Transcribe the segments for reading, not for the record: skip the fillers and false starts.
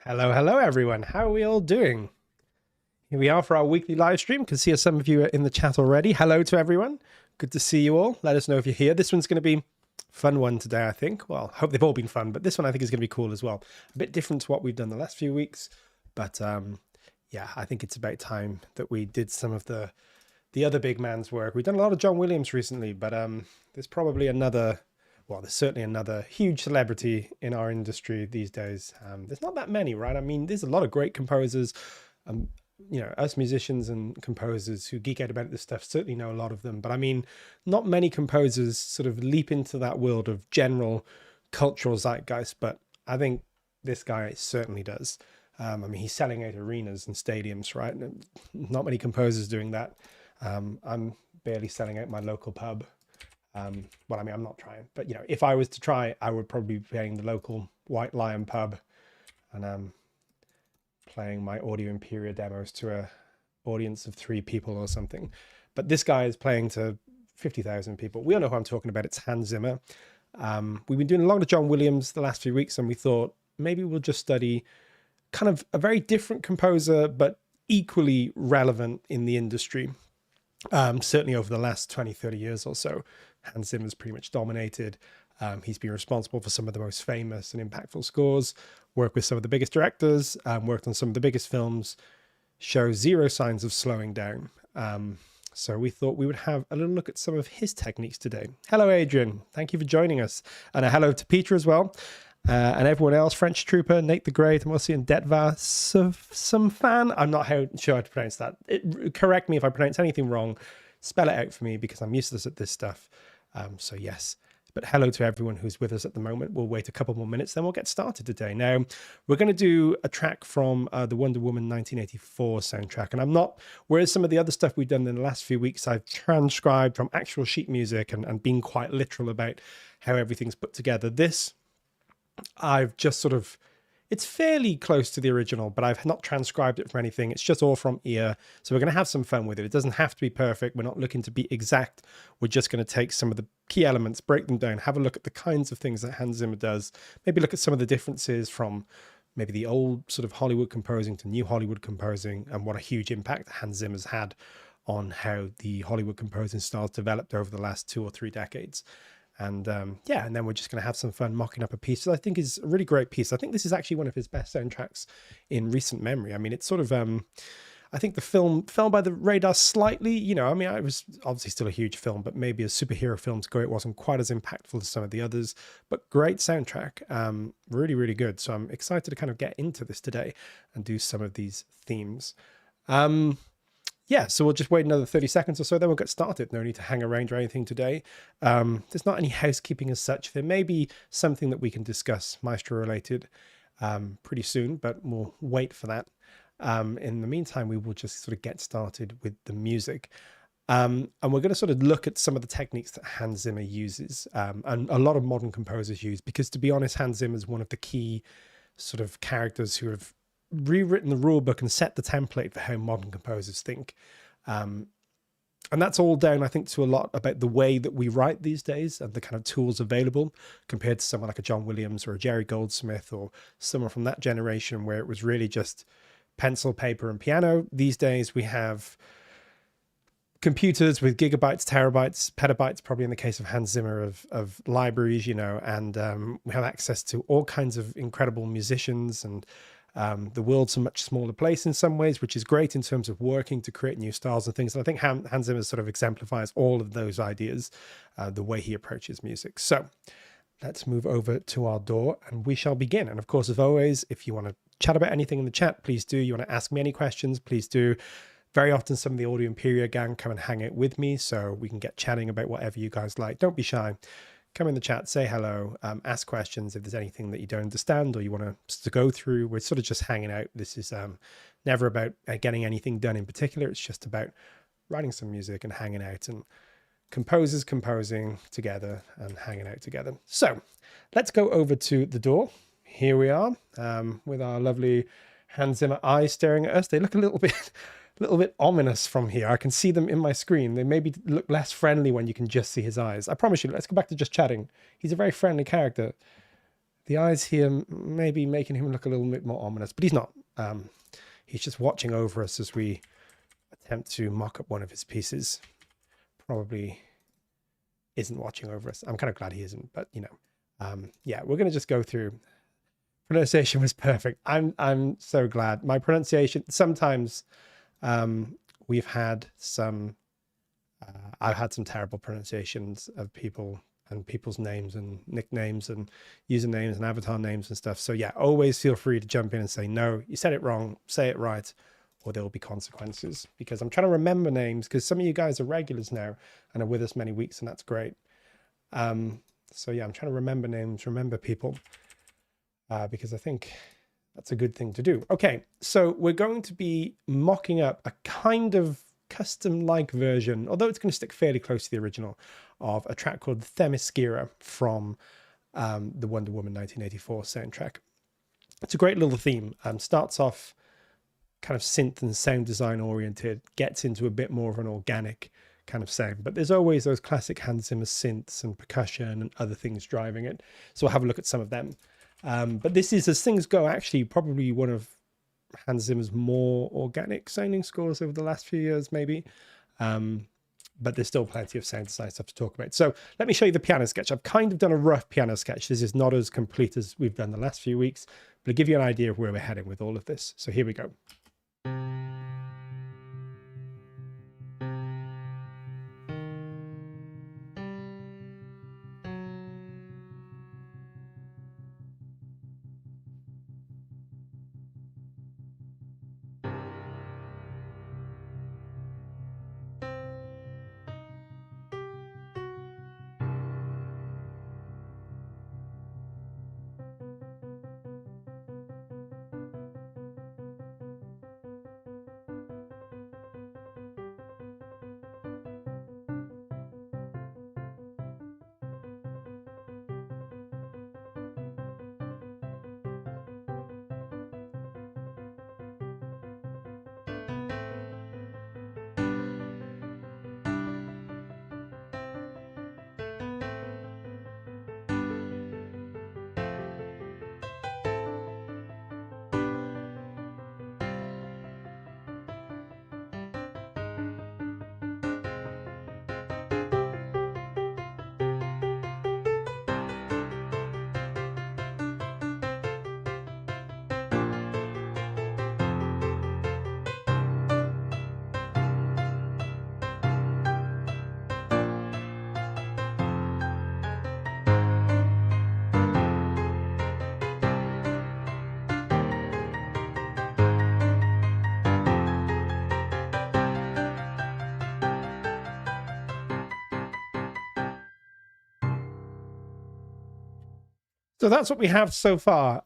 Hello, hello everyone. How are we all doing? Here we are for our weekly live stream. Can see some of you are in the chat already. Hello to everyone. Good to see you all. Let us know if you're here. This one's going to be a fun one today, I think. Well, I hope they've all been fun, but this one I think is going to be cool as well. A bit different to what we've done the last few weeks, but yeah, I think it's about time that we did some of the other big man's work. We've done a lot of John Williams recently, but there's probably another. Well, there's certainly another huge celebrity in our industry these days. There's not that many, right? I mean, there's a lot of great composers. You know, us musicians and composers who geek out about this stuff certainly know a lot of them. But I mean, not many composers sort of leap into that world of general cultural zeitgeist. But I think this guy certainly does. I mean, he's selling out arenas and stadiums, right? Not many composers doing that. I'm barely selling out my local pub. Well, I mean, I'm not trying, but you know, if I was to try, I would probably be playing the local White Lion pub and playing my audio Imperia demos to a audience of 3 people or something. But this guy is playing to 50,000 people. We all know who I'm talking about. It's Hans Zimmer. We've been doing a lot of John Williams the last few weeks, and we thought maybe we'll just study kind of a very different composer, but equally relevant in the industry. Certainly over the last 20, 30 years or so, Hans Zimmer's pretty much dominated. He's been responsible for some of the most famous and impactful scores, worked with some of the biggest directors, worked on some of the biggest films, shows zero signs of slowing down. So we thought we would have a little look at some of his techniques today. Hello, Adrian. Thank you for joining us. And a hello to Peter as well. And everyone else, French Trooper, Nate the Great, Mosi and Detva, some fan. I'm not sure how to pronounce that. Correct me if I pronounce anything wrong. Spell it out for me because I'm useless at this stuff. So yes, but hello to everyone who's with us at the moment. We'll wait a couple more minutes, then we'll get started today. Now, we're going to do a track from the Wonder Woman 1984 soundtrack. And I'm not, whereas some of the other stuff we've done in the last few weeks, I've transcribed from actual sheet music and been quite literal about how everything's put together. This, I've just sort of, it's fairly close to the original, but I've not transcribed it from anything. It's just all from ear. So we're going to have some fun with it. It doesn't have to be perfect. We're not looking to be exact. We're just going to take some of the key elements, break them down, have a look at the kinds of things that Hans Zimmer does, maybe look at some of the differences from maybe the old sort of Hollywood composing to new Hollywood composing, and what a huge impact Hans Zimmer's had on how the Hollywood composing styles developed over the last 2 or 3 decades. And yeah, and then we're just going to have some fun mocking up a piece that I think is a really great piece. I think this is actually one of his best soundtracks in recent memory. I mean, it's sort of, I think the film fell by the radar slightly. You know, I mean, it was obviously still a huge film, but maybe as superhero films go, it wasn't quite as impactful as some of the others. But great soundtrack, really, really good. So I'm excited to kind of get into this today and do some of these themes. Yeah, so we'll just wait another 30 seconds or so, then we'll get started. No need to hang around or anything today. There's not any housekeeping as such. There may be something that we can discuss Maestro related pretty soon, but we'll wait for that. In the meantime, we will just sort of get started with the music. And we're going to sort of look at some of the techniques that Hans Zimmer uses, and a lot of modern composers use, because to be honest, Hans Zimmer is one of the key sort of characters who have rewritten the rule book and set the template for how modern composers think. And that's all down, I think, to a lot about the way that we write these days and the kind of tools available compared to someone like a John Williams or a Jerry Goldsmith or someone from that generation where it was really just pencil, paper, and piano. These days we have computers with gigabytes, terabytes, petabytes, probably in the case of Hans Zimmer, of libraries, you know, and we have access to all kinds of incredible musicians, and the world's a much smaller place in some ways, which is great in terms of working to create new styles and things. And I think Hans Zimmer sort of exemplifies all of those ideas, the way he approaches music. So let's move over to our door and we shall begin. And of course, as always, if you want to chat about anything in the chat, please do. You want to ask me any questions, please do. Very often some of the Audio Imperia gang come and hang out with me so we can get chatting about whatever you guys like. Don't be shy. Come in the chat, say hello, ask questions if there's anything that you don't understand or you want us to go through. We're sort of just hanging out. This is never about getting anything done in particular. It's just about writing some music and hanging out, and composers composing together and hanging out together. So let's go over to the door. Here we are with our lovely Hans Zimmer eyes staring at us. They look a little bit ominous from here. I can see them in my screen. They maybe look less friendly when you can just see his eyes. I promise you, let's go back to just chatting. He's a very friendly character. The eyes here may be making him look a little bit more ominous, but he's not. He's just watching over us as we attempt to mock up one of his pieces. Probably isn't watching over us. I'm kind of glad he isn't, but you know, yeah, we're going to just go through. Pronunciation was perfect. I'm so glad. My pronunciation, sometimes we've had some, I've had some terrible pronunciations of people and people's names and nicknames and usernames and avatar names and stuff. So yeah, always feel free to jump in and say, no, you said it wrong, say it right, or there will be consequences, because I'm trying to remember names, because some of you guys are regulars now and are with us many weeks, and that's great. So yeah, I'm trying to remember names, remember people, because I think that's a good thing to do. Okay, so we're going to be mocking up a kind of custom-like version, although it's going to stick fairly close to the original, of a track called Themyscira from the Wonder Woman 1984 soundtrack. It's a great little theme. Starts off kind of synth and sound design oriented, gets into a bit more of an organic kind of sound, but there's always those classic Hans Zimmer synths and percussion and other things driving it. So we'll have a look at some of them. But this is, as things go, actually probably one of Hans Zimmer's more organic sounding scores over the last few years, maybe. But there's still plenty of sound design stuff to talk about. So let me show you the piano sketch. I've kind of done a rough piano sketch. This is not as complete as we've done the last few weeks, but it'll give you an idea of where we're heading with all of this. So here we go. So that's what we have so far.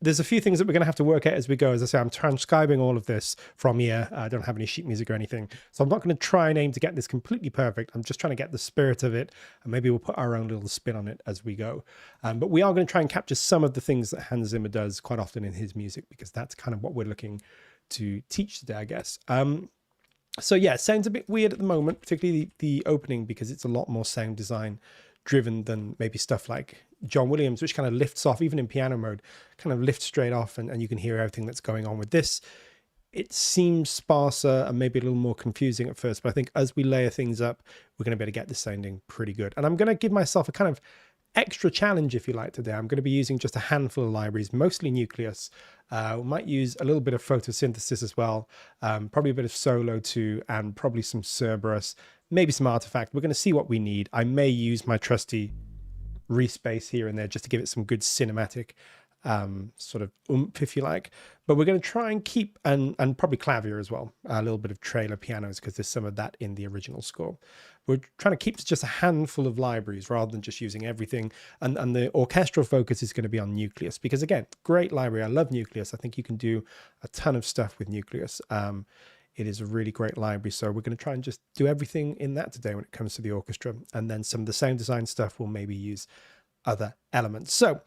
there's a few things that we're going to have to work out as we go. As I say, I'm transcribing all of this from here. I don't have any sheet music or anything. So I'm not going to try and aim to get this completely perfect. I'm just trying to get the spirit of it, and maybe we'll put our own little spin on it as we go. But we are going to try and capture some of the things that Hans Zimmer does quite often in his music, because that's kind of what we're looking to teach today, I guess. So yeah, sounds a bit weird at the moment, particularly the opening, because it's a lot more sound design driven than maybe stuff like John Williams, which kind of lifts off, even in piano mode, kind of lifts straight off, and you can hear everything that's going on with this. It seems sparser and maybe a little more confusing at first, but I think as we layer things up, we're going to be able to get this sounding pretty good. And I'm going to give myself a kind of extra challenge, if you like, today. I'm going to be using just a handful of libraries, mostly Nucleus. We might use a little bit of photosynthesis as well, probably a bit of solo too, and probably some Cerberus, maybe some artifact. We're going to see what we need. I may use my trusty respace here and there just to give it some good cinematic sort of oomph, if you like. But we're going to try and keep, and probably clavier as well, a little bit of trailer pianos, because there's some of that in the original score. We're trying to keep to just a handful of libraries rather than just using everything. And the orchestral focus is going to be on Nucleus, because again, great library. I love Nucleus. I think you can do a ton of stuff with Nucleus. It is a really great library. So we're going to try and just do everything in that today when it comes to the orchestra. And then some of the sound design stuff will maybe use other elements. So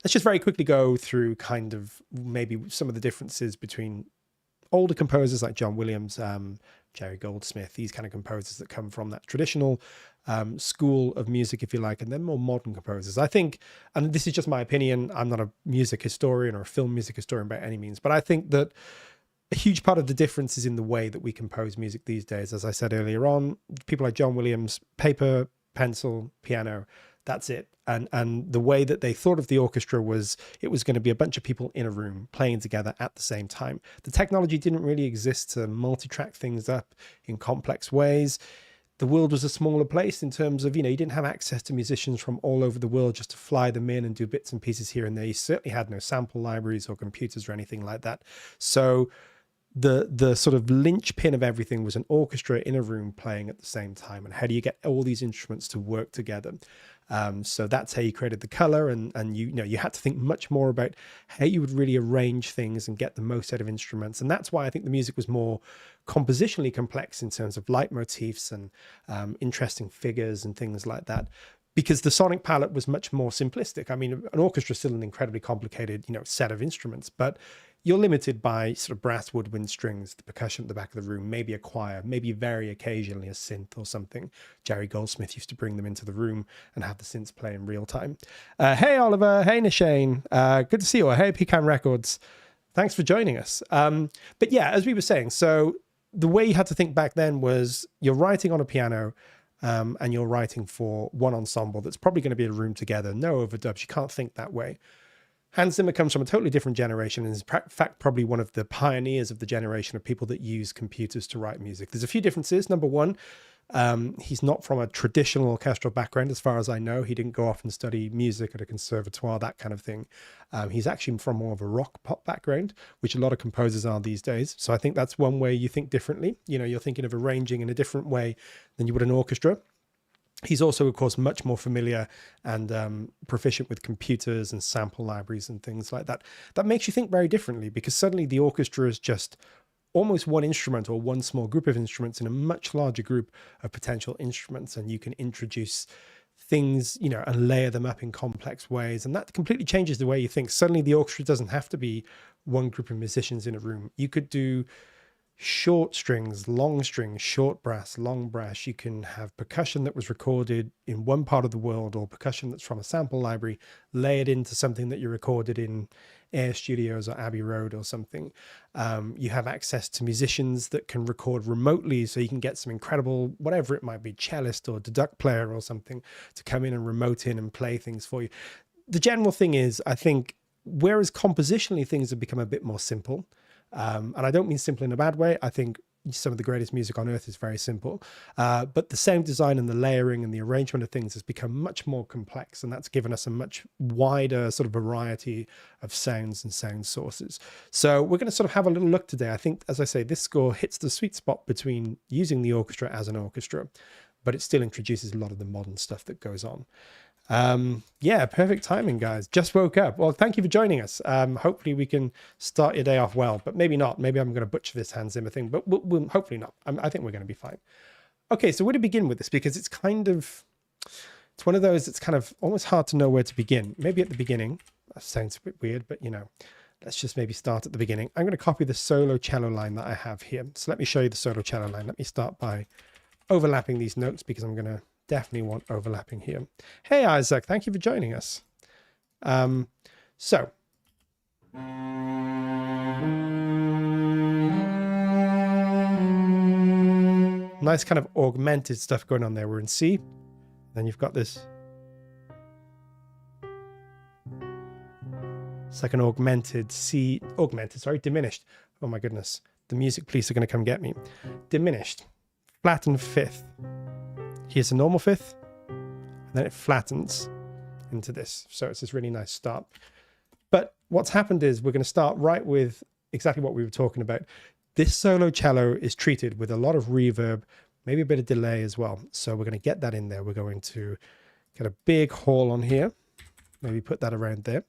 let's just very quickly go through kind of maybe some of the differences between older composers like John Williams, Jerry Goldsmith, these kind of composers that come from that traditional school of music, if you like, and then more modern composers. I think, and this is just my opinion, I'm not a music historian or a film music historian by any means, but I think that a huge part of the difference is in the way that we compose music these days. As I said earlier on, people like John Williams, paper, pencil, piano, that's it. And the way that they thought of the orchestra was it was going to be a bunch of people in a room playing together at the same time. The technology didn't really exist to multi-track things up in complex ways. The world was a smaller place in terms of, you didn't have access to musicians from all over the world just to fly them in and do bits and pieces here and there. You certainly had no sample libraries or computers or anything like that. So the sort of linchpin of everything was an orchestra in a room playing at the same time. And how do you get all these instruments to work together? So that's how you created the color, and you had to think much more about how you would really arrange things and get the most out of instruments. And that's why I think the music was more compositionally complex in terms of leitmotifs and interesting figures and things like that, because the sonic palette was much more simplistic. I mean, an orchestra is still an incredibly complicated, set of instruments, but you're limited by sort of brass woodwind strings, the percussion at the back of the room, maybe a choir, maybe very occasionally a synth or something. Jerry Goldsmith used to bring them into the room and have the synths play in real time. Hey, Oliver. Hey, Nishane. Good to see you. Hey, Pecan Records. Thanks for joining us. But yeah, as we were saying, so the way you had to think back then was you're writing on a piano and you're writing for one ensemble that's probably going to be in a room together. No overdubs. You can't think that way. Hans Zimmer comes from a totally different generation and is in fact probably one of the pioneers of the generation of people that use computers to write music. There's a few differences. Number one, he's not from a traditional orchestral background, as far as I know. He didn't go off and study music at a conservatoire, that kind of thing. He's actually from more of a rock pop background, which a lot of composers are these days. So I think that's one way you think differently. You're thinking of arranging in a different way than you would an orchestra. He's also, of course, much more familiar and proficient with computers and sample libraries and things like that. That makes you think very differently, because suddenly the orchestra is just almost one instrument or one small group of instruments in a much larger group of potential instruments. And you can introduce things, and layer them up in complex ways. And that completely changes the way you think. Suddenly the orchestra doesn't have to be one group of musicians in a room. You could do short strings, long strings, short brass, long brass. You can have percussion that was recorded in one part of the world, or percussion that's from a sample library layered into something that you recorded in Air Studios or Abbey Road or something. You have access to musicians that can record remotely, so you can get some incredible, whatever it might be, cellist or deduct player or something to come in and remote in and play things for you. The general thing is, I think, whereas compositionally things have become a bit more simple, and I don't mean simple in a bad way. I think some of the greatest music on earth is very simple, but the sound design and the layering and the arrangement of things has become much more complex, and that's given us a much wider sort of variety of sounds and sound sources. So we're going to sort of have a little look today. I think, as I say, this score hits the sweet spot between using the orchestra as an orchestra, but it still introduces a lot of the modern stuff that goes on. Yeah, perfect timing, guys. Just woke up. Well, thank you for joining us. Hopefully we can start your day off well, but maybe not. Maybe I'm going to butcher this Hans Zimmer thing, but we'll hopefully not. I think we're going to be fine. Okay, so where to begin with this? Because it's kind of, it's one of those, it's kind of almost hard to know where to begin. Maybe at the beginning. That sounds a bit weird, but you know, let's just maybe start at the beginning. I'm going to copy the solo cello line that I have here. So let me show you the solo cello line. Let me start by overlapping these notes because I'm going to definitely want overlapping here. Hey, Isaac, thank you for joining us. So nice kind of augmented stuff going on there. We're in C. Then you've got this. It's like an augmented C, diminished. Oh my goodness. The music police are going to come get me. Diminished. Flattened fifth. Here's a normal fifth. And then it flattens into this. So it's this really nice start. But what's happened is we're going to start right with exactly what we were talking about. This solo cello is treated with a lot of reverb, maybe a bit of delay as well. So we're going to get that in there. We're going to get a big hall on here. Maybe put that around there.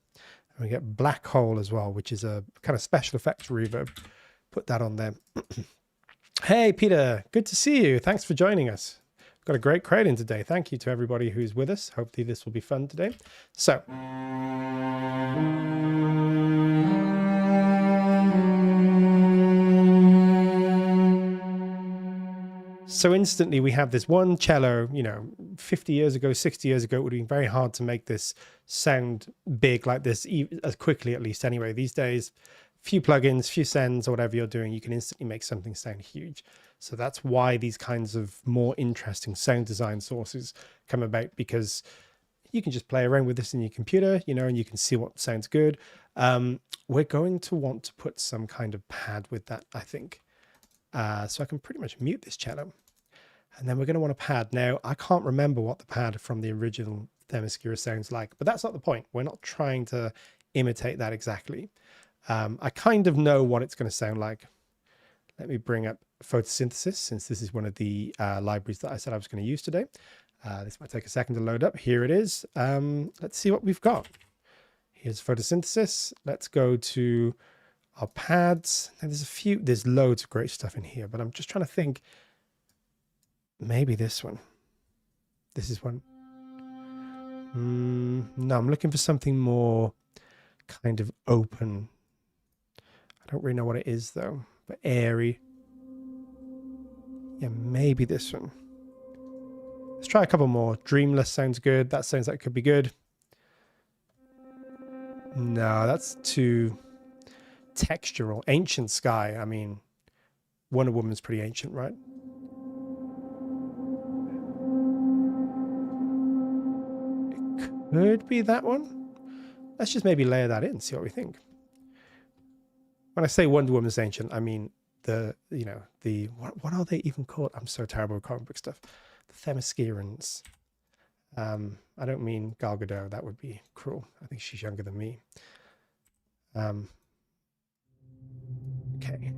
And we get black hole as well, which is a kind of special effects reverb. Put that on there. Hey, Peter, good to see you. Thanks for joining us. We've got a great crowd in today. Thank you to everybody who's with us. Hopefully this will be fun today. So instantly we have this one cello, you know, 50 years ago, 60 years ago, it would have been very hard to make this sound big like this, as quickly at least anyway. These days, few plugins, few sends or whatever you're doing, you can instantly make something sound huge. So that's why these kinds of more interesting sound design sources come about, because you can just play around with this in your computer, you know, and you can see what sounds good. We're going to want to put some kind of pad with that, I think. So I can pretty much mute this cello. And then we're going to want a pad. Now, I can't remember what the pad from the original Themyscira sounds like, but that's not the point. We're not trying to imitate that exactly. I kind of know what it's going to sound like. Let me bring up photosynthesis, since this is one of the libraries that I said I was going to use today. This might take a second to load up. Here it is. Let's see what we've got. Here's photosynthesis. Let's go to our pads. Now there's loads of great stuff in here, but I'm just trying to think. Maybe this one. This is one. No, I'm looking for something more kind of open. I don't really know what it is though, but airy. Yeah, maybe this one. Let's try a couple more. Dreamless sounds good. That sounds like it could be good. No, that's too textural. Ancient Sky. I mean, Wonder Woman's pretty ancient, right? Could be that one. Let's just maybe layer that in, see what we think. When I say Wonder Woman's ancient, I mean what are they even called? I'm so terrible with comic book stuff. The Themyscirans. I don't mean Gal Gadot. That would be cruel. I think she's younger than me. Okay.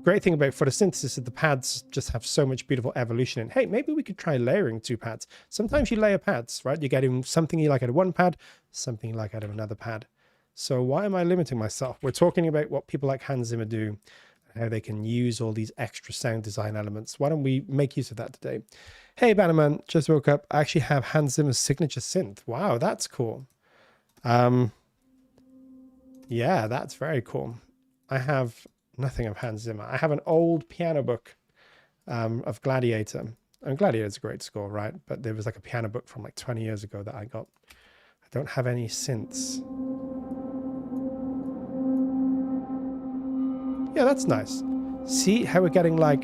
Great thing about photosynthesis is the pads just have so much beautiful evolution in. Hey, maybe we could try layering two pads. Sometimes you layer pads, right? You're getting something you like out of one pad, something you like out of another pad. So why am I limiting myself? We're talking about what people like Hans Zimmer do, how they can use all these extra sound design elements. Why don't we make use of that today? Hey, Bannerman, just woke up. I actually have Hans Zimmer's signature synth. Wow, that's cool. Yeah, that's very cool. I have nothing of Hans Zimmer. I have an old piano book of Gladiator. And Gladiator's a great score, right? But there was like a piano book from like 20 years ago that I got. I don't have any synths. Yeah, that's nice. See how we're getting like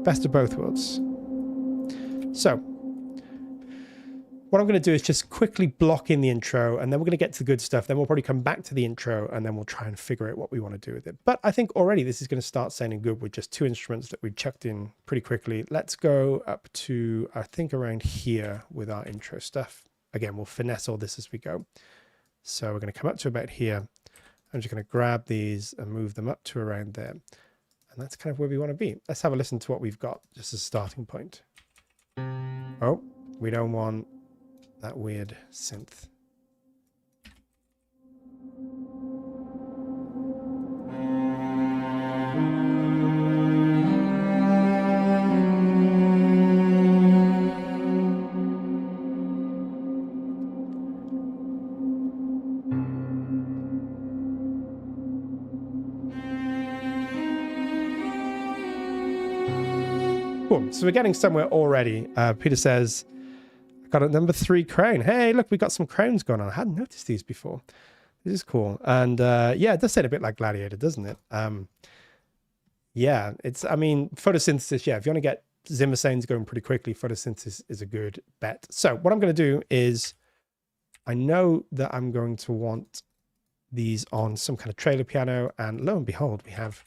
best of both worlds. So what I'm going to do is just quickly block in the intro, and then we're going to get to the good stuff. Then we'll probably come back to the intro, and then we'll try and figure out what we want to do with it. But I think already this is going to start sounding good with just two instruments that we chucked in pretty quickly. Let's go up to, I think, around here with our intro stuff. Again, we'll finesse all this as we go. So we're going to come up to about here. I'm just going to grab these and move them up to around there. And that's kind of where we want to be. Let's have a listen to what we've got just as a starting point. Oh, we don't want that weird synth. Cool. So we're getting somewhere already. Peter says, I got a number 3 crown. Hey, look, we got some crowns going on. I hadn't noticed these before. This is cool. And yeah, it does sound a bit like Gladiator, doesn't it? Yeah, it's, I mean, photosynthesis, yeah, if you want to get Zimmer sounds going pretty quickly, photosynthesis is a good bet. So what I'm going to do is, I know that I'm going to want these on some kind of trailer piano, and lo and behold, we have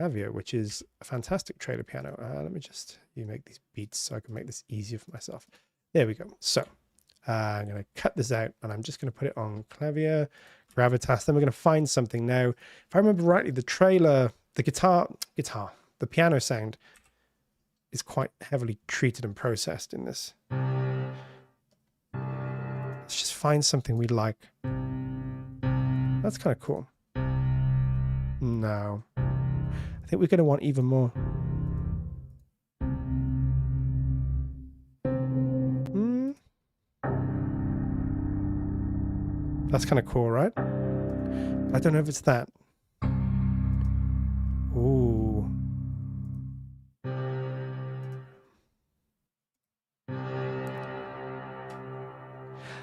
Avio, which is a fantastic trailer piano. Let me just, you make these beats so I can make this easier for myself. There we go. So I'm going to cut this out, and I'm just going to put it on clavier, gravitas. Then we're going to find something. Now, if I remember rightly, the trailer, the the piano sound is quite heavily treated and processed in this. Let's just find something we like. That's kind of cool. No. I think we're going to want even more. That's kind of cool, right? I don't know if it's that. Ooh.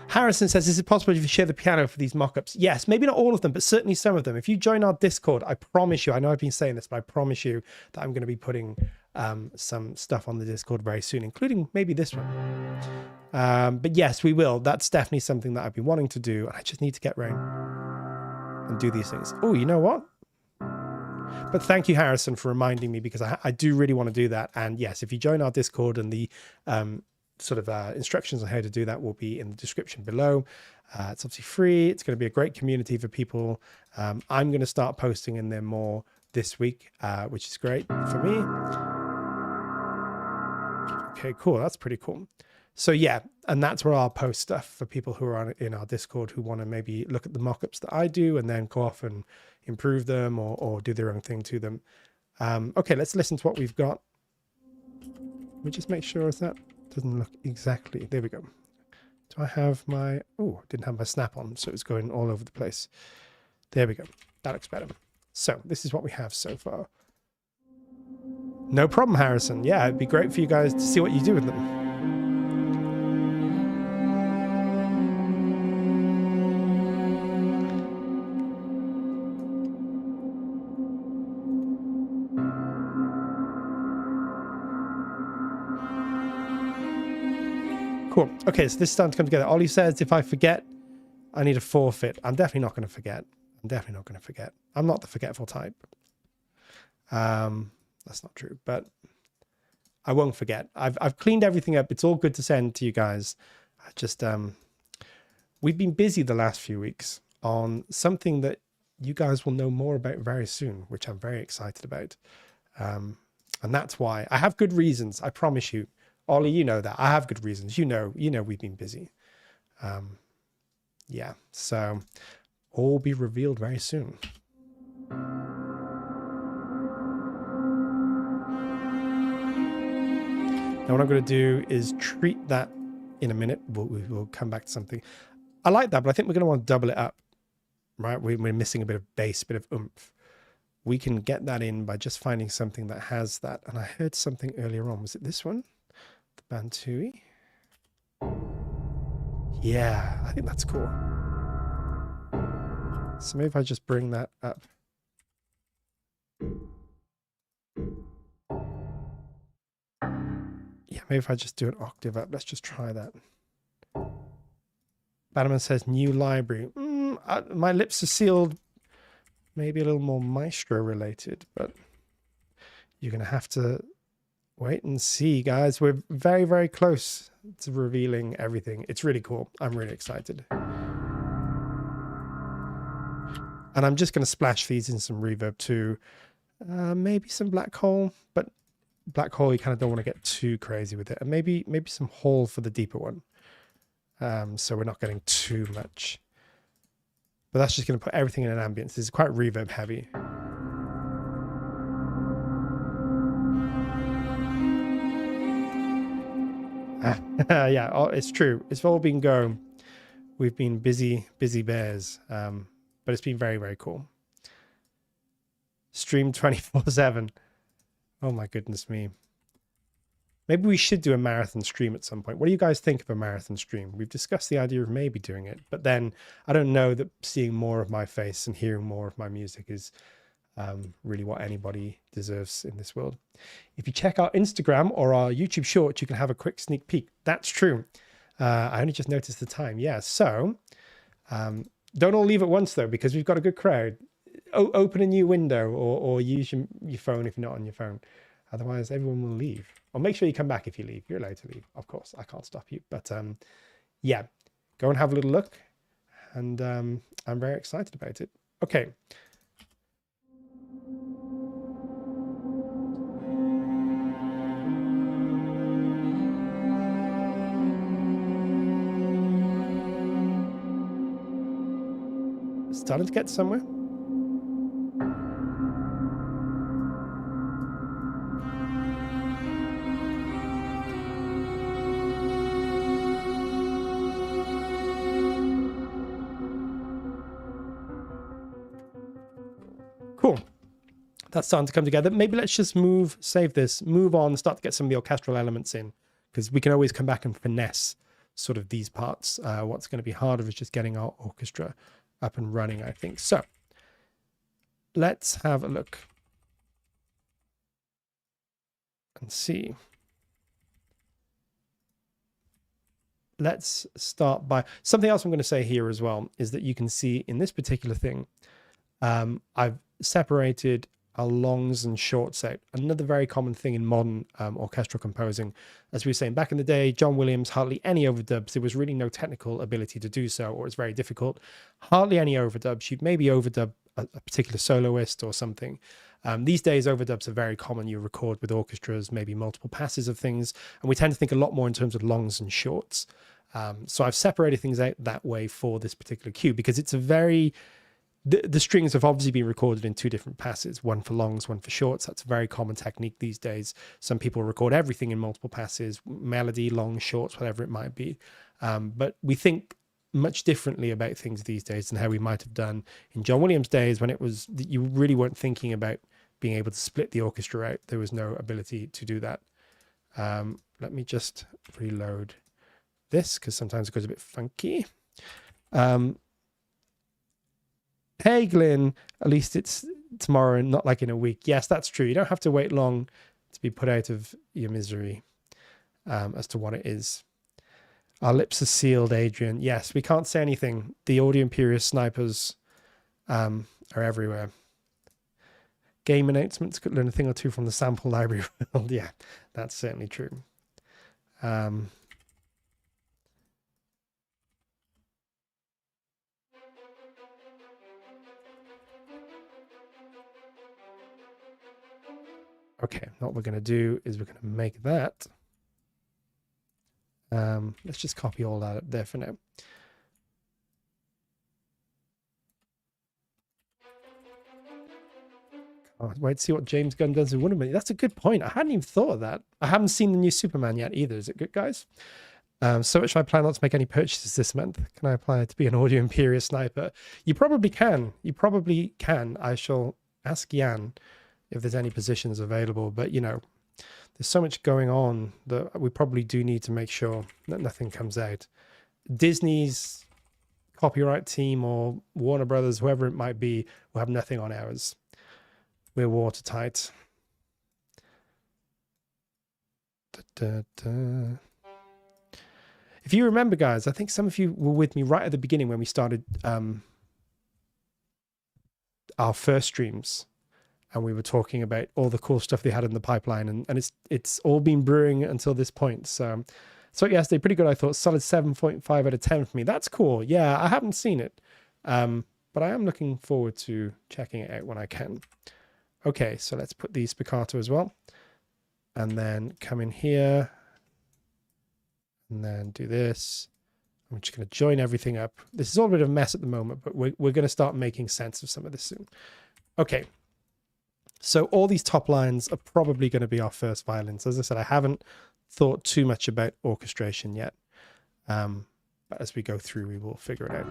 Harrison says, is it possible if you share the piano for these mock-ups? Yes, maybe not all of them, but certainly some of them. If you join our Discord, I promise you, I know I've been saying this, but I promise you that I'm going to be putting some stuff on the Discord very soon, including maybe this one. But yes, we will. That's definitely something that I've been wanting to do. And I just need to get around and do these things. Oh, you know what? But thank you, Harrison, for reminding me, because I do really want to do that. And yes, if you join our Discord, and the sort of instructions on how to do that will be in the description below. It's obviously free. It's going to be a great community for people. I'm going to start posting in there more this week, which is great for me. Okay, cool. That's pretty cool. So yeah, and that's where I'll post stuff for people who are in our Discord who want to maybe look at the mock-ups that I do and then go off and improve them or do their own thing to them. Okay, let's listen to what we've got. Let me just make sure that doesn't look exactly. There we go. Do I have my... Oh, didn't have my snap on, so it's going all over the place. There we go. That looks better. So this is what we have so far. No problem, Harrison. Yeah, it'd be great for you guys to see what you do with them. Cool. Okay, so this is starting to come together. Ollie says, if I forget, I need a forfeit. I'm definitely not going to forget. I'm definitely not going to forget. I'm not the forgetful type. That's not true, but I won't forget. I've cleaned everything up. It's all good to send to you guys. I just, we've been busy the last few weeks on something that you guys will know more about very soon, which I'm very excited about. And that's why I have good reasons. I promise you. Ollie, you know that. I have good reasons. You know we've been busy. Yeah, so all be revealed very soon. Now what I'm going to do is treat that in a minute. We'll come back to something. I like that, but I think we're going to want to double it up, right? We're missing a bit of bass, a bit of oomph. We can get that in by just finding something that has that. And I heard something earlier on. Was it this one? The Bantui. Yeah, I think that's cool. So maybe if I just bring that up. Yeah, maybe if I just do an octave up. Let's just try that. Bannerman says new library. My lips are sealed. Maybe a little more maestro related, but you're going to have to wait and see, guys. We're very, very close to revealing everything. It's really cool. I'm really excited. And I'm just going to splash these in some reverb too. Maybe some black hole, but black hole, you kind of don't want to get too crazy with it. And maybe some hall for the deeper one. So we're not getting too much. But that's just going to put everything in an ambience. This is quite reverb heavy. Yeah, it's true. It's all been going. We've been busy bears. But it's been very, very cool. Stream 24/7. Oh my goodness me. Maybe we should do a marathon stream at some point. What do you guys think of a marathon stream? We've discussed the idea of maybe doing it, but then I don't know that seeing more of my face and hearing more of my music is really what anybody deserves in this world. If you check our Instagram or our YouTube shorts, you can have a quick sneak peek. That's true. I only just noticed the time. Yeah, so don't all leave at once though, because we've got a good crowd. Open a new window or use your phone if you're not on your phone. Otherwise, everyone will leave. Or make sure you come back if you leave. You're allowed to leave, of course. I can't stop you. But yeah, go and have a little look. And I'm very excited about it. Okay. Starting to get somewhere. Cool. That's starting to come together. Maybe let's just save this, move on, start to get some of the orchestral elements in, because we can always come back and finesse sort of these parts. What's going to be harder is just getting our orchestra up and running, I think. So let's have a look and see. Let's start by something else I'm going to say here as well is that you can see in this particular thing, I've separated our longs and shorts out. Another very common thing in modern orchestral composing. As we were saying back in the day, John Williams, hardly any overdubs. There was really no technical ability to do so, or it's very difficult. Hardly any overdubs. You'd maybe overdub a particular soloist or something. These days, overdubs are very common. You record with orchestras, maybe multiple passes of things. And we tend to think a lot more in terms of longs and shorts. So I've separated things out that way for this particular cue, because it's a very... The strings have obviously been recorded in two different passes, one for longs, one for shorts. That's a very common technique these days. Some people record everything in multiple passes, melody, long, shorts, whatever it might be. But we think much differently about things these days than how we might have done in John Williams' days, when it was, you really weren't thinking about being able to split the orchestra out. There was no ability to do that. Let me just reload this, because sometimes it goes a bit funky. Hey, Glyn, at least it's tomorrow and not like in a week. Yes, that's true. You don't have to wait long to be put out of your misery as to what it is. Our lips are sealed, Adrian. Yes, we can't say anything. The Audio Imperia snipers are everywhere. Game announcements, could learn a thing or two from the sample library world. Yeah, that's certainly true. Okay, what we're going to do is we're going to make that. Let's just copy all that up there for now. Can't wait to see what James Gunn does with Wonder Woman. That's a good point. I hadn't even thought of that. I haven't seen the new Superman yet either. Is it good, guys? So much I plan not to make any purchases this month. Can I apply to be an Audio Imperia sniper? You probably can. You probably can. I shall ask Jan if there's any positions available, but you know, there's so much going on that we probably do need to make sure that nothing comes out. Disney's copyright team or Warner Brothers, whoever it might be, will have nothing on ours. We're watertight. If you remember, guys, I think some of you were with me right at the beginning when we started our first streams. And we were talking about all the cool stuff they had in the pipeline, and it's all been brewing until this point. So yesterday, pretty good, I thought. Solid 7.5 out of 10 for me. That's cool. Yeah, I haven't seen it, but I am looking forward to checking it out when I can. Okay, so let's put the spiccato as well. and then come in here and then do this. I'm just going to join everything up. This is all a bit of a mess at the moment, but we're going to start making sense of some of this soon. Okay. So all these top lines are probably going to be our first violins. As I said, I haven't thought too much about orchestration yet. But as we go through, we will figure it out.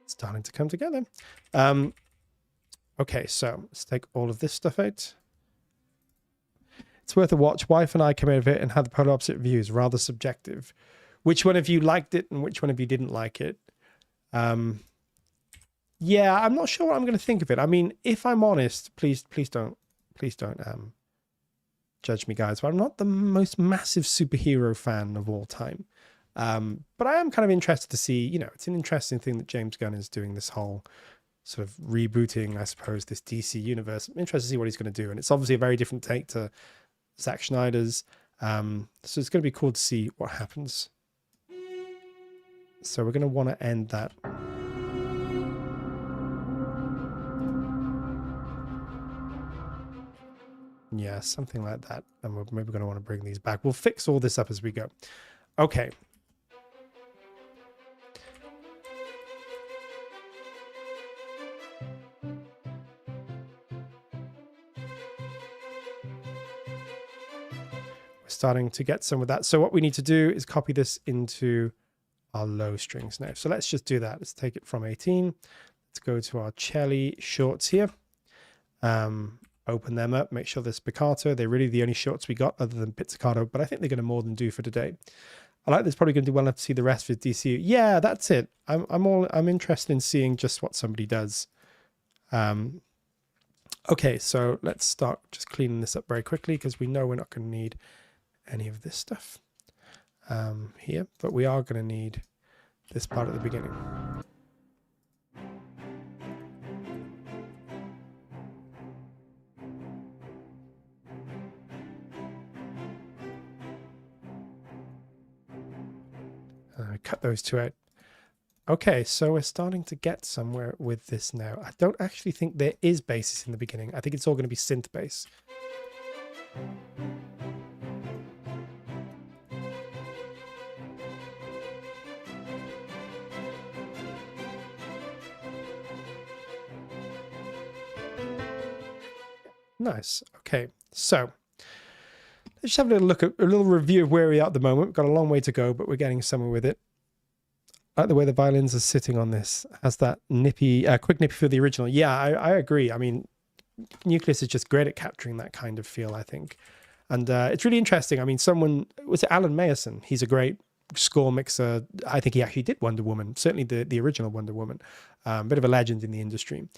Starting to come together. Okay, so let's take all of this stuff out. It's worth a watch. Wife and I came out of it and had the polar opposite views, rather subjective. Which one of you liked it and which one of you didn't like it? Yeah, I'm not sure what I'm going to think of it. I mean, if I'm honest, please don't judge me, guys. But I'm not the most massive superhero fan of all time. But I am kind of interested to see, you know, it's an interesting thing that James Gunn is doing this whole sort of rebooting, I suppose, this DC universe. I'm interested to see what he's going to do. And it's obviously a very different take to Zack Snyder's. So it's going to be cool to see what happens. So we're going to want to end that. Yeah, something like that. And we're maybe going to want to bring these back. We'll fix all this up as we go. Okay. Starting to get some of that. So what we need to do is copy this into our low strings now. So let's just do that. Let's take it from 18. Let's go to our cello shorts here. Open them up, make sure they're spiccato. They're really the only shorts we got other than pizzicato, but I think they're going to more than do for today. I like this, probably going to do well enough to see the rest of his DCU. Yeah, that's it. I'm interested in seeing just what somebody does. Okay, so let's start just cleaning this up very quickly because we know we're not going to need any of this stuff here, but we are going to need this part at the beginning. Cut those two out. Okay, so we're starting to get somewhere with this now. I don't actually think there is basses in the beginning. I think it's all going to be synth bass. Nice. Okay, so let's just have a little look at a little review of where we are at the moment. We've got a long way to go, but we're getting somewhere with it. I like the way the violins are sitting on this. Has that nippy, quick nippy feel of the original. Yeah, I agree. I mean, Nucleus is just great at capturing that kind of feel, I think. And it's really interesting. I mean, was it Alan Mayerson? He's a great score mixer. I think he actually did Wonder Woman, certainly the original Wonder Woman. Bit of a legend in the industry.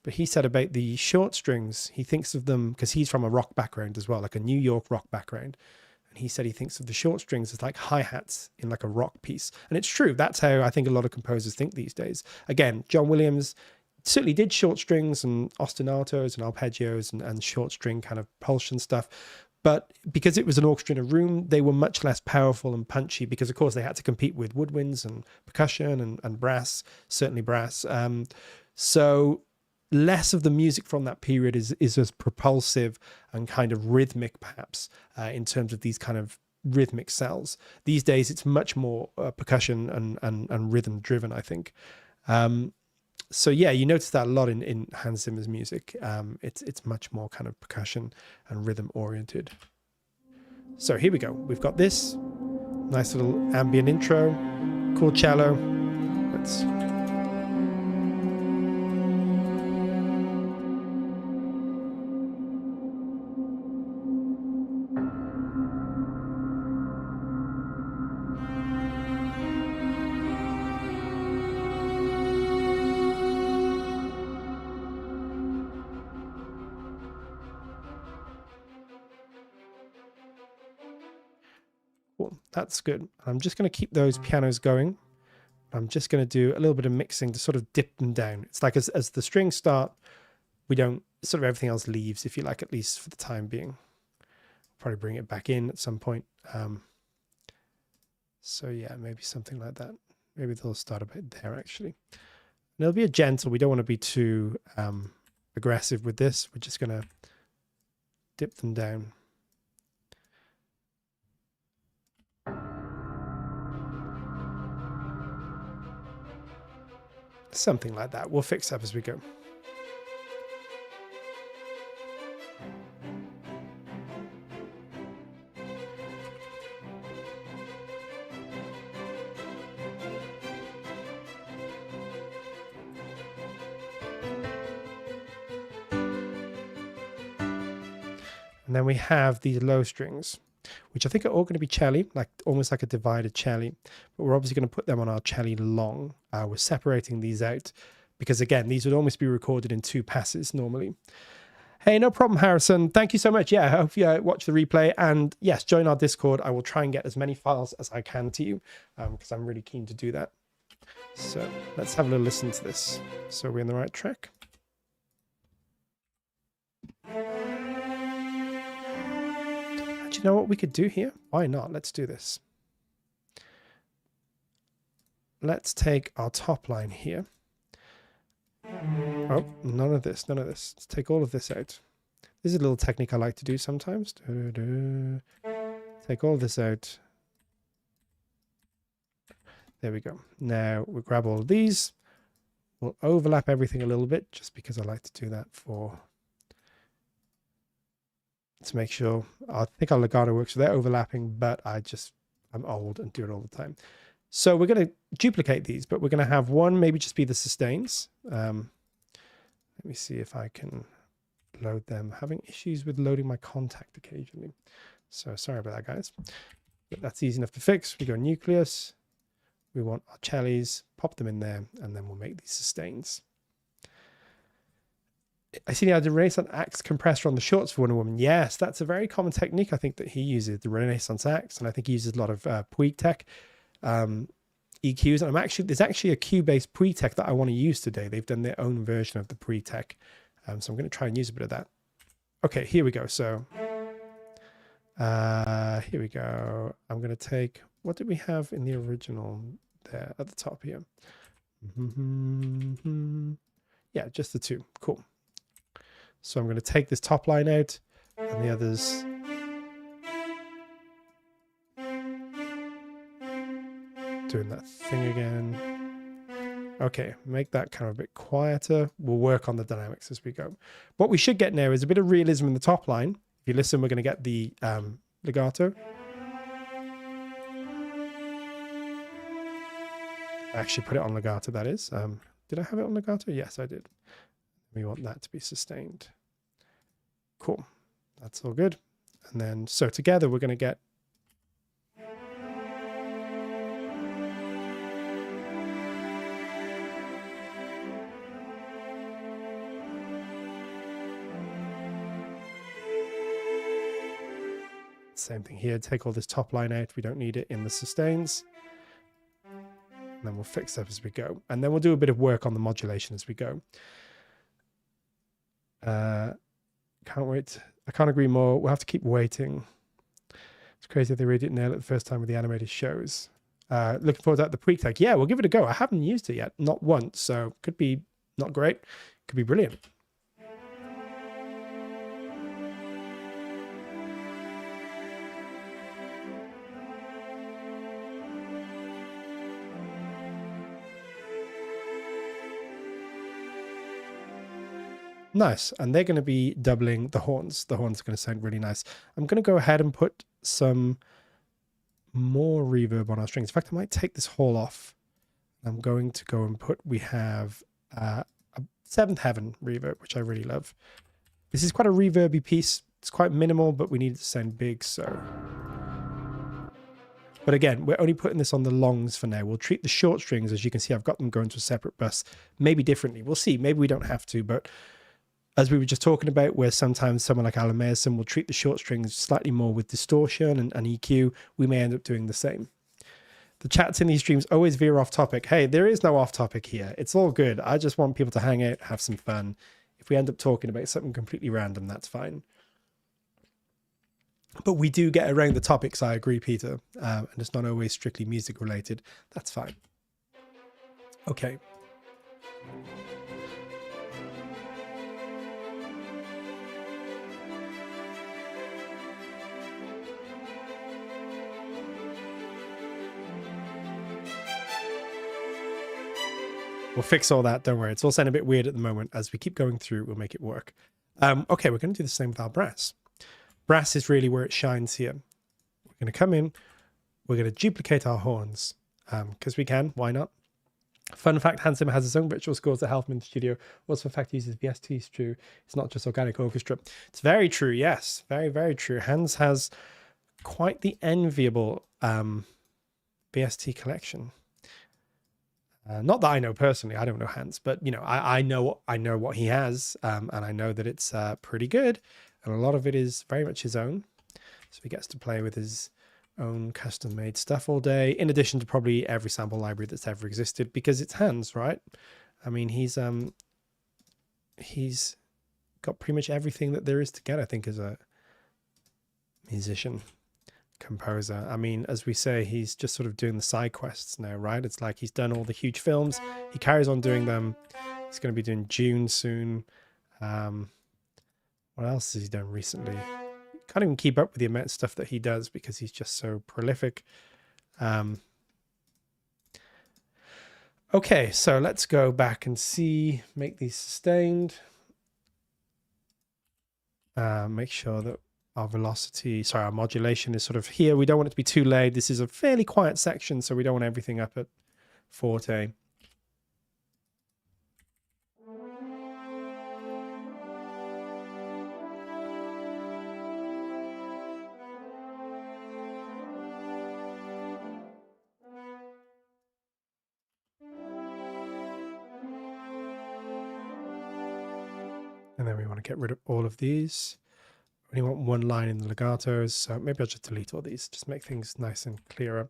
But he said about the short strings, he thinks of them, because he's from a rock background as well, like a New York rock background. And he said he thinks of the short strings as like hi-hats in like a rock piece. And it's true. That's how I think a lot of composers think these days. Again, John Williams certainly did short strings and ostinatos and arpeggios and short string kind of propulsion stuff. But because it was an orchestra in a room, they were much less powerful and punchy because, of course, they had to compete with woodwinds and percussion and brass, certainly brass. So less of the music from that period is as propulsive and kind of rhythmic, perhaps, in terms of these kind of rhythmic cells. These days, it's much more percussion and rhythm driven, I think. So yeah, you notice that a lot in Hans Zimmer's music. It's much more kind of percussion and rhythm oriented. So here we go. We've got this nice little ambient intro, cool cello. Let's That's good. I'm just going to keep those pianos going. I'm just going to do a little bit of mixing to sort of dip them down. It's like as the strings start, we don't, sort of everything else leaves, if you like, at least for the time being. Probably bring it back in at some point. So yeah, maybe something like that. Maybe they'll start a bit there actually. And it'll be a gentle. We don't want to be too aggressive with this. We're just going to dip them down. Something like that. We'll fix up as we go. And then we have these low strings, which I think are all going to be cello, like almost like a divided cello. But we're obviously going to put them on our cello long. We're separating these out because, again, these would almost be recorded in 2 passes normally. Hey, no problem, Harrison. Thank you so much. Yeah, I hope you watch the replay. And yes, join our Discord. I will try and get as many files as I can to you because I'm really keen to do that. So let's have a little listen to this. So we're in the right track. Do you know what we could do here? Why not? Let's do this. Let's take our top line here. Oh, none of this, none of this. Let's take all of this out. This is a little technique I like to do sometimes. Take all of this out. There we go. Now we'll grab all of these. We'll overlap everything a little bit just because I like to do that to make sure. I think our legato works without overlapping, but I'm old and do it all the time. So we're going to duplicate these, but we're going to have one maybe just be the sustains. Let me see if I can load them. Having issues with loading my contact occasionally. So sorry about that, guys. But that's easy enough to fix. We go nucleus. We want our cellos, pop them in there, and then we'll make these sustains. I see the Renaissance axe compressor on the shorts for Wonder Woman. Yes, that's a very common technique. I think that he uses the Renaissance axe, and I think he uses a lot of Puig Tech EQs. And there's actually a Q-based Puig Tech that I want to use today. They've done their own version of the Puig Tech, so I'm going to try and use a bit of that. Okay, here we go. So here we go. I'm going to take, what did we have in the original there at the top here? Yeah, just the 2. Cool. So I'm going to take this top line out and the others. Doing that thing again. Okay, make that kind of a bit quieter. We'll work on the dynamics as we go. What we should get now is a bit of realism in the top line. If you listen, we're going to get the legato. I actually put it on legato, that is. Did I have it on legato? Yes, I did. We want that to be sustained. Cool. That's all good. And then, so together we're going to get same thing here. Take all this top line out. We don't need it in the sustains. And then we'll fix that as we go. And then we'll do a bit of work on the modulation as we go. Can't wait. I can't agree more. We'll have to keep waiting. It's crazy if they really didn't nail it the first time with the animated shows. Looking forward to that, the Puig Tech. Yeah, we'll give it a go. I haven't used it yet. Not once. So could be not great. Could be brilliant. Nice. And they're going to be doubling the horns. The horns are going to sound really nice. I'm going to go ahead and put some more reverb on our strings. In fact, I might take this whole off. I'm going to go and put, we have a Seventh Heaven reverb, which I really love. This is quite a reverby piece. It's quite minimal, but we need it to sound big, so. But again, we're only putting this on the longs for now. We'll treat the short strings, as you can see, I've got them going to a separate bus, maybe differently. We'll see. Maybe we don't have to, but as we were just talking about, where sometimes someone like Alan Mayerson will treat the short strings slightly more with distortion and EQ, we may end up doing the same. The chats in these streams always veer off topic. Hey, there is no off topic here. It's all good. I just want people to hang out, have some fun. If we end up talking about something completely random, that's fine. But we do get around the topics, I agree, Peter. And it's not always strictly music related. That's fine. Okay. We'll fix all that. Don't worry. It's all sounding a bit weird at the moment. As we keep going through, we'll make it work. Okay, we're going to do the same with our brass. Brass is really where it shines here. We're going to come in. We're going to duplicate our horns because we can. Why not? Fun fact, Hans Zimmer has his own virtual scores that help him in the studio. Also, fact, he uses VST is true. It's not just organic orchestra. It's very true. Yes, very, very true. Hans has quite the enviable VST collection. Not that I know personally, I don't know Hans, but you know, I know what he has, and I know that it's pretty good, and a lot of it is very much his own. So he gets to play with his own custom-made stuff all day, in addition to probably every sample library that's ever existed, because it's Hans, right? I mean, he's got pretty much everything that there is to get, I think, as a musician. Composer. I mean, as we say, he's just sort of doing the side quests now, right? It's like he's done all the huge films. He carries on doing them. He's going to be doing June soon. What else has he done recently? Can't even keep up with the amount of stuff that he does because he's just so prolific. Okay, so let's go back and see, make these sustained. Make sure that our velocity, sorry, our modulation is sort of here. We don't want it to be too loud. This is a fairly quiet section, so we don't want everything up at forte. And then we want to get rid of all of these. We only want one line in the legatos, so maybe I'll just delete all these, just make things nice and clearer.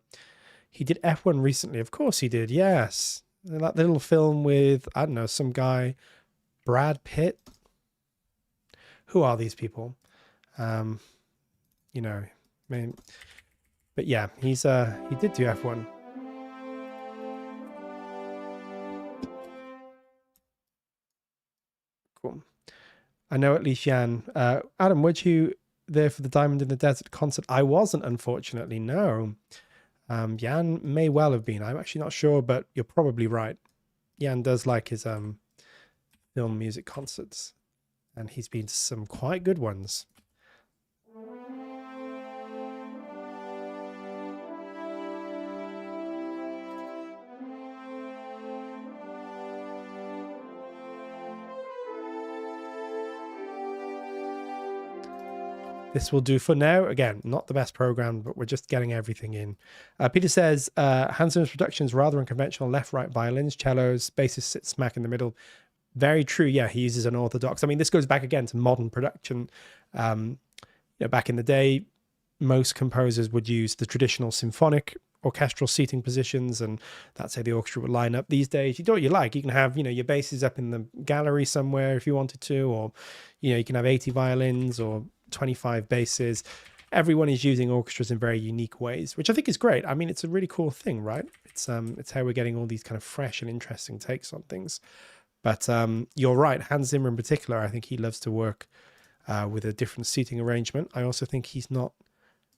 He did F1 recently. Of course he did, yes. That little film with, I don't know, some guy, Brad Pitt. Who are these people? You know, I mean, but yeah, he did do F1. Cool. I know at least Jan. Adam, were you there for the Diamond in the Desert concert? I wasn't, unfortunately, no. Jan may well have been. I'm actually not sure, but you're probably right. Jan does like his film music concerts, and he's been to some quite good ones. This will do for now. Again, not the best program, but we're just getting everything in. Peter says, Hans Zimmer's production is rather unconventional. Left, right violins, cellos, bassist sits smack in the middle. Very true. Yeah, he uses an orthodox. I mean, this goes back again to modern production. You know, back in the day, most composers would use the traditional symphonic orchestral seating positions, and that's how the orchestra would line up. These days, you do what you like. You can have, you know, your basses up in the gallery somewhere if you wanted to, or, you know, you can have 80 violins or 25 basses. Everyone is using orchestras in very unique ways, which I think is great. I mean, it's a really cool thing, right? It's how we're getting all these kind of fresh and interesting takes on things. But you're right, Hans Zimmer in particular, I think he loves to work with a different seating arrangement. I also think he's not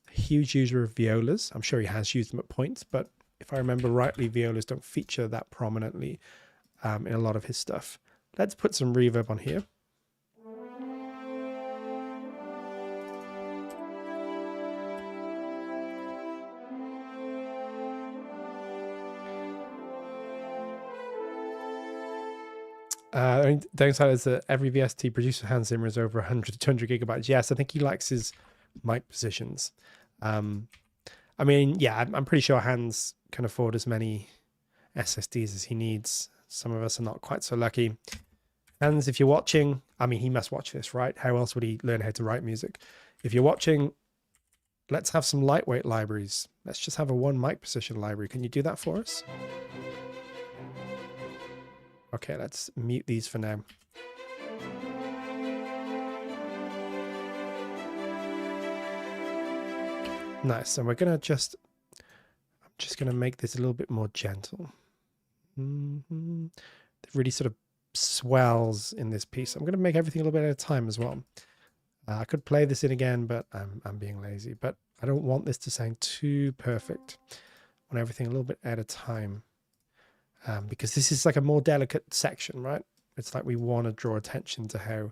a huge user of violas. I'm sure he has used them at points, but if I remember rightly, violas don't feature that prominently in a lot of his stuff. Let's put some reverb on here. The only downside is that every VST producer Hans Zimmer is over 100 to 200 gigabytes. Yes, I think he likes his mic positions. I mean, yeah, I'm pretty sure Hans can afford as many SSDs as he needs. Some of us are not quite so lucky. Hans, if you're watching, I mean, he must watch this, right? How else would he learn how to write music? If you're watching, let's have some lightweight libraries. Let's just have a one mic position library. Can you do that for us? Okay, let's mute these for now. Nice. And we're going to just, I'm just going to make this a little bit more gentle. It really sort of swells in this piece. I'm going to make everything a little bit at a time as well. I could play this in again, but I'm being lazy. But I don't want this to sound too perfect. I want everything a little bit at a time. Because this is like a more delicate section, right? It's like we want to draw attention to how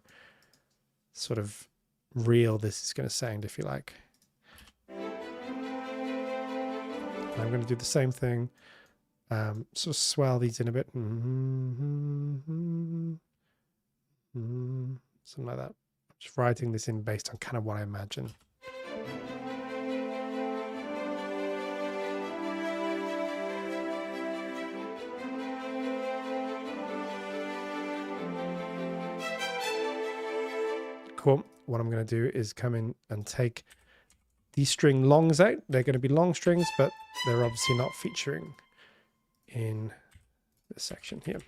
sort of real this is going to sound, if you like. And I'm going to do the same thing. Sort of swell these in a bit. Something like that. Just writing this in based on kind of what I imagine. Cool. What I'm going to do is come in and take these string longs out. They're going to be long strings, but they're obviously not featuring in this section here.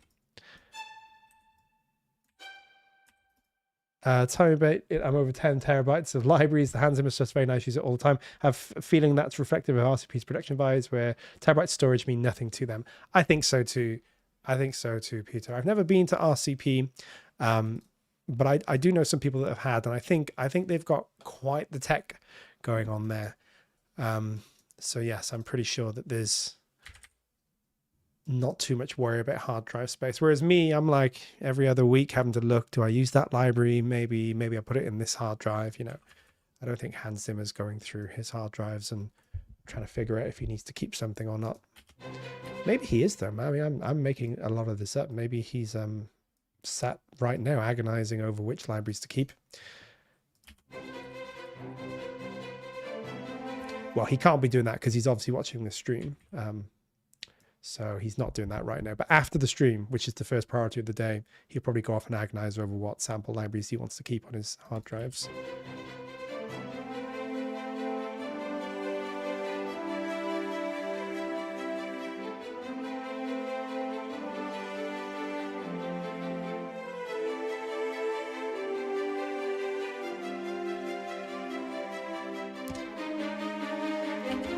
Tell me about it. I'm over 10 terabytes of libraries. The Hans Zimmer stuff's very nice. Use it all the time. Have a feeling that's reflective of RCP's production vibes, where terabyte storage mean nothing to them. I think so too. I think so too, Peter. I've never been to RCP, but I do know some people that have had, and I think they've got quite the tech going on there. So yes, I'm pretty sure that there's not too much worry about hard drive space. Whereas me, I'm like every other week having to look, do I use that library? Maybe I put it in this hard drive, you know. I don't think Hans Zimmer's going through his hard drives and trying to figure out if he needs to keep something or not. Maybe he is though. I mean, I'm making a lot of this up. Maybe he's sat right now agonizing over which libraries to keep. Well, he can't be doing that because he's obviously watching the stream. So he's not doing that right now. But after the stream, which is the first priority of the day, he'll probably go off and agonize over what sample libraries he wants to keep on his hard drives.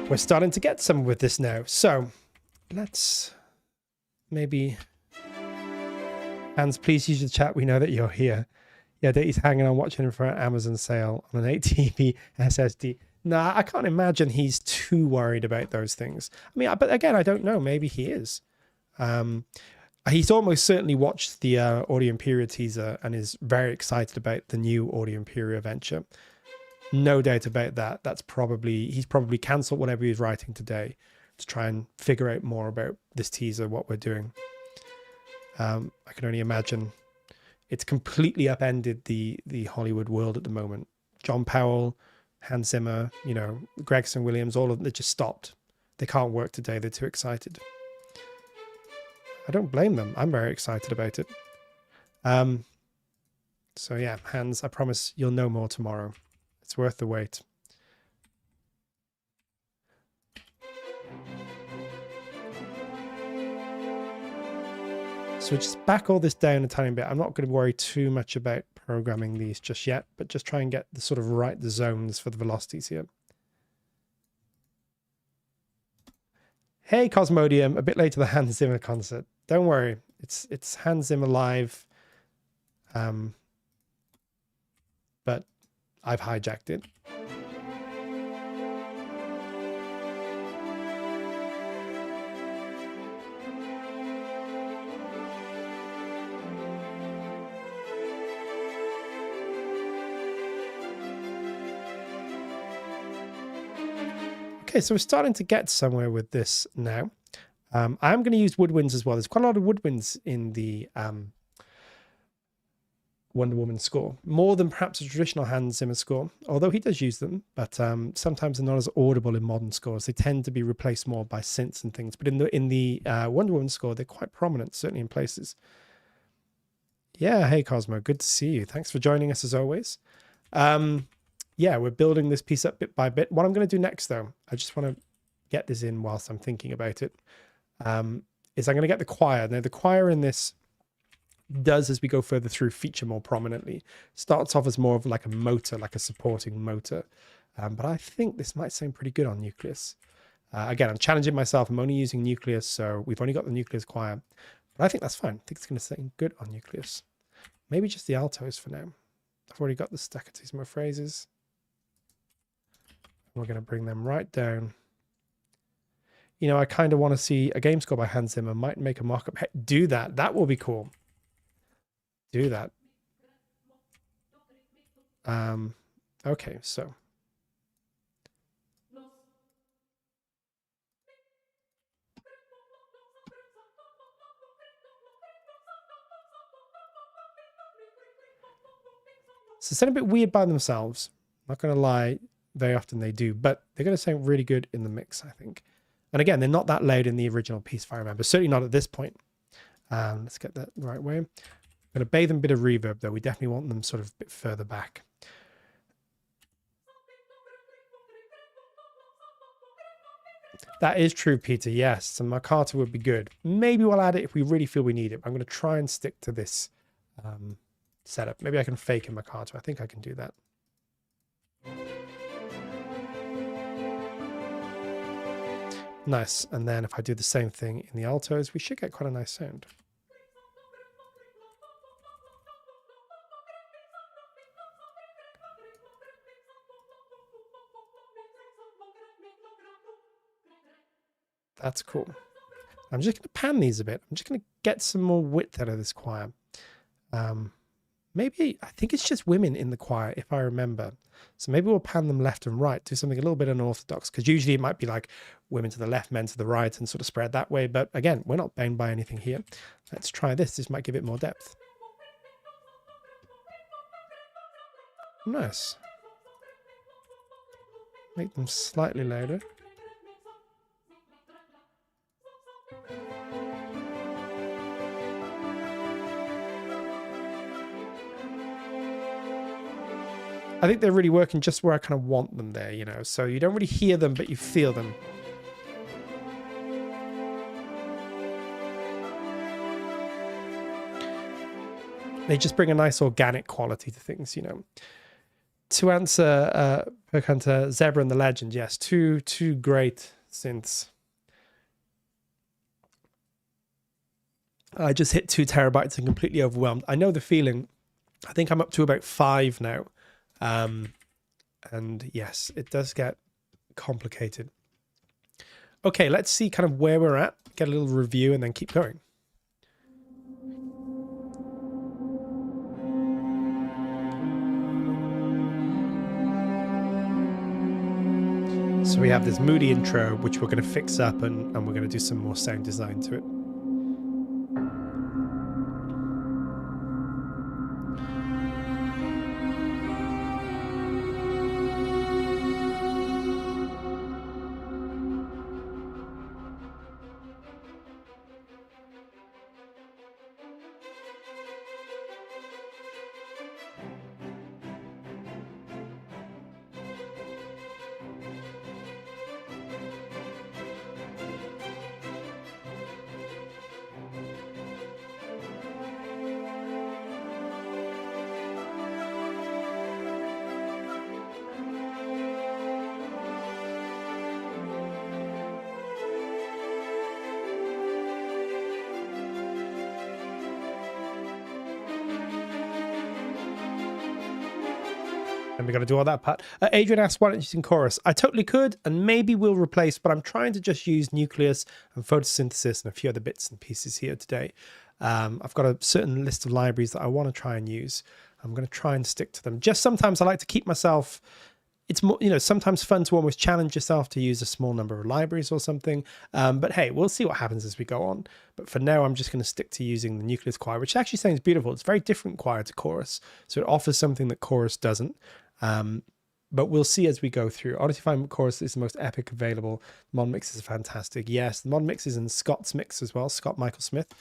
We're starting to get some with this now. So let's maybe... Hans, please use the chat. We know that you're here. Yeah, that he's hanging on watching for an Amazon sale on an 8 TB SSD. Nah, I can't imagine he's too worried about those things. I mean, but again, I don't know. Maybe he is. He's almost certainly watched the Audio Imperia teaser and is very excited about the new Audio Imperia venture. No doubt about that. He's probably cancelled whatever he's writing today to try and figure out more about this teaser, what we're doing. I can only imagine it's completely upended the Hollywood world at the moment. John Powell, Hans Zimmer, you know, Gregson Williams, all of them, they just stopped. They can't work today. They're too excited. I don't blame them. I'm very excited about it. So yeah, Hans, I promise you'll know more tomorrow. It's worth the wait. So just back all this down a tiny bit. I'm not going to worry too much about programming these just yet, but just try and get the sort of the zones for the velocities here. Hey, Cosmodium, a bit late to the Hans Zimmer concert. Don't worry, it's Hans Zimmer live, but I've hijacked it. Okay, so we're starting to get somewhere with this now. I am going to use woodwinds as well. There's quite a lot of woodwinds in the Wonder Woman score, more than perhaps a traditional Hans Zimmer score, although he does use them, but sometimes they're not as audible in modern scores. They tend to be replaced more by synths and things, but in the Wonder Woman score, they're quite prominent, certainly in places. Yeah, hey Cosmo, good to see you. Thanks for joining us as always. Yeah, we're building this piece up bit by bit. What I'm going to do next, though, I just want to get this in whilst I'm thinking about it, is I'm going to get the choir. Now, the choir in this does, as we go further through, feature more prominently. Starts off as more of like a motor, like a supporting motor. But I think this might sound pretty good on Nucleus. Again, I'm challenging myself. I'm only using Nucleus, so we've only got the Nucleus choir. But I think that's fine. I think it's going to sound good on Nucleus. Maybe just the altos for now. I've already got the staccatismo phrases. We're going to bring them right down. You know, I kind of want to see a game score by Hans Zimmer. Might make a mock-up. Hey, do that. That will be cool. Do that. Okay, so. So sound a bit weird by themselves. Not going to lie, very often they do, but they're going to sound really good in the mix, I think. And again, they're not that loud in the original piece, if I remember. Certainly not at this point. Let's get that the right way. I'm going to bathe them a bit of reverb, though. We definitely want them sort of a bit further back. That is true, Peter. Yes, some marcato would be good. Maybe we'll add it if we really feel we need it. I'm going to try and stick to this setup. Maybe I can fake a marcato. I think I can do that. Nice. And then if I do the same thing in the altos, we should get quite a nice sound. That's cool. I'm just going to pan these a bit. I'm just going to get some more width out of this choir. Maybe, I think it's just women in the choir, if I remember. So maybe we'll pan them left and right, do something a little bit unorthodox, because usually it might be like women to the left, men to the right, and sort of spread that way. But again, we're not bound by anything here. Let's try this. This might give it more depth. Nice. Make them slightly louder. I think they're really working just where I kind of want them there, you know, so you don't really hear them, but you feel them. They just bring a nice organic quality to things, you know. To answer Percussion, Zebra and the Legend, yes, two great synths. I just hit 2 terabytes and completely overwhelmed. I know the feeling. I think I'm up to about 5 now. And yes, it does get complicated. Okay, let's see kind of where we're at, get a little review and then keep going. So we have this moody intro, which we're going to fix up and we're going to do some more sound design to it. And we got to do all that part. Adrian asked, why don't you sing chorus? I totally could, and maybe we'll replace, but I'm trying to just use Nucleus and photosynthesis and a few other bits and pieces here today. I've got a certain list of libraries that I want to try and use. I'm going to try and stick to them. Just sometimes I like to keep myself, it's more, you know, sometimes fun to almost challenge yourself to use a small number of libraries or something. But hey, we'll see what happens as we go on. But for now, I'm just going to stick to using the Nucleus choir, which actually sounds beautiful. It's a very different choir to chorus. So it offers something that chorus doesn't. But we'll see as we go through. Odyssey 5 chorus is the most epic available. Mod mix is fantastic. Yes, the mod mix is in Scott's mix as well. Scott Michael Smith,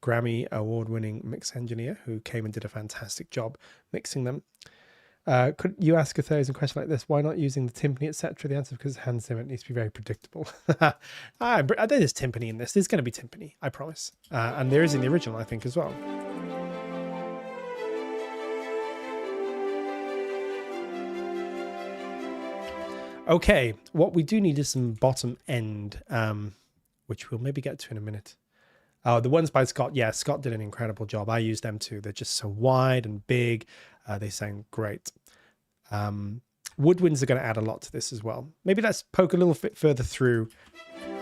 Grammy award-winning mix engineer who came and did a fantastic job mixing them. Could you ask 1,000 questions like this? Why not using the timpani, etc.? The answer is because Hans Zimmer needs to be very predictable. There is timpani in this. There's going to be timpani, I promise. And there is in the original, I think, as well. Okay, what we do need is some bottom end, which we'll maybe get to in a minute. Oh, the ones by Scott. Yeah, Scott did an incredible job. I used them too. They're just so wide and big. They sound great. Woodwinds are going to add a lot to this as well. Maybe let's poke a little bit further through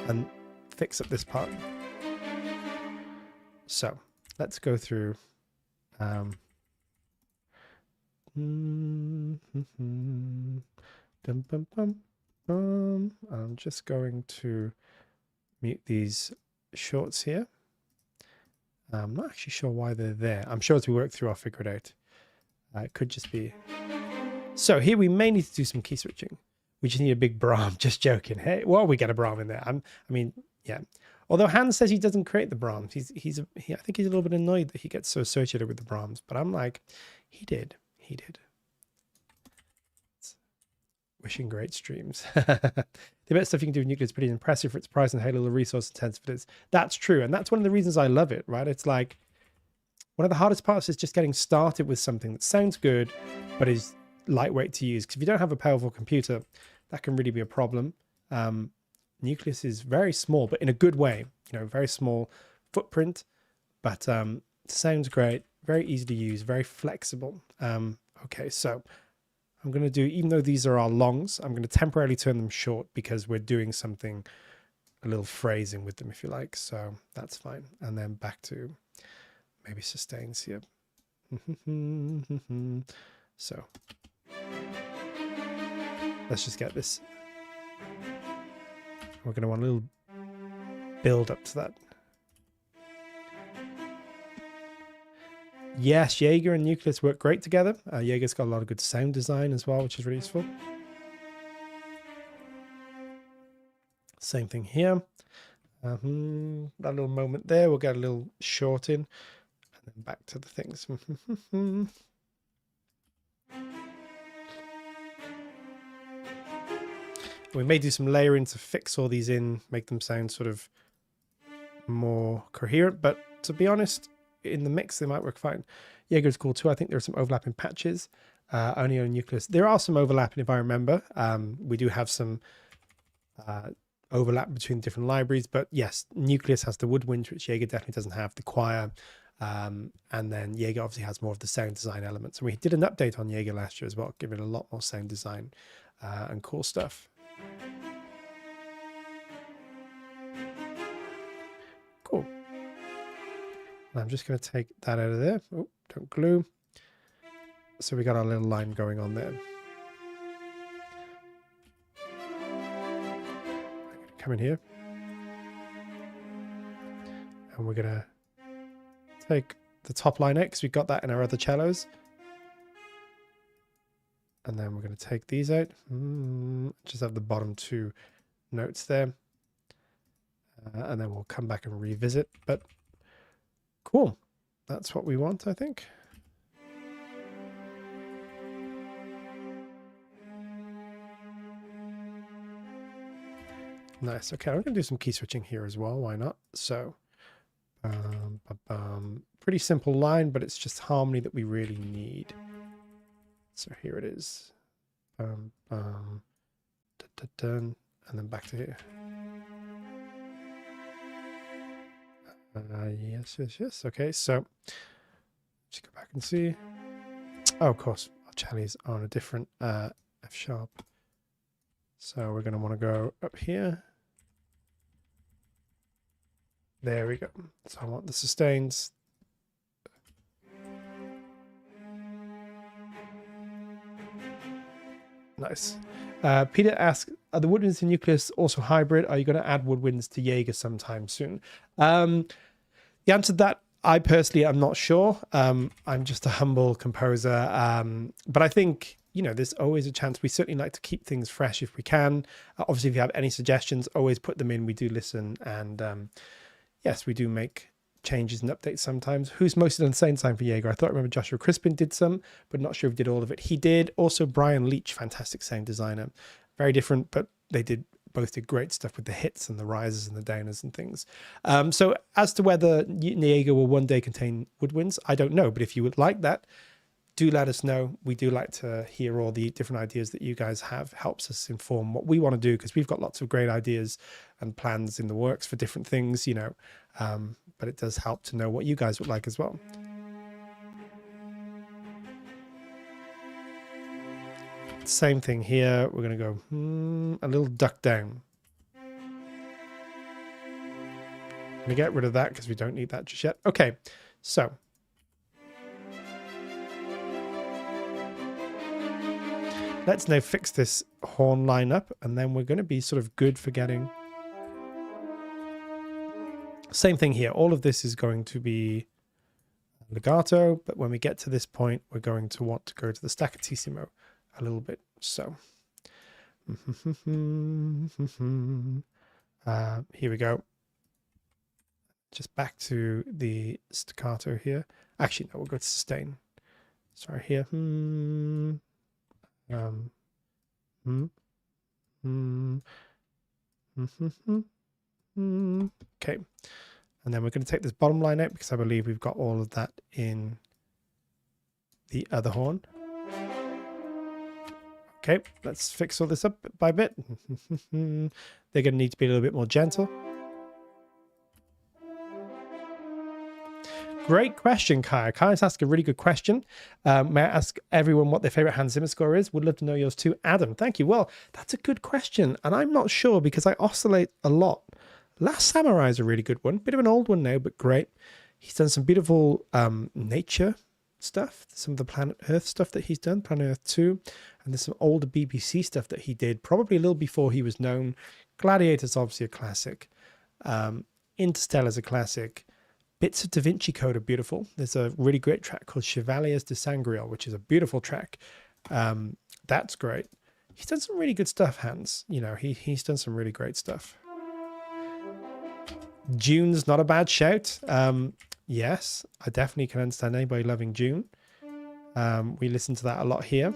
and fix up this part. So let's go through. I'm just going to mute these shorts here. I'm not actually sure why they're there. I'm sure as we work through, I'll figure it out. It could just be. So here we may need to do some key switching. We just need a big Brahm. Just joking. Hey, well, we get a Brahm in there. I mean, yeah. Although Hans says he doesn't create the Brahms. I think he's a little bit annoyed that he gets so associated with the Brahms. But I'm like, he did. Wishing great streams. The best stuff you can do with nuclear is pretty impressive for its price and how little resource intensive it is. That's true. And that's one of the reasons I love it, right? It's like one of the hardest parts is just getting started with something that sounds good, but is lightweight to use. Because if you don't have a powerful computer, that can really be a problem. Nucleus is very small, but in a good way, you know, very small footprint, but sounds great, very easy to use, very flexible. Okay, so I'm going to do, even though these are our longs, I'm going to temporarily turn them short because we're doing something, a little phrasing with them, if you like. So that's fine. And then back to maybe sustains here. So let's just get this. We're going to want a little build up to that. Yes, Jaeger and Nucleus work great together. Jaeger's got a lot of good sound design as well, which is really useful. Same thing here. That little moment there, we'll get a little short in. And then back to the things. We may do some layering to fix all these in, make them sound sort of more coherent. But to be honest, in the mix, they might work fine. Jaeger's cool too. I think there are some overlapping patches. Only on Nucleus. There are some overlapping, if I remember. We do have some overlap between different libraries. But yes, Nucleus has the woodwind, which Jaeger definitely doesn't have, the choir. And then Jaeger obviously has more of the sound design elements. And we did an update on Jaeger last year as well, giving it a lot more sound design and cool stuff. Cool. And I'm just going to take that out of there. Oh, don't glue. So we got our little line going on there. I'm going to come in here. And we're going to take the top line out because we got that in our other cellos. And then we're going to take these out. Just have the bottom two notes there. And then we'll come back and revisit. But cool. That's what we want, I think. Nice. Okay, I'm going to do some key switching here as well. Why not? So, pretty simple line, but it's just harmony that we really need. So here it is. And then back to here. Yes. Okay, so just go back and see. Oh, of course, our cellos are on a different F sharp. So we're going to want to go up here. There we go. So I want the sustains. Nice. Peter asks, are the woodwinds in Nucleus also hybrid? Are you going to add woodwinds to Jaeger sometime soon? The answer to that, I personally am not sure. I'm just a humble composer. But I think, you know, there's always a chance. We certainly like to keep things fresh if we can. Obviously, if you have any suggestions, always put them in. We do listen. And yes, we do make changes and updates sometimes. Who's mostly done sound design for Jaeger? I thought I remember Joshua Crispin did some, but not sure if he did all of it. He did. Also, Brian Leach, fantastic sound designer. Very different, but they both did great stuff with the hits and the rises and the downers and things. So as to whether Jaeger will one day contain woodwinds, I don't know. But if you would like that, do let us know. We do like to hear all the different ideas that you guys have. Helps us inform what we want to do, because we've got lots of great ideas and plans in the works for different things, you know, but it does help to know what you guys would like as well. Same thing here. We're going to go a little duck down. I'm going to get rid of that because we don't need that just yet. Okay, so let's now fix this horn line up, and then we're going to be sort of good for getting... Same thing here. All of this is going to be legato, but when we get to this point, we're going to want to go to the staccatissimo a little bit. So here we go. Just back to the staccato here. Actually, no, we'll go to sustain. Sorry, here. Okay, and then we're going to take this bottom line out because I believe we've got all of that in the other horn. Okay, let's fix all this up bit by bit. They're going to need to be a little bit more gentle. Great question, Kaya. Kaya's asked a really good question. May I ask everyone what their favorite Hans Zimmer score is? Would love to know yours too. Adam, thank you. Well, that's a good question, and I'm not sure because I oscillate a lot. Last Samurai is a really good one. Bit of an old one now, but great. He's done some beautiful nature stuff, some of the Planet Earth stuff that he's done, Planet Earth 2, and there's some older BBC stuff that he did, probably a little before he was known. Gladiator's obviously a classic. Interstellar's a classic. Bits of Da Vinci Code are beautiful. There's a really great track called Chevaliers de Sangreal, which is a beautiful track. That's great. He's done some really good stuff, Hans. You know, he's done some really great stuff. June's not a bad shout. Yes, I definitely can understand anybody loving June. We listen to that a lot here.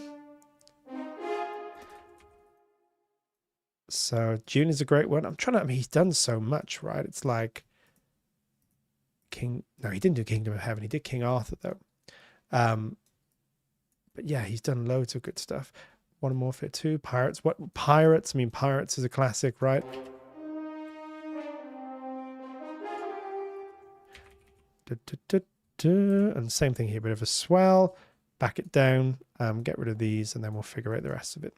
So June is a great one. I mean, he's done so much, right? It's like no, he didn't do Kingdom of Heaven. He did King Arthur though. But yeah, he's done loads of good stuff. Modern Warfare 2, Pirates. What Pirates? I mean, Pirates is a classic, right? And same thing here, bit of a swell, back it down, get rid of these, and then we'll figure out the rest of it.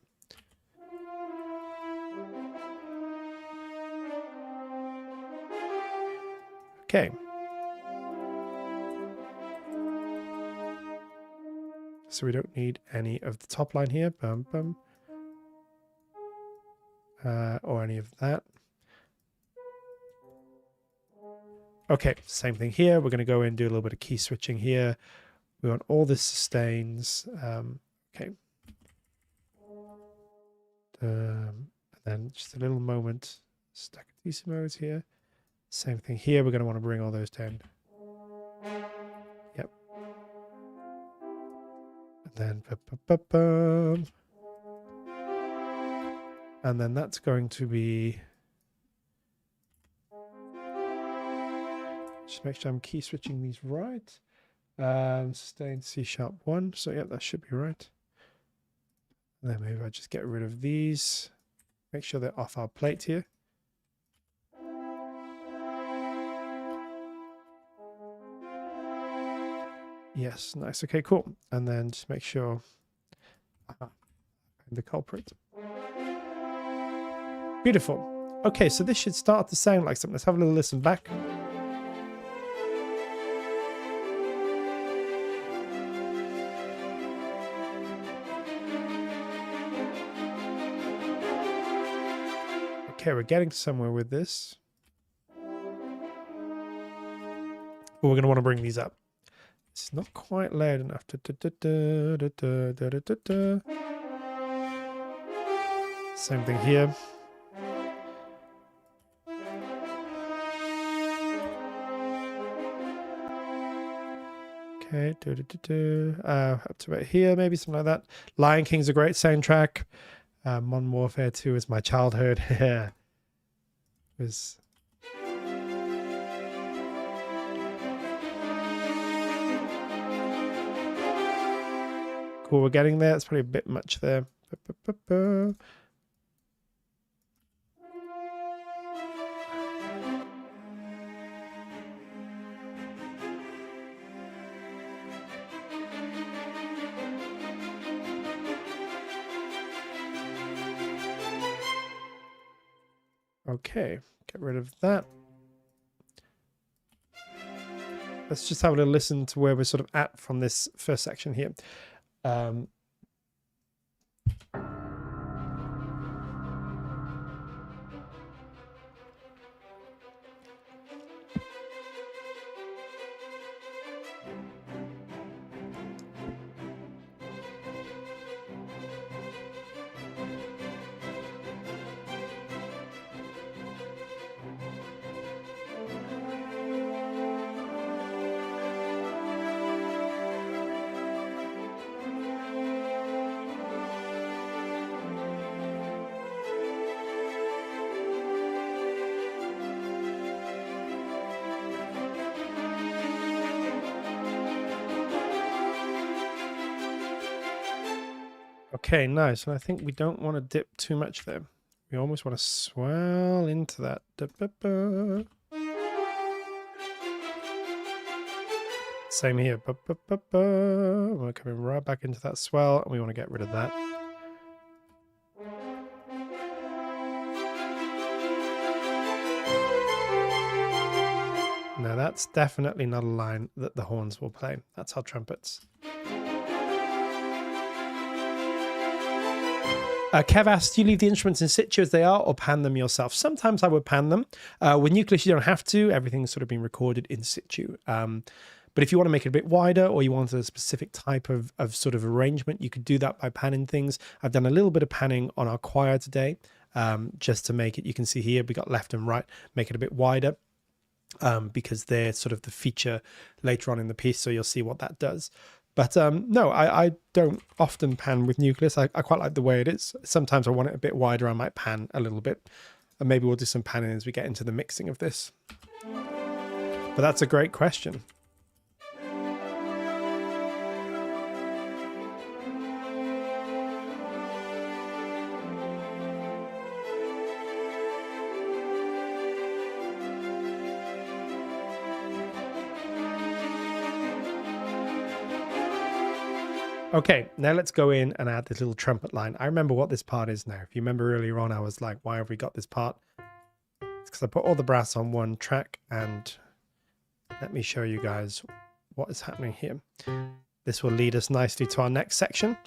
Okay. So we don't need any of the top line here, bum, bum, or any of that. Okay, same thing here. We're going to go in and do a little bit of key switching here. We want all this sustains. Okay. And then just a little moment. Staccatissimo here. Same thing here. We're going to want to bring all those down. Yep. And then and then that's going to be, just make sure I'm key switching these right. Sustain C#1. So yeah, that should be right. And then maybe I just get rid of these. Make sure they're off our plate here. Yes, nice. Okay, cool. And then just make sure the culprit. Beautiful. Okay, so this should start to sound like something. Let's have a little listen back. Okay, we're getting somewhere with this. But we're going to want to bring these up. It's not quite loud enough. Same thing here. Okay, up to about here, maybe something like that. Lion King's a great soundtrack. Modern Warfare 2 is my childhood. It was. Cool, we're getting there. It's probably a bit much there. Okay, get rid of that. Let's just have a little listen to where we're sort of at from this first section here. Okay, nice. And I think we don't want to dip too much there. We almost want to swell into that. Same here. We're coming right back into that swell, and we want to get rid of that. Now that's definitely not a line that the horns will play. That's our trumpets. Kev asked, do you leave the instruments in situ as they are or pan them yourself? Sometimes I would pan them. With Nucleus, you don't have to. Everything's sort of been recorded in situ. But if you want to make it a bit wider or you want a specific type of sort of arrangement, you could do that by panning things. I've done a little bit of panning on our choir today just to make it, you can see here, we got left and right, make it a bit wider because they're sort of the feature later on in the piece. So you'll see what that does. But no, I don't often pan with Nucleus. I quite like the way it is. Sometimes I want it a bit wider. I might pan a little bit. And maybe we'll do some panning as we get into the mixing of this. But that's a great question. Okay, now let's go in and add this little trumpet line. I remember what this part is now. If you remember earlier on, I was like, why have we got this part? It's because I put all the brass on one track, and let me show you guys what is happening here. This will lead us nicely to our next section.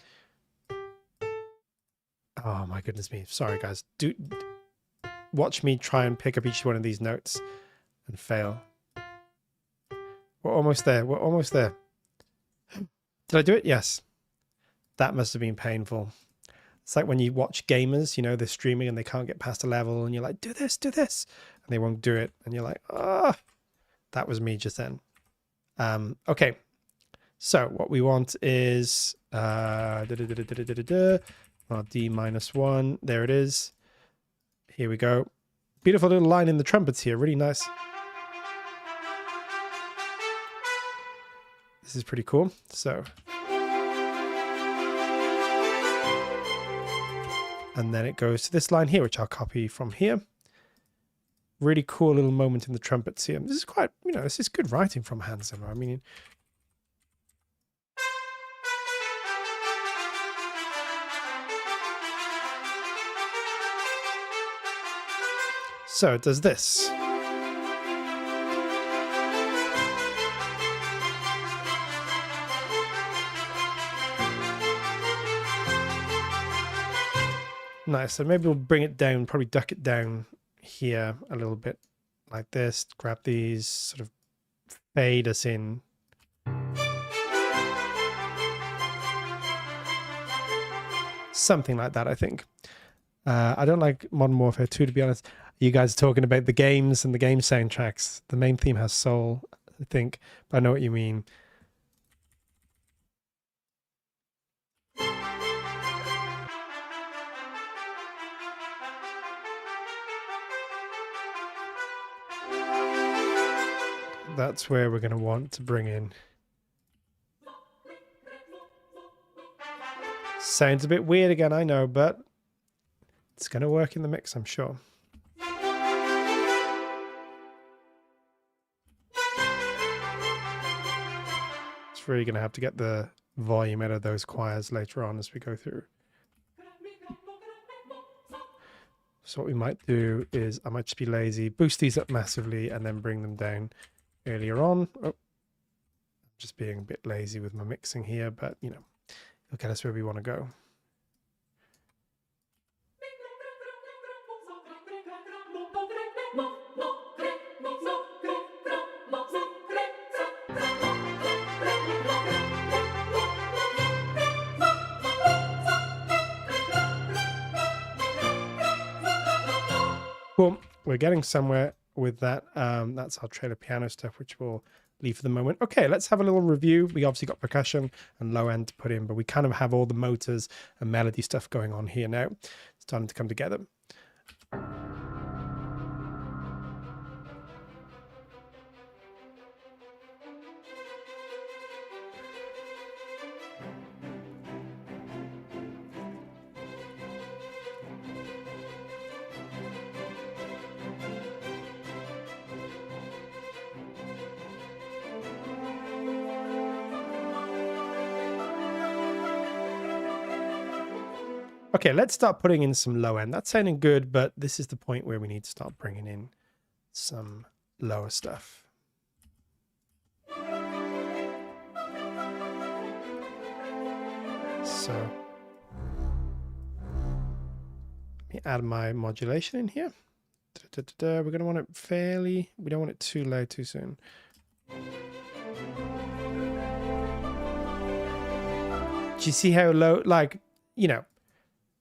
Oh my goodness me. Sorry guys. Watch me try and pick up each one of these notes and fail. We're almost there. We're almost there. Did I do it? Yes. That must have been painful. It's like when you watch gamers, you know, they're streaming and they can't get past a level and you're like, do this, and they won't do it. And you're like, ah, that was me just then. Okay. So what we want is D-1. There it is. Here we go. Beautiful little line in the trumpets here. Really nice. This is pretty cool. So. And then it goes to this line here, which I'll copy from here. Really cool little moment in the trumpets here. This is quite, you know, this is good writing from Hans Zimmer. I mean, so it does this. Nice. So maybe we'll bring it down, probably duck it down here a little bit like this. Grab these, sort of fade us in. Something like that, I think. I don't like Modern Warfare 2, to be honest. You guys are talking about the games and the game soundtracks. The main theme has soul, I think, but I know what you mean. That's where we're going to want to bring in. Sounds a bit weird again, I know, but it's going to work in the mix, I'm sure. It's really going to have to get the volume out of those choirs later on as we go through. So what we might do is, I might just be lazy, boost these up massively and then bring them down earlier on. Oh, just being a bit lazy with my mixing here, but you know, it'll get us where we want to go. Cool. We're getting somewhere with that. That's our trailer piano stuff, which we'll leave for the moment. Okay, let's have a little review. We obviously got percussion and low end to put in, but we kind of have all the motors and melody stuff going on here now. It's starting to come together. Okay, let's start putting in some low end. That's sounding good, but this is the point where we need to start bringing in some lower stuff. So let me add my modulation in here. We're going to want it fairly, we don't want it too low too soon. Do you see how low, like, you know,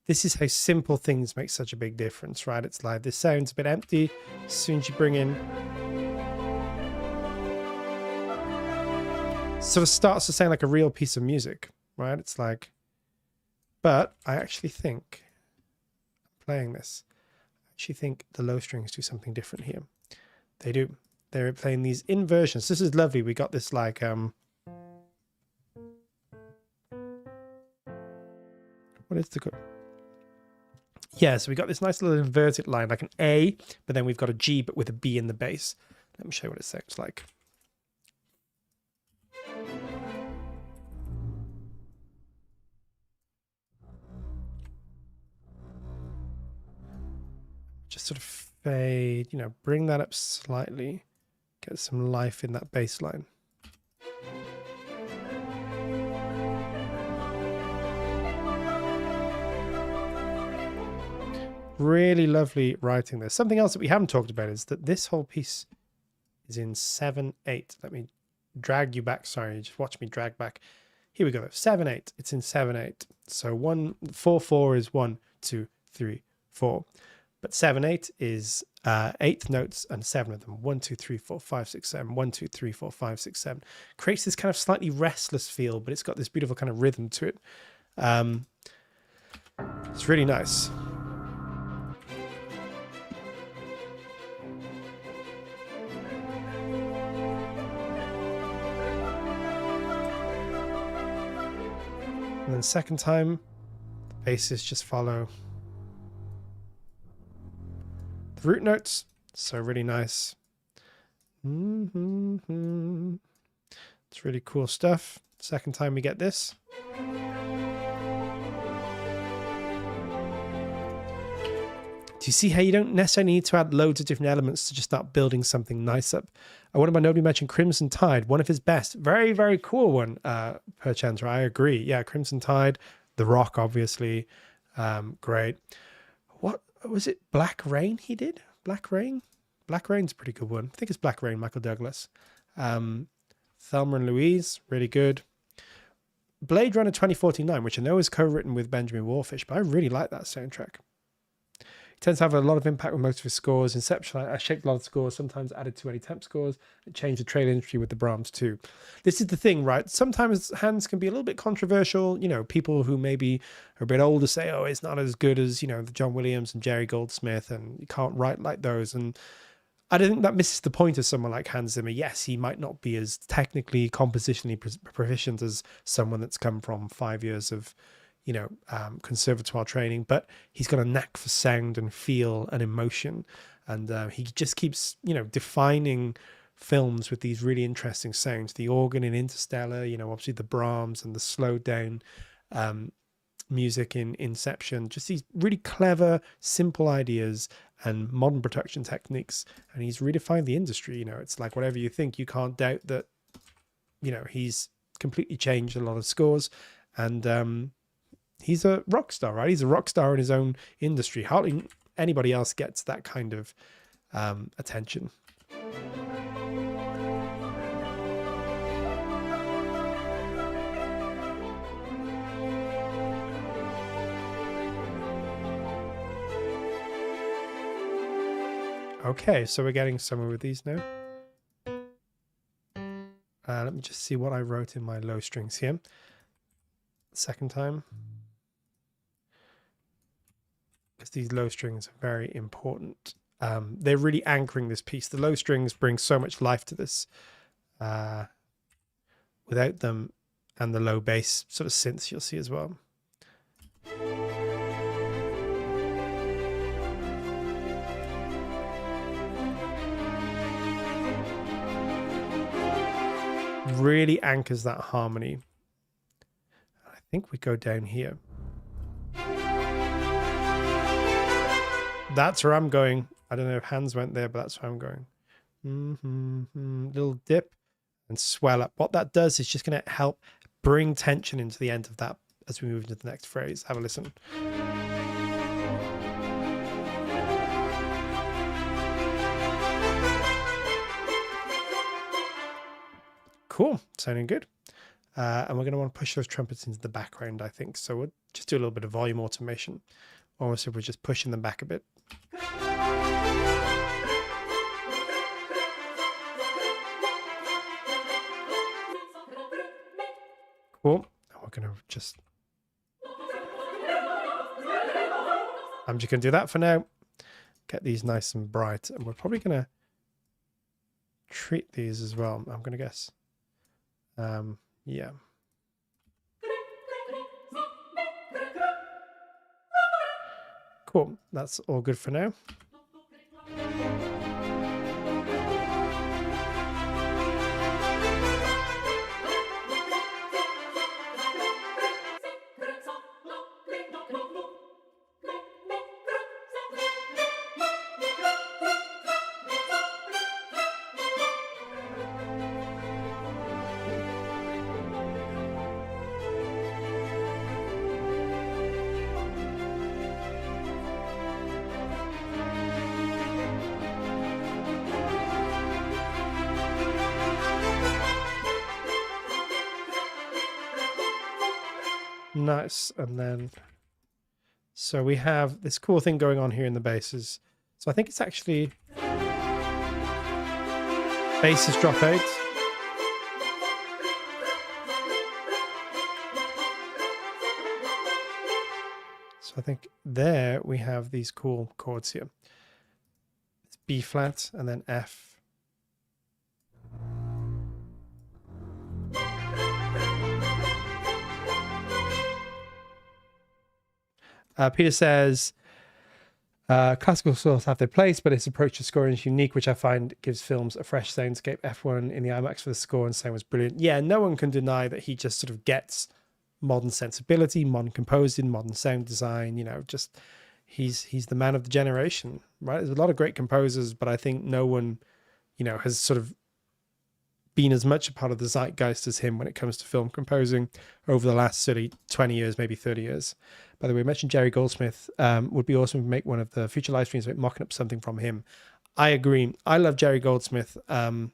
this is how simple things make such a big difference, right? It's like this sounds a bit empty as soon as you bring in. Sort of starts to sound like a real piece of music, right? It's like, but I actually think, playing this, I actually think the low strings do something different here. They do. They're playing these inversions. This is lovely. We got this like, what is the... Yeah, so we got this nice little inverted line, like an A, but then we've got a G, but with a B in the bass. Let me show you what it sounds like. Just sort of fade, you know, bring that up slightly, get some life in that bass line. Really lovely writing there. Something else that we haven't talked about is that this whole piece is in 7/8. Let me drag you back. Sorry, just watch me drag back. Here we go. 7/8. It's in 7/8. So 4/4 is 1, 2, 3, 4. But 7/8 is 8 notes and 7 of them. 1, 2, 3, 4, 5, 6, 7. 1, 2, 3, 4, 5, 6, 7. Creates this kind of slightly restless feel, but it's got this beautiful kind of rhythm to it. It's really nice. And then second time, the basses just follow the root notes. So really nice. It's really cool stuff. Second time we get this. Do you see how you don't necessarily need to add loads of different elements to just start building something nice up? One of my nobody mentioned Crimson Tide, one of his best. Very, very cool one, Percussion. I agree. Yeah, Crimson Tide, The Rock, obviously. Great. What was it? Black Rain he did? Black Rain? Black Rain's a pretty good one. I think it's Black Rain, Michael Douglas. Thelma and Louise, really good. Blade Runner 2049, which I know is co-written with Benjamin Wallfish, but I really like that soundtrack. Tends to have a lot of impact with most of his scores. Inception, I shaped a lot of scores, sometimes added to any temp scores. It changed the trailer industry with the Brahms too. This is the thing, right? Sometimes Hans can be a little bit controversial. You know, people who maybe are a bit older say, oh, it's not as good as, you know, the John Williams and Jerry Goldsmith, and you can't write like those. And I don't think that misses the point of someone like Hans Zimmer. Yes, he might not be as technically, compositionally proficient as someone that's come from 5 years of, conservatoire training, but he's got a knack for sound and feel and emotion. And he just keeps, defining films with these really interesting sounds. The organ in Interstellar, obviously the Brahms and the slowed down music in Inception, just these really clever, simple ideas and modern production techniques. And he's redefined the industry. It's like whatever you think, you can't doubt that, he's completely changed a lot of scores. And he's a rock star, right? He's a rock star in his own industry. Hardly anybody else gets that kind of attention. Okay, so we're getting somewhere with these now. Let me just see what I wrote in my low strings here. Second time. Because these low strings are very important. They're really anchoring this piece. The low strings bring so much life to this. Without them, and the low bass sort of synths you'll see as well. Really anchors that harmony. I think we go down here. That's where I'm going. I don't know if Hans went there, but that's where I'm going. Little dip and swell up. What that does is just going to help bring tension into the end of that as we move into the next phrase. Have a listen. Cool, sounding good. And we're going to want to push those trumpets into the background, I think. So we'll just do a little bit of volume automation. Almost if we're just pushing them back a bit. Cool. And we're going to just... I'm just going to do that for now. Get these nice and bright. And we're probably going to treat these as well, I'm going to guess. Yeah. Cool. That's all good for now. Nice. And then so we have this cool thing going on here in the basses. So I think it's actually basses drop out. So I think there we have these cool chords here. It's B flat and then F. Peter says, classical scores have their place, but its approach to scoring is unique, which I find gives films a fresh soundscape. F1 in the IMAX for the score and sound was brilliant. Yeah, no one can deny that he just sort of gets modern sensibility, modern composing, modern sound design, just he's the man of the generation, right? There's a lot of great composers, but I think no one, has sort of been as much a part of the zeitgeist as him when it comes to film composing over the last 20 years, maybe 30 years. By the way, we mentioned Jerry Goldsmith. Would be awesome to make one of the future live streams about mocking up something from him. I agree. I love Jerry Goldsmith. I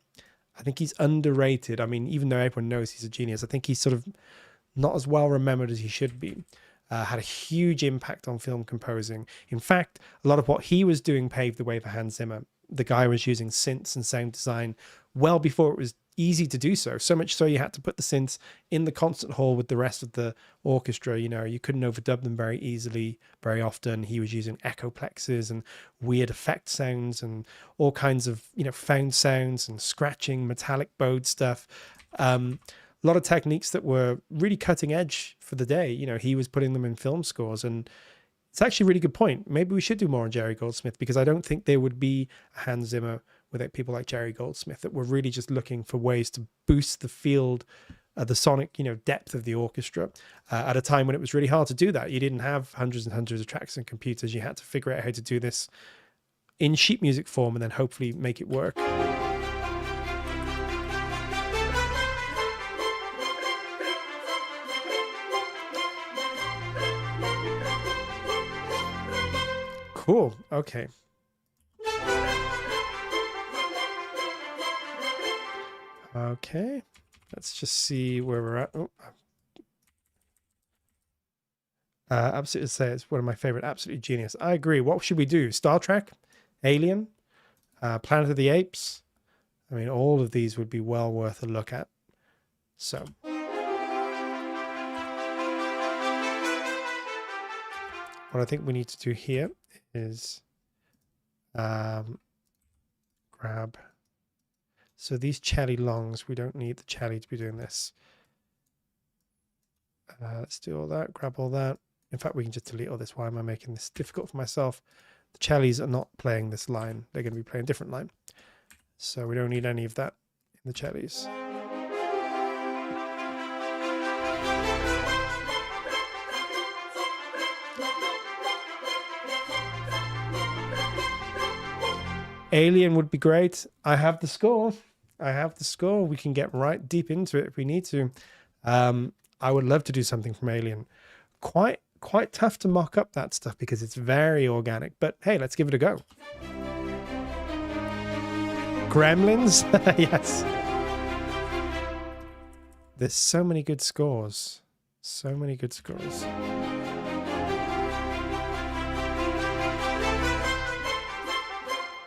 think he's underrated. I mean, even though everyone knows he's a genius, I think he's sort of not as well remembered as he should be. Had a huge impact on film composing. In fact, a lot of what he was doing paved the way for Hans Zimmer. The guy was using synths and sound design well before it was easy to do so. So much so you had to put the synths in the concert hall with the rest of the orchestra. You couldn't overdub them very easily, very often. He was using echoplexes and weird effect sounds and all kinds of, found sounds and scratching, metallic bowed stuff. a lot of techniques that were really cutting edge for the day. You know, he was putting them in film scores, and it's actually a really good point. Maybe we should do more on Jerry Goldsmith, because I don't think there would be a Hans Zimmer without people like Jerry Goldsmith that were really just looking for ways to boost the field, the sonic, you know, depth of the orchestra at a time when it was really hard to do that. You didn't have hundreds and hundreds of tracks and computers. You had to figure out how to do this in sheet music form and then hopefully make it work. Cool. Okay. Okay. Let's just see where we're at. Oh. Absolutely say it's one of my favorite. Absolutely genius. I agree. What should we do? Star Trek, Alien, Planet of the Apes. I mean, all of these would be well worth a look at. So. What I think we need to do here is grab. So these cello longs, we don't need the cello to be doing this. Let's do all that, grab all that. In fact, we can just delete all this. Why am I making this difficult for myself? The cellos are not playing this line. They're going to be playing a different line. So we don't need any of that in the cellos. Alien would be great. I have the score. I have the score. We can get right deep into it if we need to. I would love to do something from Alien. Quite tough to mock up that stuff because it's very organic. But hey, let's give it a go. Gremlins? Yes. There's so many good scores. So many good scores.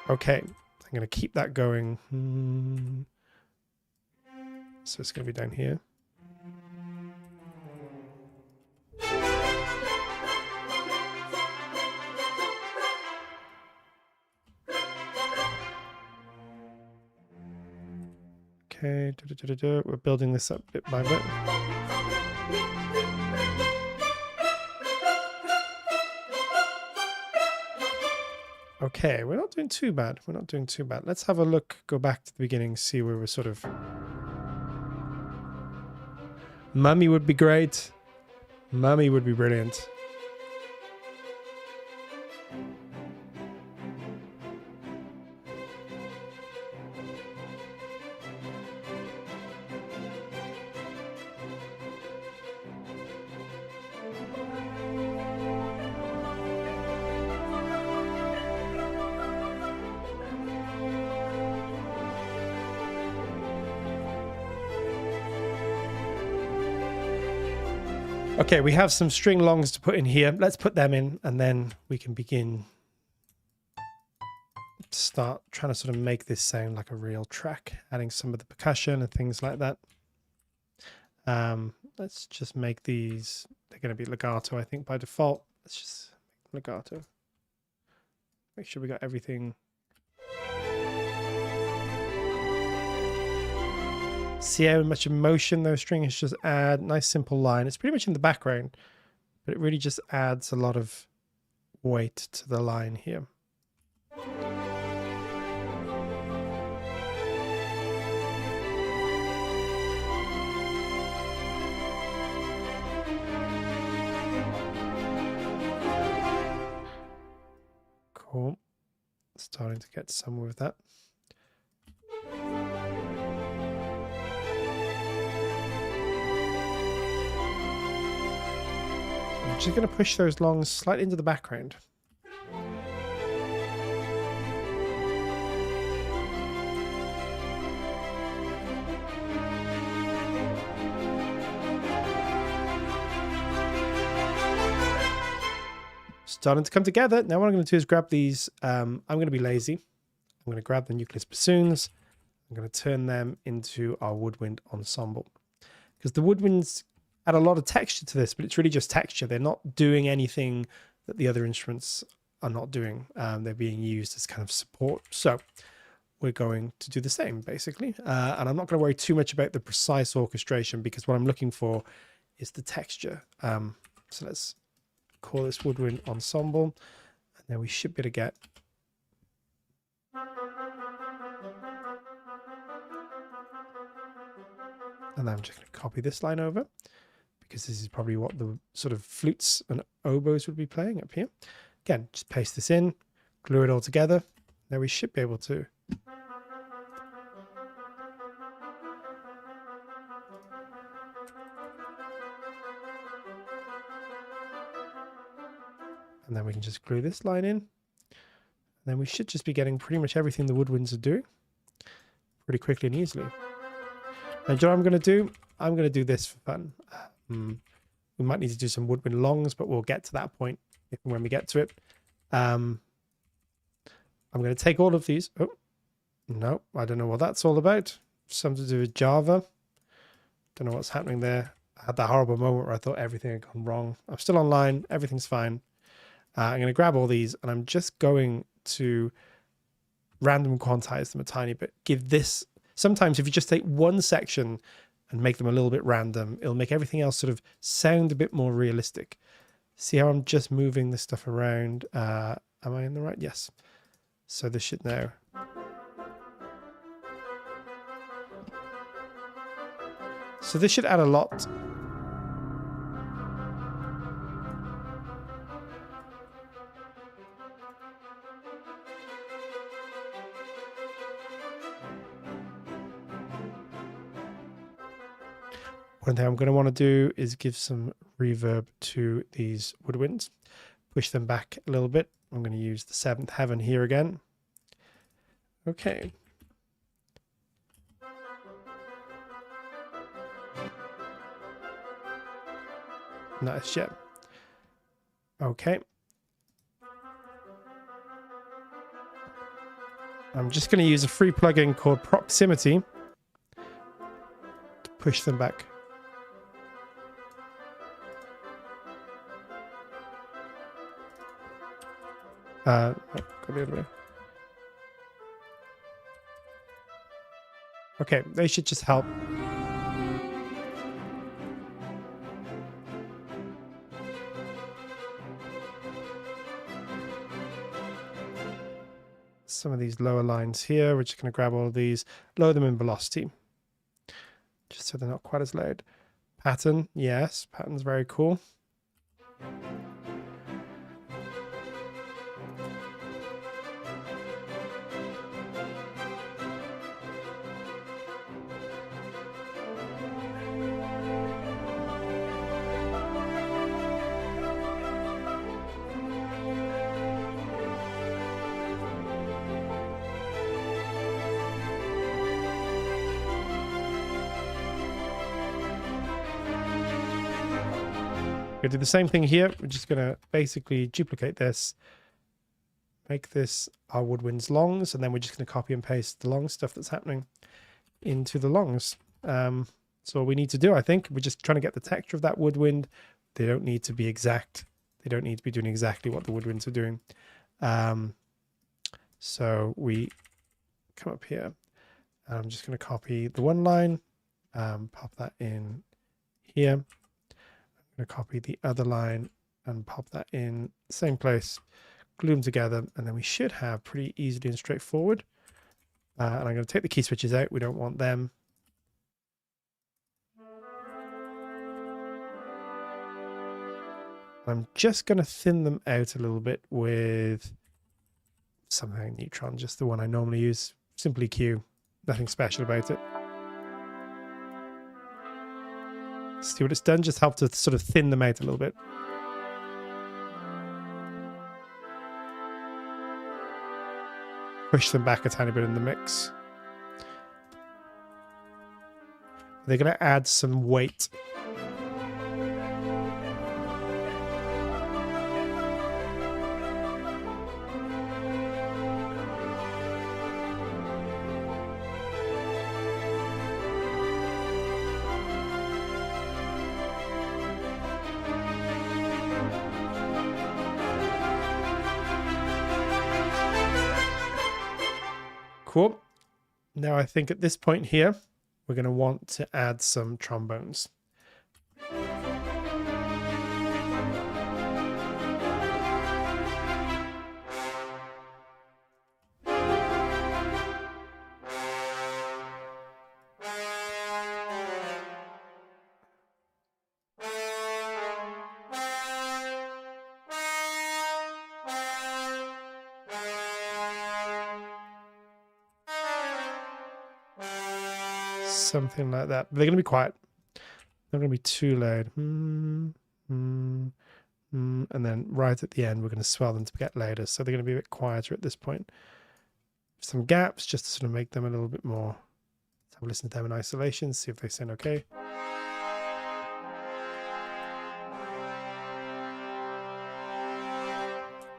Okay, I'm going to keep that going. So it's going to be down here. Okay, we're building this up bit by bit. Okay, we're not doing too bad. We're not doing too bad. Let's have a look, go back to the beginning, see where we're sort of... Mummy would be great. Mummy would be brilliant. Okay, we have some string longs to put in here. Let's put them in, and then we can begin to start trying to sort of make this sound like a real track, adding some of the percussion and things like that. Let's just make these, they're going to be legato, I think, by default. Let's just make legato. Make sure we got everything. See how much emotion those strings just add. Nice simple line. It's pretty much in the background, but it really just adds a lot of weight to the line here. Cool. Starting to get somewhere with that. I'm just going to push those longs slightly into the background. Starting to come together. Now what I'm going to do is grab these. I'm going to be lazy. I'm going to grab the nucleus bassoons. I'm going to turn them into our woodwind ensemble. Because the woodwinds add a lot of texture to this, but it's really just texture. They're not doing anything that the other instruments are not doing. They're being used as kind of support. So we're going to do the same, basically. And I'm not going to worry too much about the precise orchestration, because what I'm looking for is the texture. So let's call this woodwind ensemble, and then we should be able to get... And then I'm just going to copy this line over, because this is probably what the sort of flutes and oboes would be playing up here. Again, just paste this in, glue it all together. Now we should be able to... And then we can just glue this line in. And then we should just be getting pretty much everything the woodwinds are doing pretty quickly and easily. Now, do you know what I'm going to do? I'm going to do this for fun. We might need to do some woodwind longs, but we'll get to that point if and when we get to it. I'm going to take all of these. Oh, no, I don't know what that's all about. Something to do with Java. Don't know what's happening there. I had that horrible moment where I thought everything had gone wrong. I'm still online. Everything's fine. I'm going to grab all these, and I'm just going to random quantize them a tiny bit. Give this... Sometimes if you just take one section and make them a little bit random, it'll make everything else sort of sound a bit more realistic. See how I'm just moving this stuff around? Am I in the right? Yes. So this should now... So this should add a lot. One thing I'm going to want to do is give some reverb to these woodwinds. Push them back a little bit. I'm going to use the seventh heaven here again. Okay. Nice, yeah. Okay. I'm just going to use a free plugin called Proximity to push them back. Go the other way. Okay, they should just help. Some of these lower lines here, we're just going to grab all of these, lower them in velocity, just so they're not quite as loud. Pattern, yes, pattern's very cool. We're going to do the same thing here. We're just going to basically duplicate this, make this our woodwinds longs, and then we're just going to copy and paste the long stuff that's happening into the longs. So all we need to do, I think, we're just trying to get the texture of that woodwind. They don't need to be exact. They don't need to be doing exactly what the woodwinds are doing. So we come up here. I'm just going to copy the one line, pop that in here. I'm going to copy the other line and pop that in the same place, glue them together, and then we should have pretty easily and straightforward. And I'm going to take the key switches out. We don't want them. I'm just going to thin them out a little bit with something neutron, just the one I normally use, simply Q, nothing special about it. See what it's done? Just help to sort of thin them out a little bit. Push them back a tiny bit in the mix. They're going to add some weight. Cool. Now I think at this point here, we're going to want to add some trombones. Something like that. But they're going to be quiet. They're going to be too loud. And then right at the end, we're going to swell them to get louder. So they're going to be a bit quieter at this point. Some gaps just to sort of make them a little bit more. Let's have a listen to them in isolation, see if they sound okay.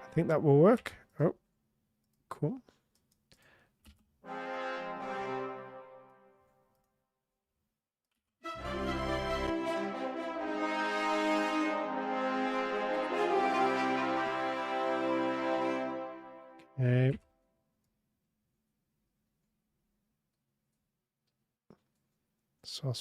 I think that will work. Oh, cool. Okay. So.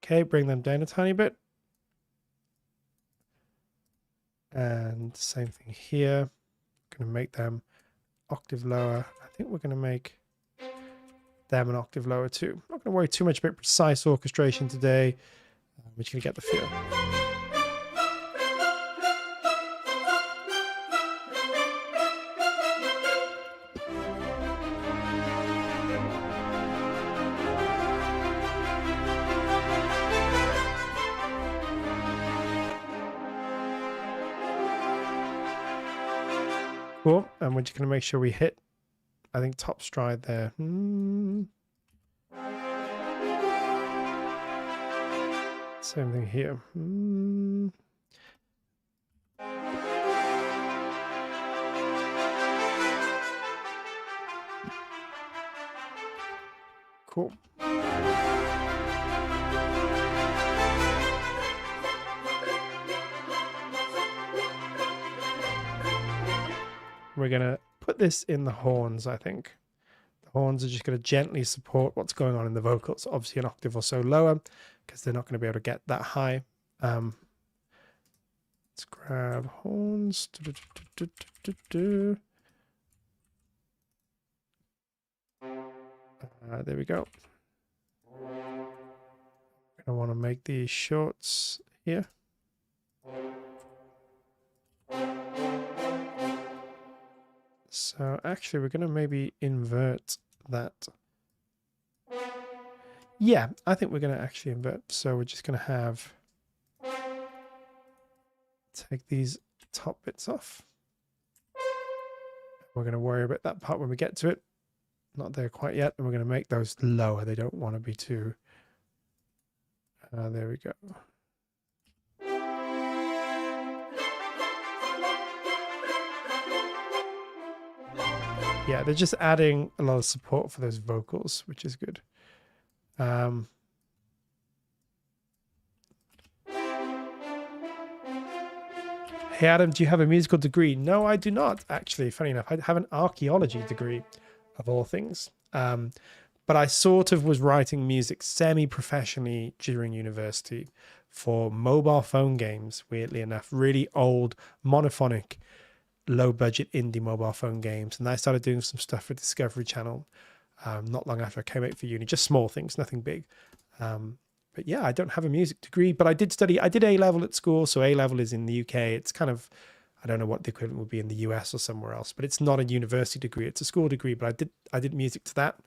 Okay, bring them down a tiny bit. And same thing here. Going to make them octave lower. I think we're going to make them an octave lower too. I'm not going to worry too much about precise orchestration today. We're just going to get the feel. Cool, and we're just going to make sure we hit, I think, top stride there. Same thing here. Cool. We're going to put this in the horns, I think. The horns are just going to gently support what's going on in the vocals, obviously an octave or so lower, because they're not going to be able to get that high. Let's grab horns. There we go. I want to make these shorts here. So actually, we're going to maybe invert that. Yeah, I think we're going to actually invert. So we're just going to have, take these top bits off. We're going to worry about that part when we get to it. Not there quite yet. And we're going to make those lower. They don't want to be too, there we go. Yeah, they're just adding a lot of support for those vocals, which is good. Hey Adam, do you have a musical degree? No, I do not, actually. Funny enough, I have an archaeology degree, of all things. But I sort of was writing music semi-professionally during university for mobile phone games, weirdly enough. Really old, monophonic, low-budget indie mobile phone games. And I started doing some stuff for Discovery Channel not long after I came out for uni. Just small things, nothing big. But yeah, I don't have a music degree, but I did study. I did A-level at school, so A-level is in the UK. It's kind of, I don't know what the equivalent would be in the US or somewhere else, but it's not a university degree. It's a school degree, but I did music to that.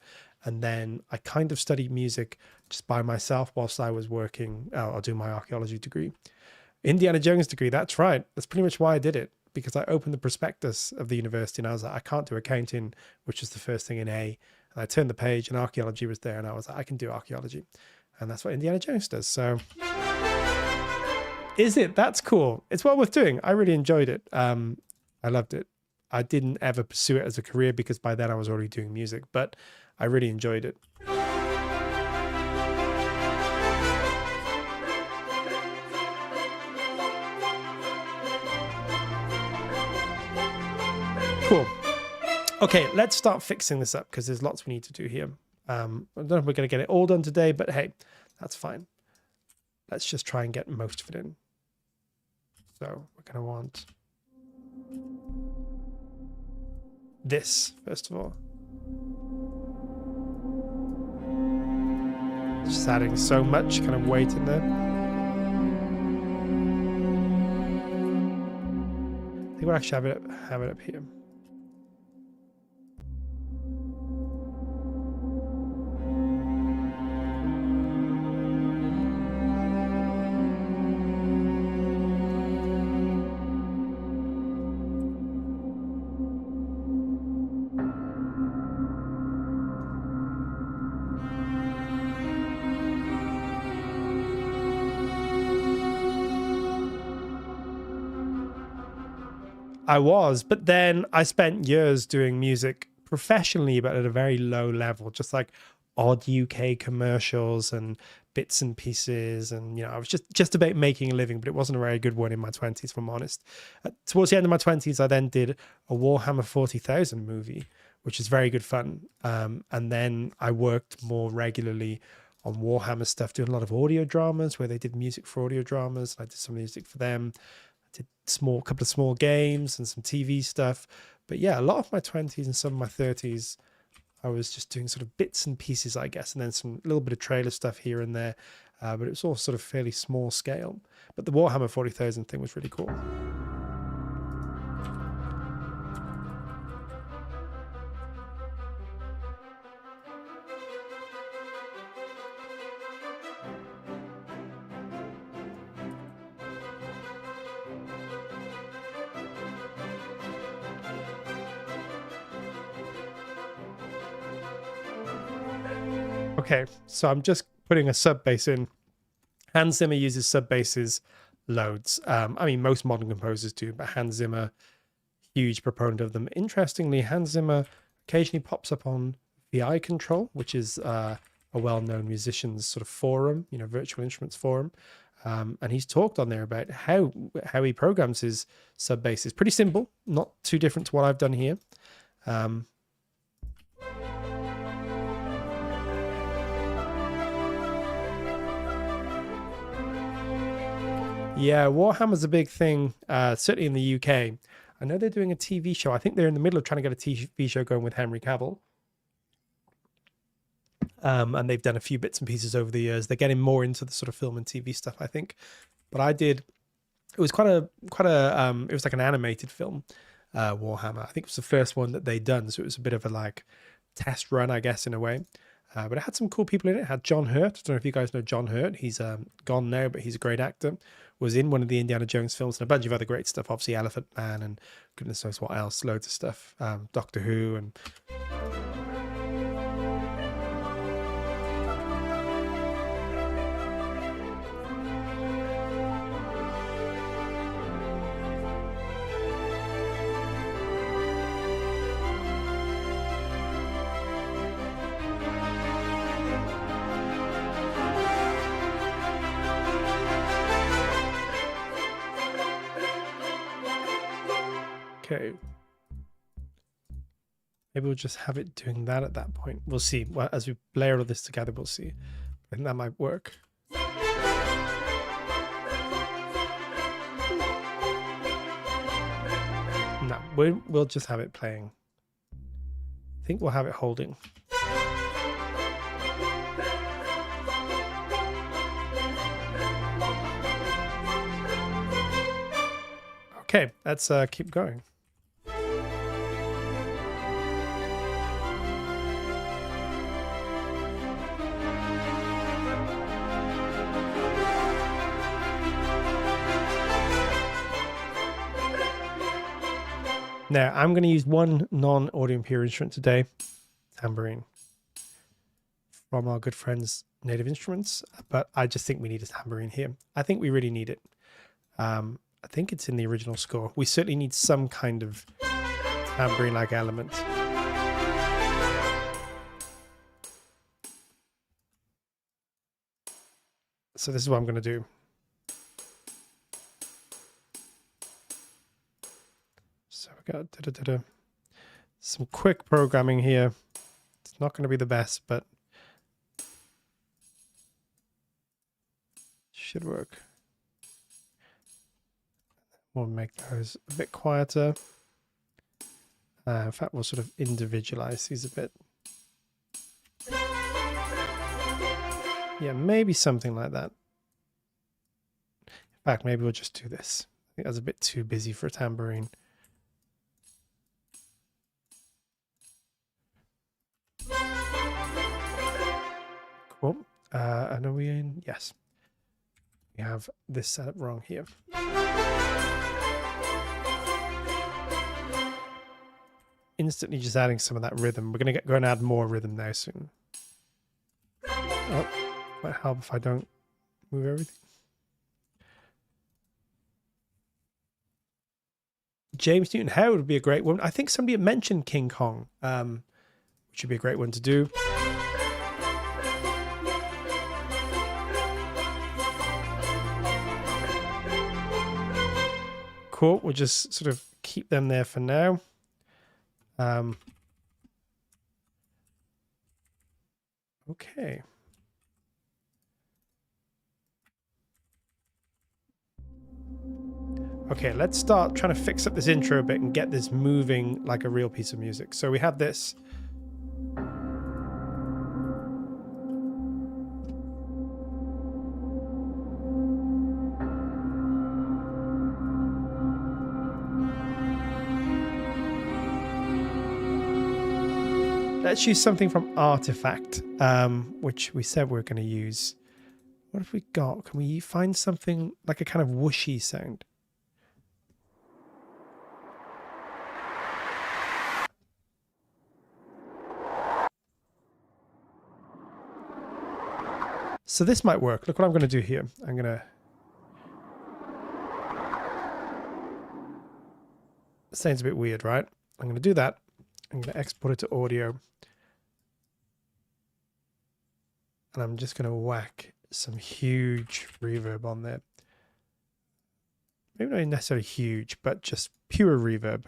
And then I kind of studied music just by myself whilst I was working. I'll do my archaeology degree. Indiana Jones degree, that's right. That's pretty much why I did it, because I opened the prospectus of the university and I was like, I can't do accounting, which was the first thing in A. And I turned the page and archaeology was there and I was like, I can do archaeology. And that's what Indiana Jones does. So is it? That's cool. It's well worth doing. I really enjoyed it. I loved it. I didn't ever pursue it as a career because by then I was already doing music, but I really enjoyed it. Cool. Okay, let's start fixing this up because there's lots we need to do here. I don't know if we're going to get it all done today, but hey, that's fine. Let's just try and get most of it in. So we're going to want this, first of all. Just adding so much kind of weight in there. I think we'll actually have it up here. I was, but then I spent years doing music professionally, but at a very low level, just like odd UK commercials and bits and pieces. And, I was just about making a living, but it wasn't a very good one in my 20s, if I'm honest. Towards the end of my 20s, I then did a Warhammer 40,000 movie, which is very good fun. And then I worked more regularly on Warhammer stuff, doing a lot of audio dramas where they did music for audio dramas. I did some music for them. Did a couple of small games and some TV stuff. But yeah, a lot of my 20s and some of my 30s, I was just doing sort of bits and pieces, I guess, and then some little bit of trailer stuff here and there. But it was all sort of fairly small scale. But the Warhammer 40,000 thing was really cool. Okay, so I'm just putting a sub bass in. Hans Zimmer uses sub basses loads. I mean, most modern composers do, but Hans Zimmer, huge proponent of them. Interestingly, Hans Zimmer occasionally pops up on VI Control, which is a well-known musician's sort of forum, virtual instruments forum. And he's talked on there about how he programs his sub basses. Pretty simple, not too different to what I've done here. Yeah, Warhammer's a big thing, certainly in the UK. I know they're doing a TV show. I think they're in the middle of trying to get a TV show going with Henry Cavill. And they've done a few bits and pieces over the years. They're getting more into the sort of film and TV stuff, I think. But it was it was like an animated film, Warhammer. I think it was the first one that they'd done. So it was a bit of a test run, I guess, in a way. But it had some cool people in it. It had John Hurt. I don't know if you guys know John Hurt. He's gone now, but he's a great actor. Was in one of the Indiana Jones films and a bunch of other great stuff. Obviously, Elephant Man and goodness knows what else. Loads of stuff. Doctor Who and... Okay. Maybe we'll just have it doing that at that point. We'll see. Well, as we layer all this together, we'll see. I think that might work. No, we'll just have it playing. I think we'll have it holding. Okay, let's keep going. Now, I'm going to use one non-audio Imperia instrument today, tambourine, from our good friends Native Instruments, but I just think we need a tambourine here. I think we really need it. I think it's in the original score. We certainly need some kind of tambourine-like element. So this is what I'm going to do. So we got some quick programming here. It's not going to be the best, but should work. We'll make those a bit quieter. In fact, we'll sort of individualize these a bit. Yeah, maybe something like that. In fact, maybe we'll just do this. I think that's a bit too busy for a tambourine. Cool. And are we in? Yes. We have this set up wrong here. Instantly just adding some of that rhythm. We're going to go and add more rhythm now soon. Oh, might help if I don't move everything. James Newton Howard would be a great one. I think somebody had mentioned King Kong, which would be a great one to do. Cool. We'll just sort of keep them there for now. Okay. Okay, let's start trying to fix up this intro a bit and get this moving like a real piece of music. So we have this. Let's use something from Artifact, which we said we were going to use. What have we got? Can we find something like a kind of whooshy sound? So this might work. Look what I'm going to do here. I'm going to... Sounds a bit weird, right? I'm going to do that. I'm going to export it to audio. And I'm just going to whack some huge reverb on there. Maybe not necessarily huge, but just pure reverb.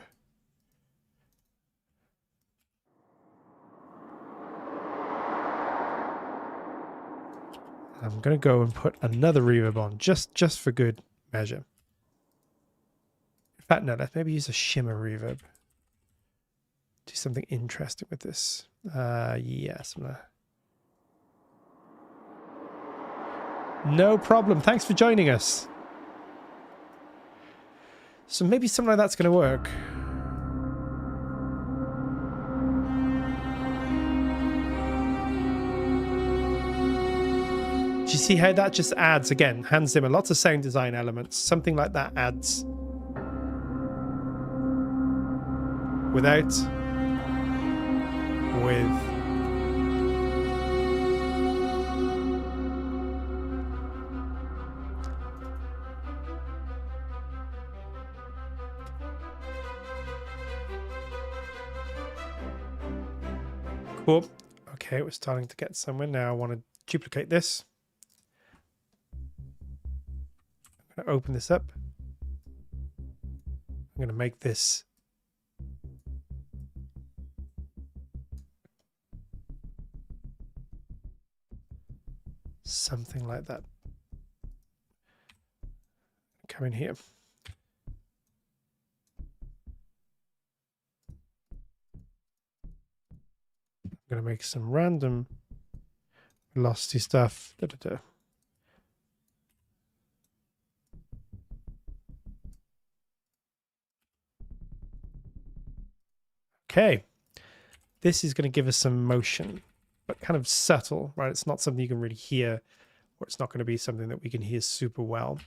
I'm going to go and put another reverb on just for good measure. In fact, no, let's maybe use a shimmer reverb. Do something interesting with this. Yes, I'm gonna... No problem. Thanks for joining us. So maybe something like that's going to work. Do you see how that just adds, again, Hans Zimmer, lots of sound design elements. Something like that adds without, with. Cool. Okay, we're starting to get somewhere now. I want to duplicate this. I'm going to open this up. I'm going to make this something like that. Come in here. I'm going to make some random velocity stuff. Okay. This is going to give us some motion, but kind of subtle, right? It's not something you can really hear, or it's not going to be something that we can hear super well.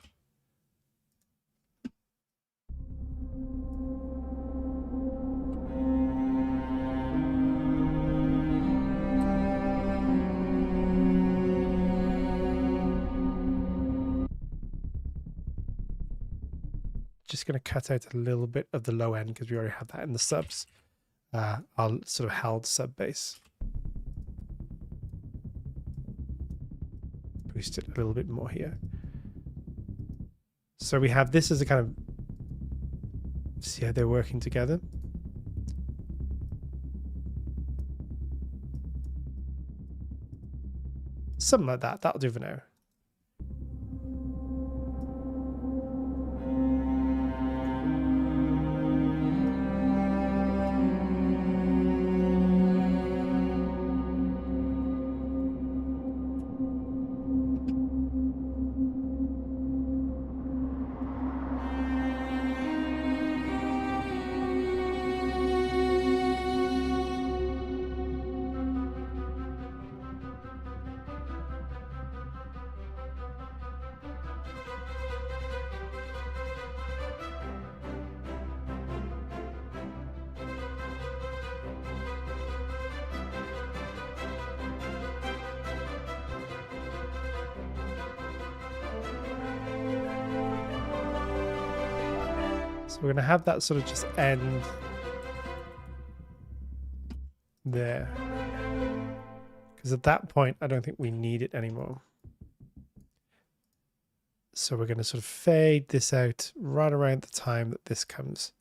just going to cut out a little bit of the low end because we already have that in the subs. Our sort of held sub bass. Boost it a little bit more here. So we have this as a kind of, see how they're working together. Something like that. That'll do for now. So we're going to have that sort of just end there. Because at that point, I don't think we need it anymore. So we're going to sort of fade this out right around the time that this comes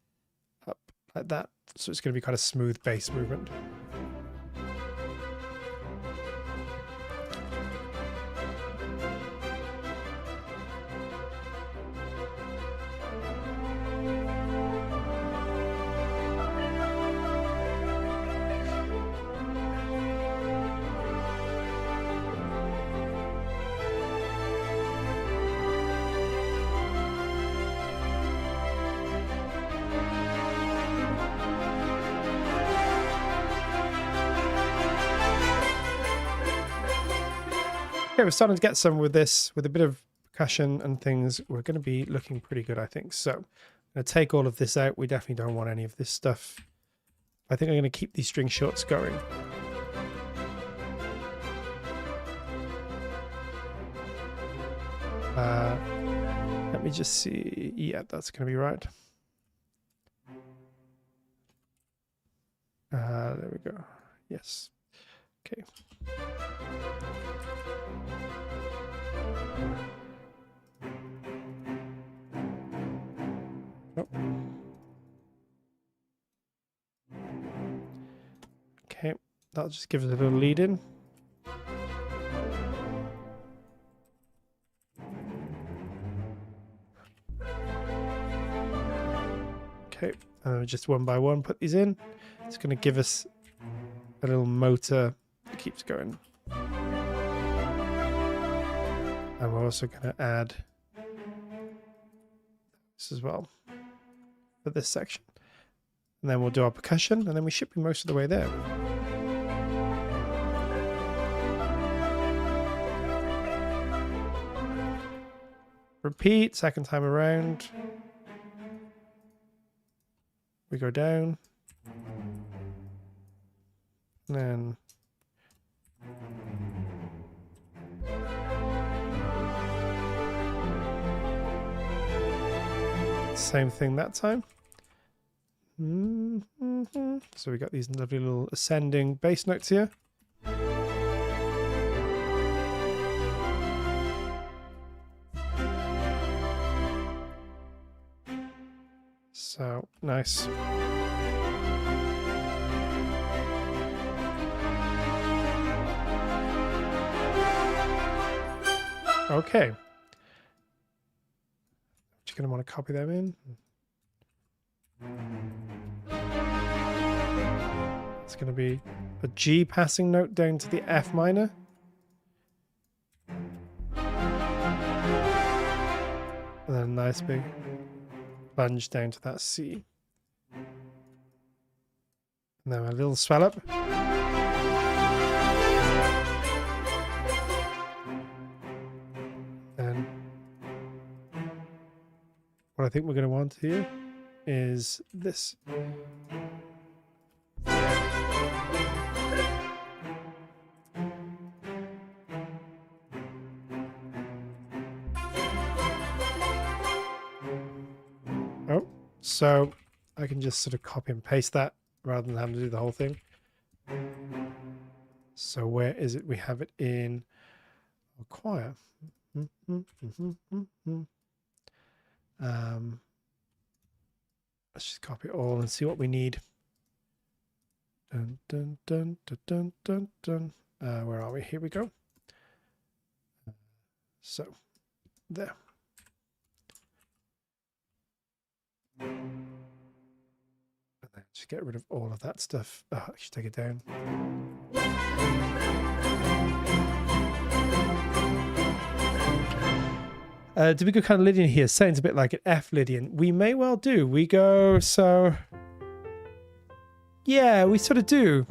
up like that. So it's going to be kind of smooth bass movement. Okay, we're starting to get some with this, with a bit of percussion and things. We're going to be looking pretty good, I think. So I'm going to take all of this out. We definitely don't want any of this stuff. I think I'm going to keep these string shorts going. Let me just see. Yeah, that's going to be right. There we go. Yes. Okay. Oh. Okay, that'll just give us a little lead in. Okay, and just one by one put these in. It's going to give us a little motor that keeps going. And we're also going to add this as well for this section. And then we'll do our percussion, and then we should be most of the way there. Repeat, second time around. We go down. And then same thing that time. So we got these lovely little ascending bass notes here. So nice. Okay. Just going to want to copy them in. It's going to be a G passing note down to the F minor. And then a nice big plunge down to that C. And then a little swell up. And what I think we're going to want here is this. So I can just sort of copy and paste that rather than having to do the whole thing. So where is it? We have it in choir. Let's just copy it all and see what we need. Dun, dun, dun, dun, dun, dun, dun. Where are we? Here we go. So there. And then just get rid of all of that stuff. Oh, I should take it down. Do we go kind of Lydian here? Sounds a bit like an F Lydian. We may well do. We go, so... Yeah, we sort of do.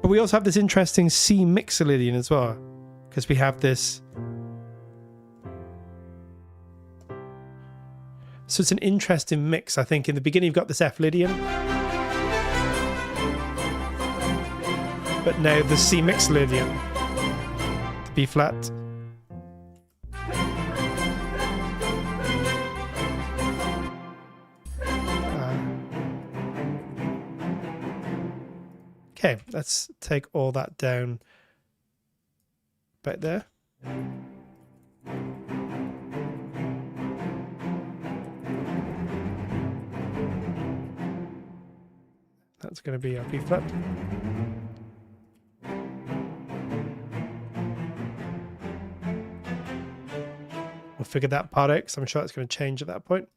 But we also have this interesting C mixer Lydian as well. Because we have this... So it's an interesting mix. I think in the beginning you've got this F Lydian. But now the C mixer Lydian. The B flat. Okay, let's take all that down back there. That's going to be our B flat. We'll figure that part out because I'm sure it's going to change at that point.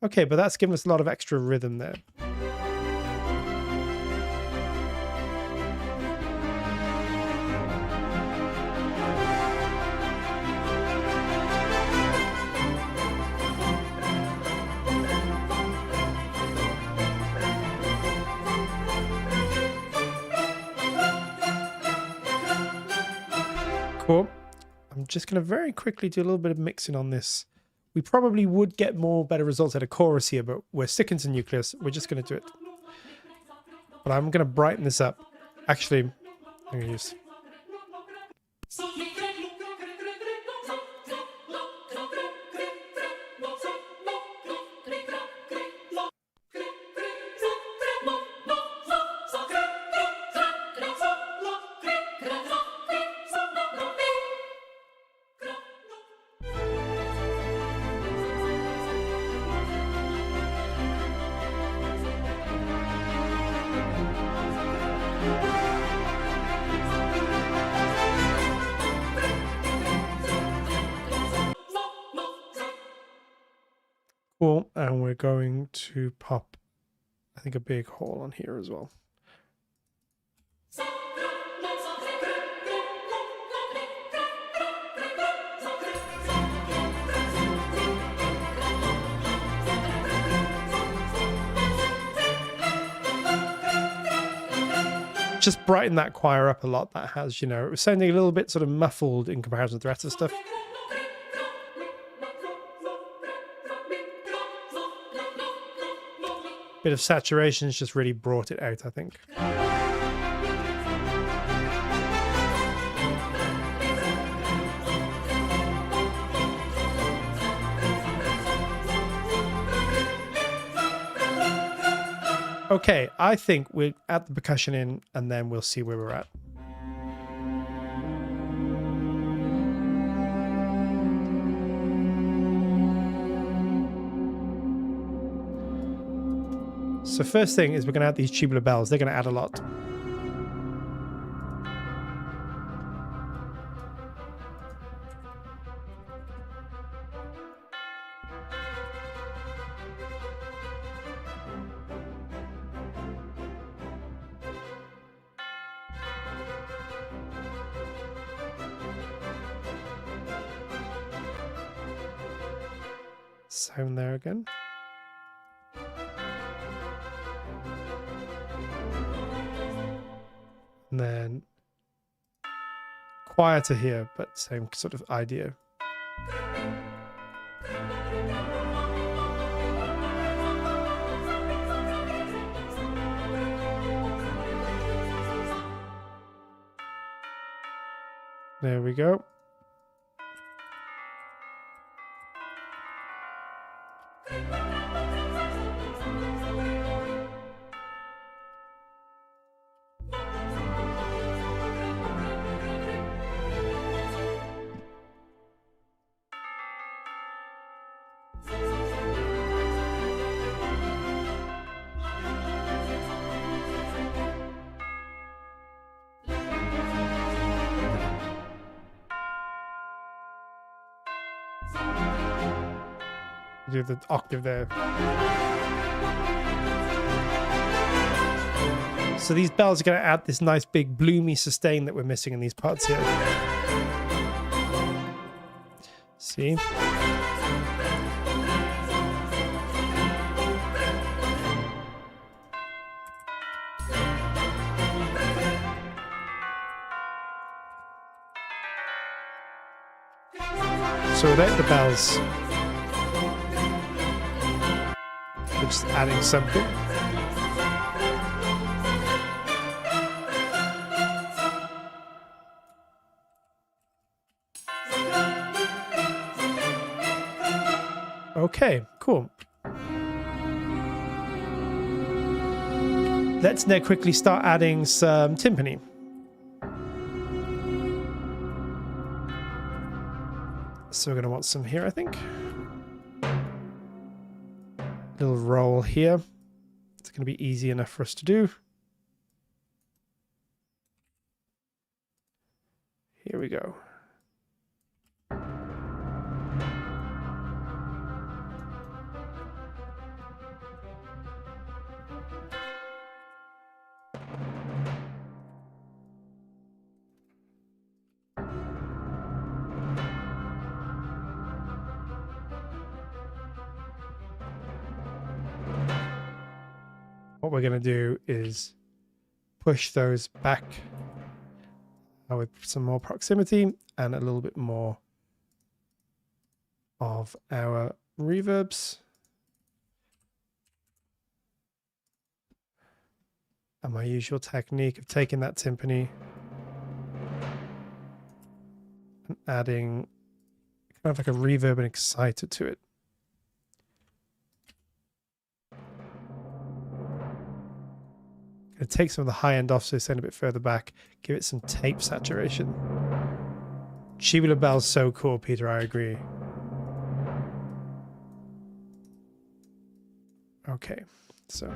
Okay, but that's given us a lot of extra rhythm there. Cool. I'm just going to very quickly do a little bit of mixing on this. We probably would get better results at a chorus here, but we're sticking to nucleus. We're just going to do it. But I'm going to brighten this up. Actually, I'm going to use... Cool, and we're going to pop, I think, a big hole on here as well. Just brighten that choir up a lot. That has, you know, it was sounding a little bit sort of muffled in comparison to the rest of the stuff. Bit of saturation has just really brought it out, I think. Okay, I think we'll add the percussion in and then we'll see where we're at. So first thing is we're going to add these tubular bells. They're going to add a lot. Sound there again. And then quieter here, but same sort of idea. There we go. do the octave there. So these bells are going to add this nice big bloomy sustain that we're missing in these parts here. See? So without the bells, we're just adding something. Okay, cool. Let's now quickly start adding some timpani. So we're going to want some here, I think. Little roll here. It's going to be easy enough for us to do. Here we go. What we're going to do is push those back with some more proximity and a little bit more of our reverbs. And my usual technique of taking that timpani and adding kind of like a reverb and exciter to it. Take some of the high end off, so send a bit further back. Give it some tape saturation. Tubular bells, so cool, Peter. I agree. Okay, so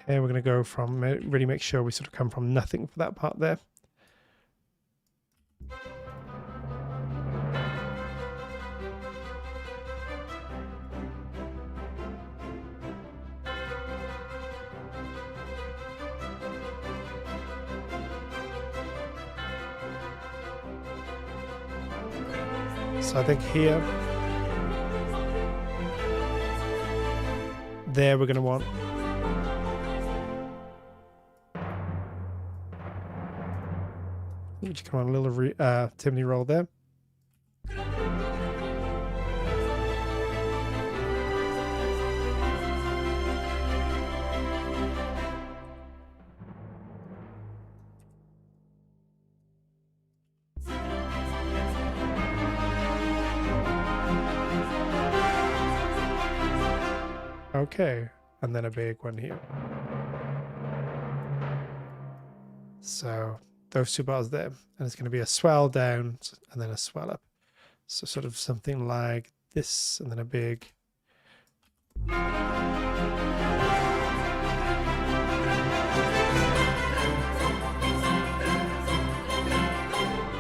okay, we're going to go from really make sure we sort of come from nothing for that part there. So I think here, there we're going to want we just come on a little timpani roll there. Okay, and then a big one here. So those two bars there, and it's going to be a swell down and then a swell up. So sort of something like this, and then a big.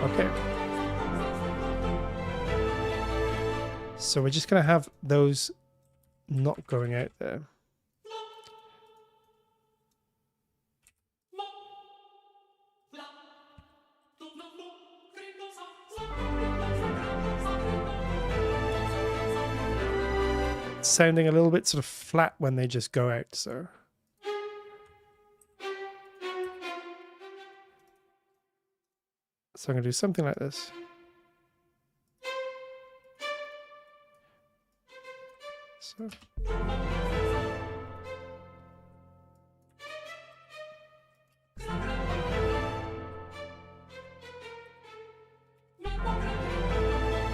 Okay. So we're just going to have those not going out there. It's sounding a little bit sort of flat when they just go out, so. So I'm going to do something like this. So.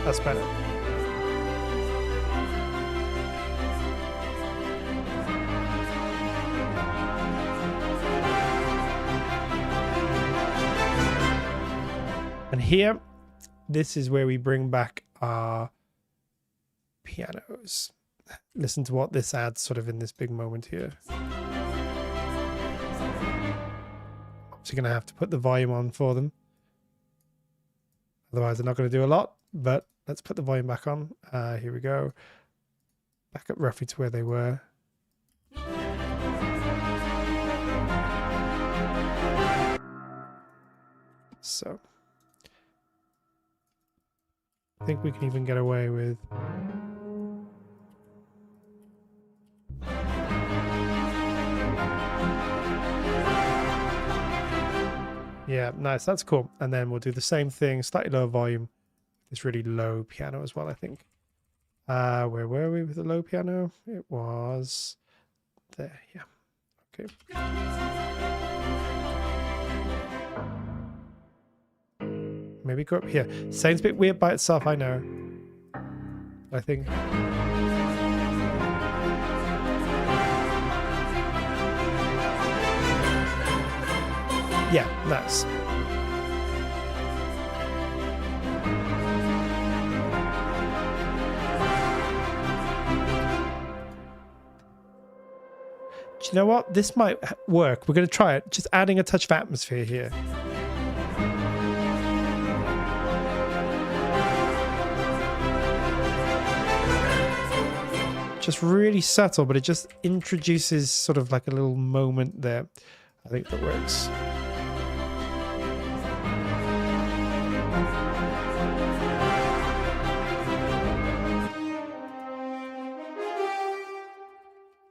That's better. And here, this is where we bring back our pianos. Listen to what this adds sort of in this big moment here. So you're going to have to put the volume on for them. Otherwise, they're not going to do a lot. But let's put the volume back on. Here we go. Back up roughly to where they were. So I think we can even get away with... Yeah, nice. That's cool. And then we'll do the same thing, slightly lower volume. This really low piano as well, I think. Where were we with the low piano? It was there. Yeah. Okay. Maybe go up here. Sounds a bit weird by itself, I know. I think. Yeah, nice. Do you know what? This might work. We're going to try it. Just adding a touch of atmosphere here. Just really subtle, but it just introduces sort of like a little moment there. I think that works.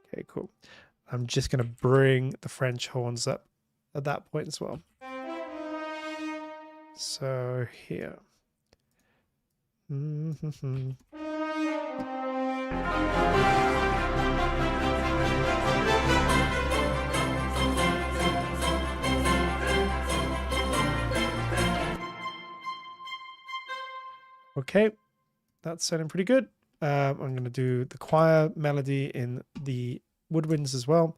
Okay, cool. I'm just going to bring the French horns up at that point as well. So here. Okay, that's sounding pretty good. I'm going to do the choir melody in the woodwinds as well.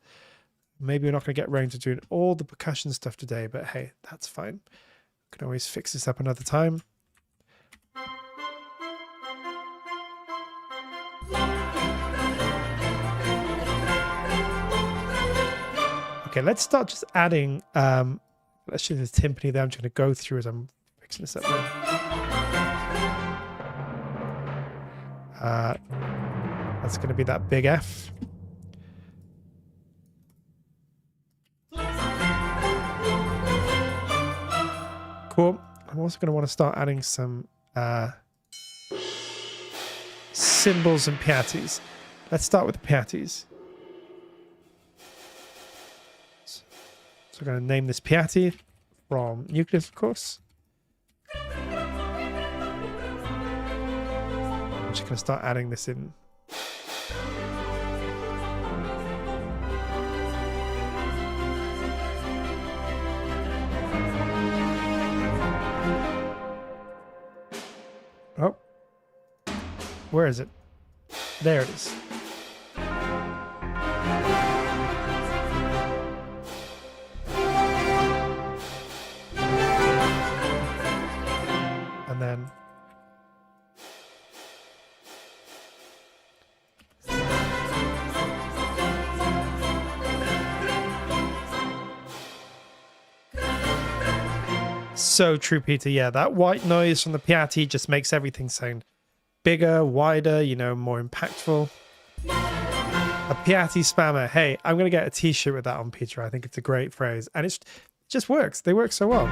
Maybe we're not going to get around to doing all the percussion stuff today, but hey, that's fine. Can always fix this up another time. Okay, let's start just adding, let's do the timpani there. I'm just going to go through as I'm fixing this up now. That's going to be that big F. Cool. I'm also going to want to start adding some cymbals and piattis. Let's start with the piattis. So we're going to name this piatti from Nucleus, of course. I'm just going to start adding this in. Oh, where is it? There it is. And then so true, Peter. Yeah, that white noise from the piatti just makes everything sound bigger, wider, you know, more impactful. A piatti spammer. Hey, I'm going to get a t-shirt with that on, Peter. I think it's a great phrase. And it just works. They work so well.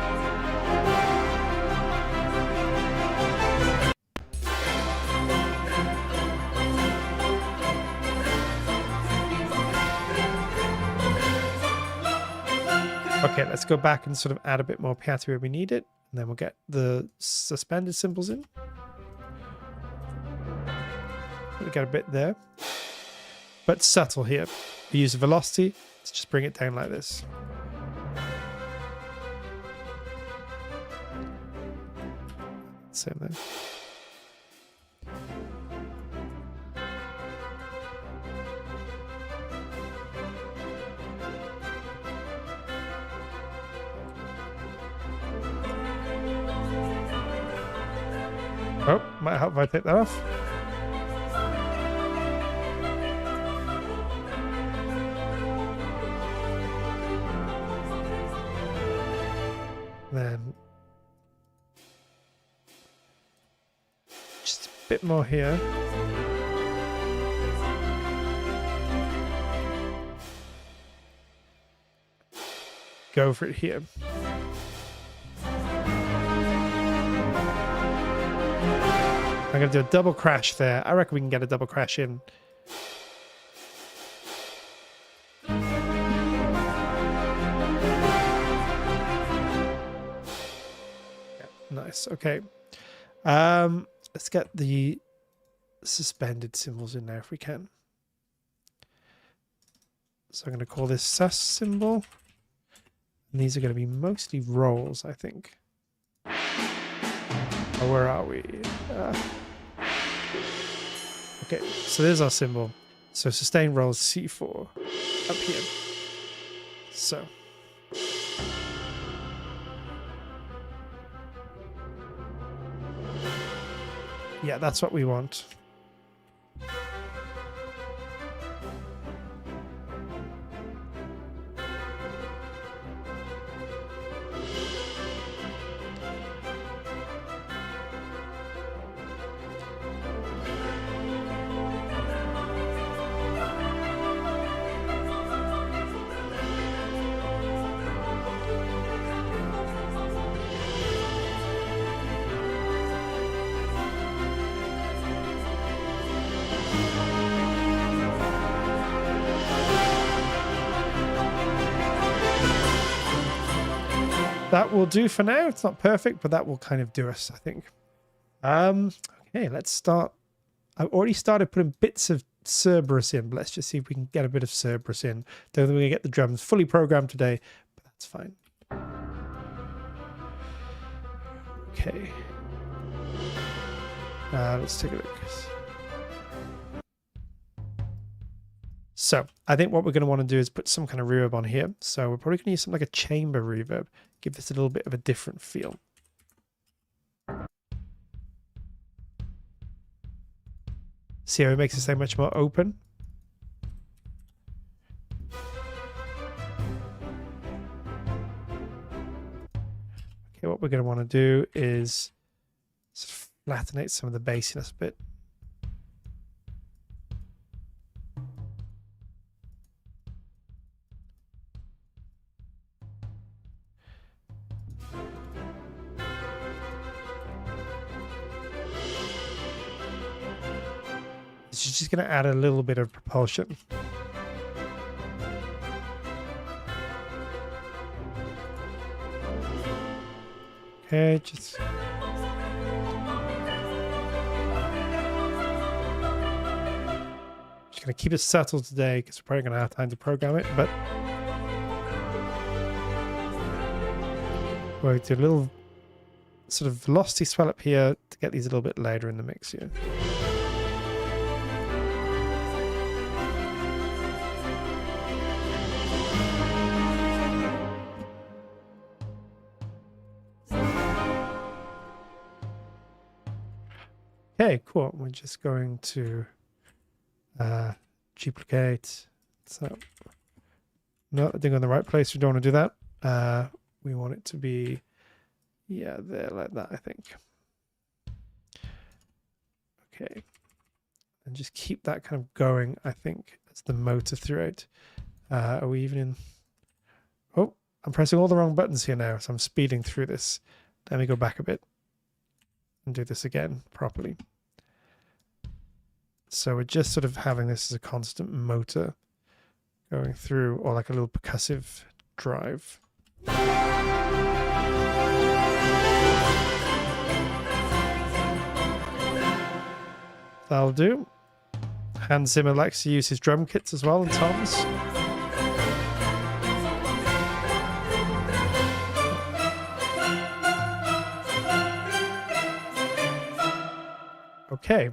Okay, let's go back and sort of add a bit more piatti where we need it. And then we'll get the suspended cymbals in. We get a bit there. But subtle here. We use velocity to just bring it down like this. Same thing. Oh, might help if I take that off. Then just a bit more here. Go for it here. I'm going to do a double crash there. I reckon we can get a double crash in. Yeah, nice. Okay. Let's get the suspended cymbals in there if we can. So I'm going to call this sus cymbal. And these are going to be mostly rolls, I think. Oh, where are we? Okay, so there's our symbol. So sustain rolls C4 up here. So. Yeah, that's what we want. That will do for now. It's not perfect, but that will kind of do us, I think. Okay, let's start. I've already started putting bits of Cerberus in, but let's just see if we can get a bit of Cerberus in. Don't think we're going to get the drums fully programmed today, but that's fine. Okay. Let's take a look. So I think what we're going to want to do is put some kind of reverb on here. So we're probably going to use something like a chamber reverb. Give this a little bit of a different feel. See how it makes it so much more open? Okay, what we're going to want to do is sort of flattenate some of the bassiness a bit. It's just going to add a little bit of propulsion. Okay, just going to keep it subtle today because we're probably going to have time to program it, but we'll do a little sort of velocity swell up here to get these a little bit later in the mix here. Okay, cool. We're just going to duplicate. So, no, I think on the right place. We don't want to do that. We want it to be, yeah, there like that, I think. Okay. And just keep that kind of going, I think. That's the motor throughout. Are we even in? Oh, I'm pressing all the wrong buttons here now, so I'm speeding through this. Let me go back a bit and do this again properly. So we're just sort of having this as a constant motor going through, or like a little percussive drive. That'll do. Hans Zimmer likes to use his drum kits as well, and toms. Okay.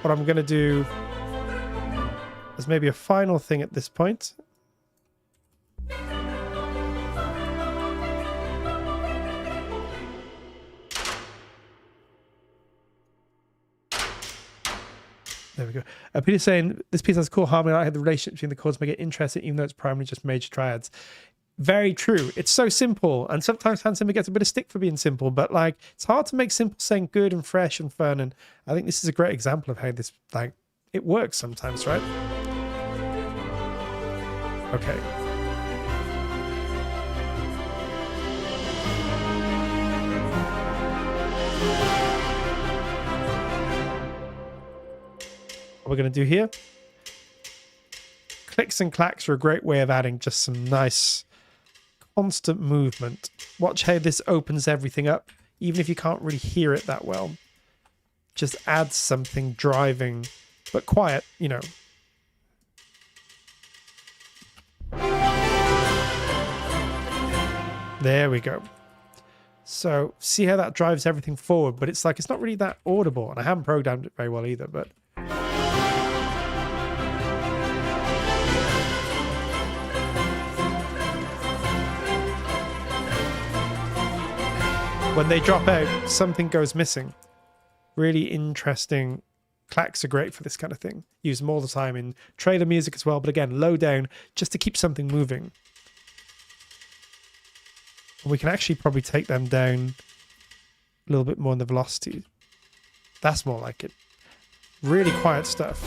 What I'm going to do is maybe a final thing at this point. There we go. Peter's saying, this piece has cool harmony. I had the relationship between the chords make it interesting, even though it's primarily just major triads. Very true. It's so simple, and sometimes Hans Zimmer gets a bit of stick for being simple, but like it's hard to make simple saying good and fresh and fun, and I think this is a great example of how this like it works sometimes, right? Okay. What we're going to do here, clicks and clacks are a great way of adding just some nice constant movement. Watch how this opens everything up, even if you can't really hear it that well. Just adds something driving, but quiet, you know. There we go. So see how that drives everything forward, but it's like it's not really that audible, and I haven't programmed it very well either, but when they drop out, something goes missing. Really interesting. Clacks are great for this kind of thing. Use them all the time in trailer music as well, but again, low down just to keep something moving. We can actually probably take them down a little bit more in the velocity. That's more like it. Really quiet stuff.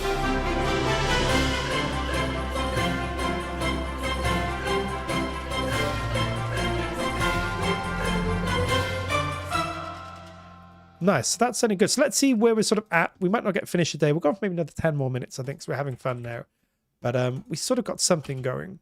Nice. So that's sounding good. So let's see where we're sort of at. We might not get finished today. We'll go for maybe another 10 more minutes, I think. So we're having fun now. But we sort of got something going.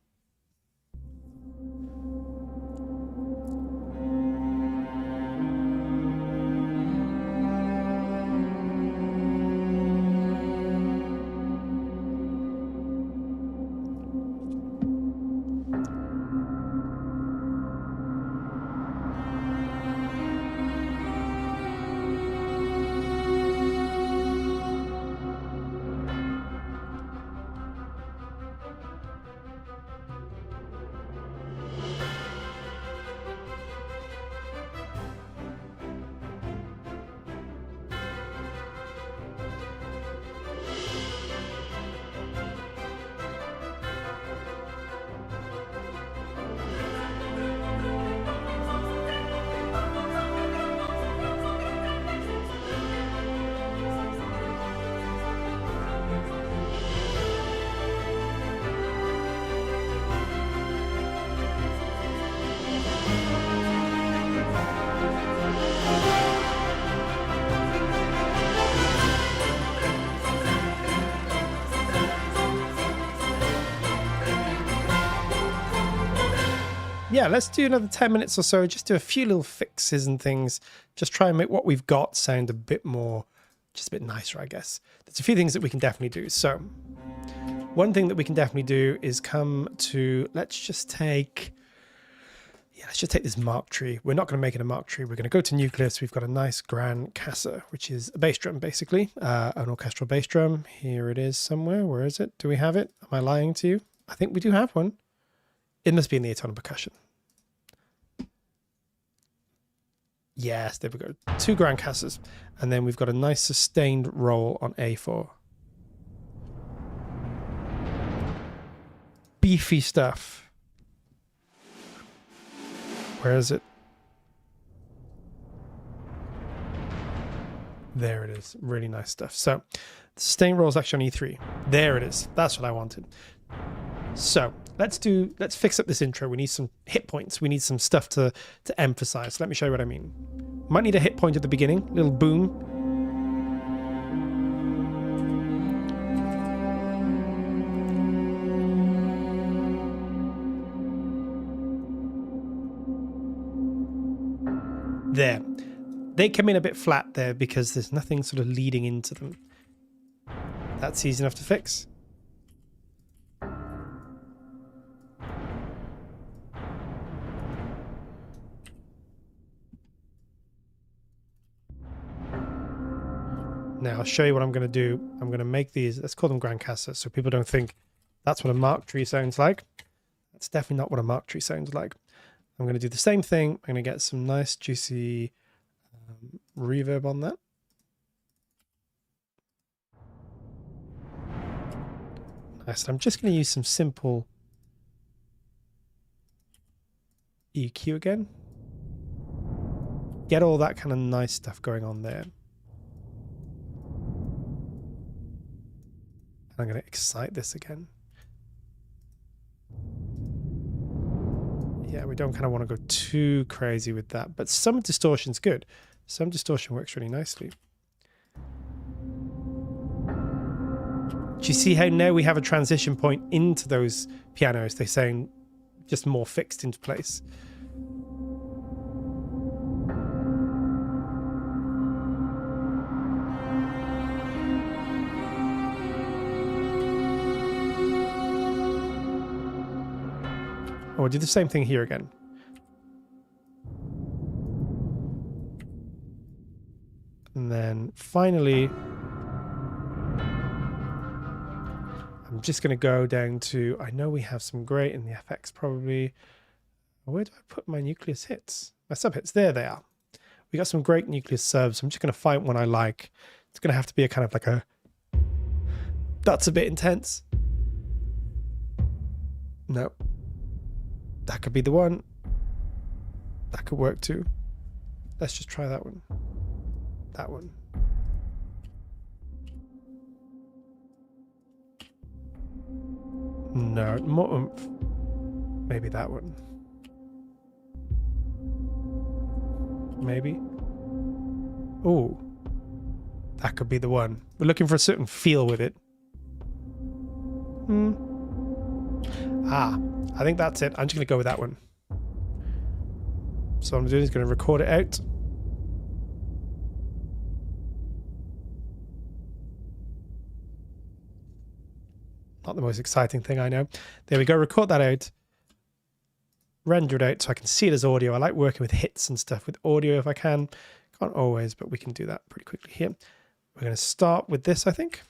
Yeah, let's do another 10 minutes or so. Just do a few little fixes and things. Just try and make what we've got sound a bit more, just a bit nicer, I guess. There's a few things that we can definitely do. So one thing that we can definitely do is come to, let's just take this mark tree. We're not going to make it a mark tree. We're going to go to nucleus. We've got a nice grand cassa, which is a bass drum, basically, an orchestral bass drum. Here it is somewhere. Where is it? Do we have it? Am I lying to you? I think we do have one. It must be in the atonal percussion. Yes, there we go. 2 grand cassas. And then we've got a nice sustained roll on A4. Beefy stuff. Where is it? There it is. Really nice stuff. So the sustained roll is actually on E3. There it is. That's what I wanted. So let's fix up this intro. We need some hit points. We need some stuff to emphasize. Let me show you what I mean. Might need a hit point at the beginning, little boom. There. They come in a bit flat there because there's nothing sort of leading into them. That's easy enough to fix. Now I'll show you what I'm going to do. I'm going to make these, let's call them grand cassas, so people don't think that's what a mark tree sounds like. That's definitely not what a mark tree sounds like. I'm going to do the same thing. I'm going to get some nice juicy reverb on that. Nice. I'm just going to use some simple EQ again. Get all that kind of nice stuff going on there. I'm going to excite this again. Yeah, we don't kind of want to go too crazy with that, but some distortion's good. Some distortion works really nicely. Do you see how now we have a transition point into those pianos? They're saying just more fixed into place. We'll do the same thing here again. And then finally, I'm just going to go down to, I know we have some great in the FX probably. Where do I put my nucleus hits? My sub hits, there they are. We got some great nucleus subs. I'm just going to find one I like. It's going to have to be a kind of like a, that's a bit intense. No. That could be the one. That could work too. Let's just try that one. That one. No, more oomph. Maybe that one. Maybe. Oh, that could be the one. We're looking for a certain feel with it. Ah, I think that's it. I'm just going to go with that one. So what I'm doing is going to record it out. Not the most exciting thing, I know. There we go. Record that out. Render it out so I can see it as audio. I like working with hits and stuff with audio if I can. Can't always, but we can do that pretty quickly here. We're going to start with this, I think.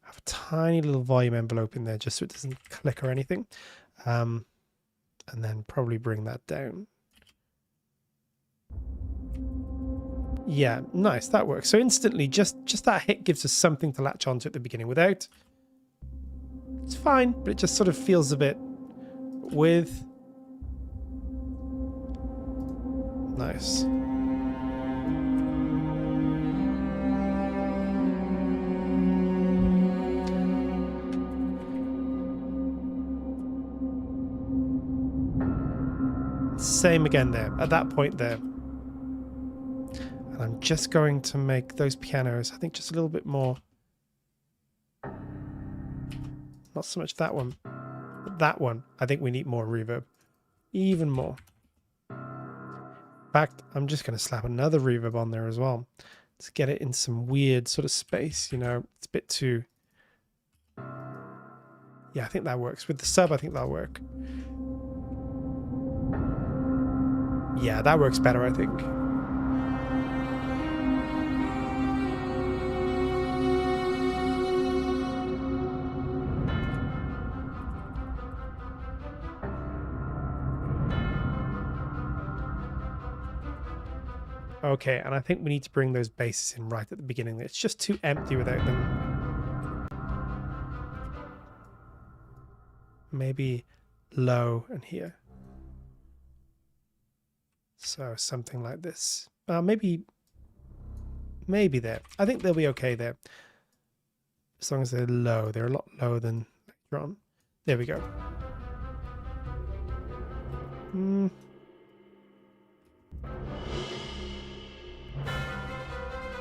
Have a tiny little volume envelope in there just so it doesn't click or anything. And then probably bring that down. Yeah, nice. That works. So instantly, just that hit gives us something to latch onto at the beginning. Without, it's fine, but it just sort of feels a bit with. Nice. Same again there, at that point there. And I'm just going to make those pianos, I think, just a little bit more. Not so much that one, but that one. I think we need more reverb. Even more. In fact, I'm just going to slap another reverb on there as well. To get it in some weird sort of space, you know. It's a bit too... Yeah, I think that works. With the sub, I think that'll work. Yeah, that works better, I think. Okay, and I think we need to bring those basses in right at the beginning. It's just too empty without them. Maybe low and here. So something like this. Maybe there. I think they'll be okay there. As long as they're low. They're a lot lower than later on. There we go.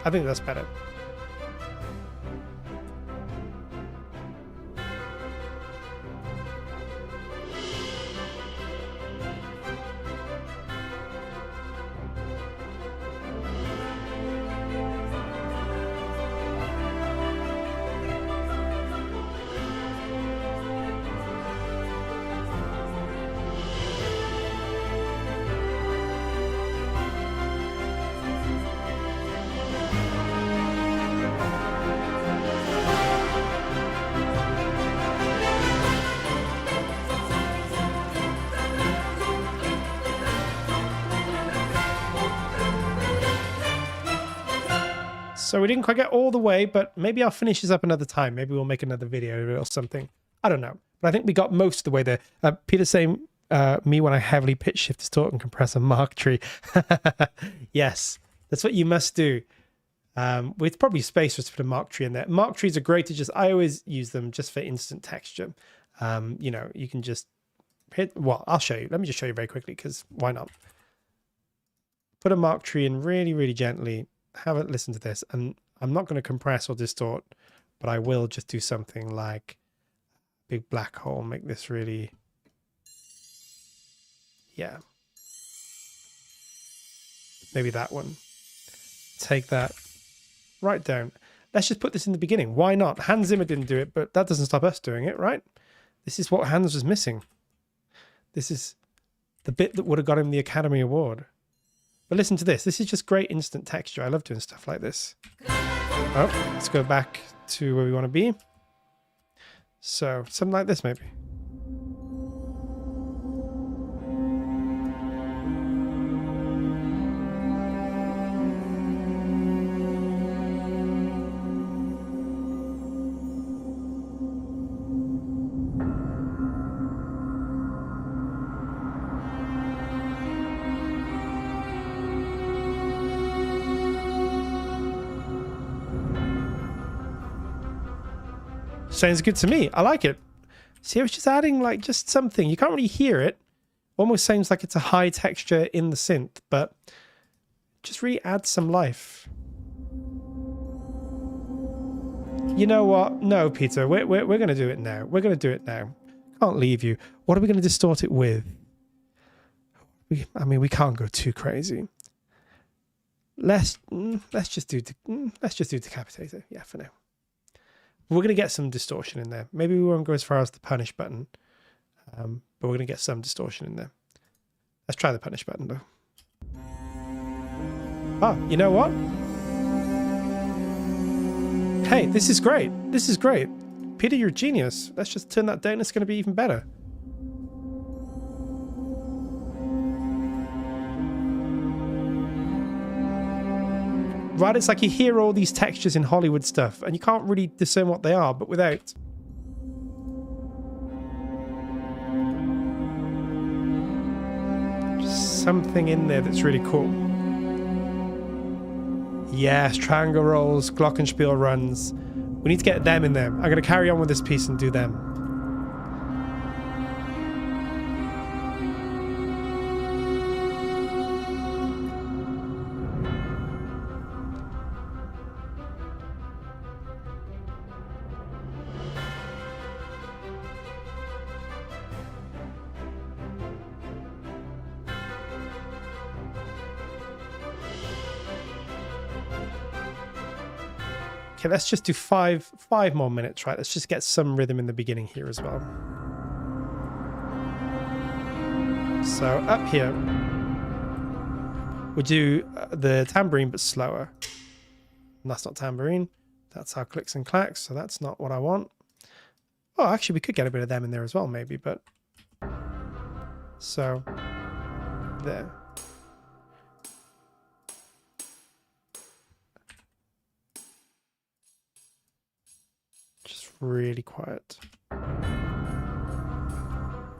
I think that's better. So we didn't quite get all the way, but maybe I'll finish this up another time. Maybe we'll make another video or something. I don't know. But I think we got most of the way there. Peter's saying, me when I heavily pitch shift, distort, and compress a mark tree. Yes, that's what you must do. With probably space for us to put a mark tree in there. Mark trees are great to just, I always use them just for instant texture. You know, you can just hit, well, I'll show you. Let me just show you very quickly because why not? Put a mark tree in really, really gently. Have a listen to this. And I'm not going to compress or distort, but I will just do something like big black hole. Make this really, yeah. Maybe that one. Take that right down. Let's just put this in the beginning. Why not? Hans Zimmer didn't do it, but that doesn't stop us doing it, right? This is what Hans was missing. This is the bit that would have got him the Academy Award. But listen to this. This is just great instant texture. I love doing stuff like this. Oh, let's go back to where we want to be. So something like this, maybe. Sounds good to me. I like it. See, I was just adding like just something. You can't really hear it. Almost sounds like it's a high texture in the synth, but just really add some life. You know what? No, Peter, we're going to do it now. We're going to do it now. Can't leave you. What are we going to distort it with? I mean, we can't go too crazy. Let's just do Decapitator. Yeah, for now. We're going to get some distortion in there. Maybe we won't go as far as the punish button, but we're going to get some distortion in there. Let's try the punish button, though. Oh, you know what? Hey, this is great. This is great. Peter, you're a genius. Let's just turn that down. It's going to be even better. Right, it's like you hear all these textures in Hollywood stuff and you can't really discern what they are, but without just something in there that's really cool. Yes, triangle rolls, glockenspiel runs. We need to get them in there. I'm going to carry on with this piece and do them. Okay, let's just do five more minutes, right? Let's just get some rhythm in the beginning here as well. So up here, we do the tambourine, but slower. And that's not tambourine. That's our clicks and clacks, so that's not what I want. Oh, actually, we could get a bit of them in there as well, maybe, but... So, there. Really quiet.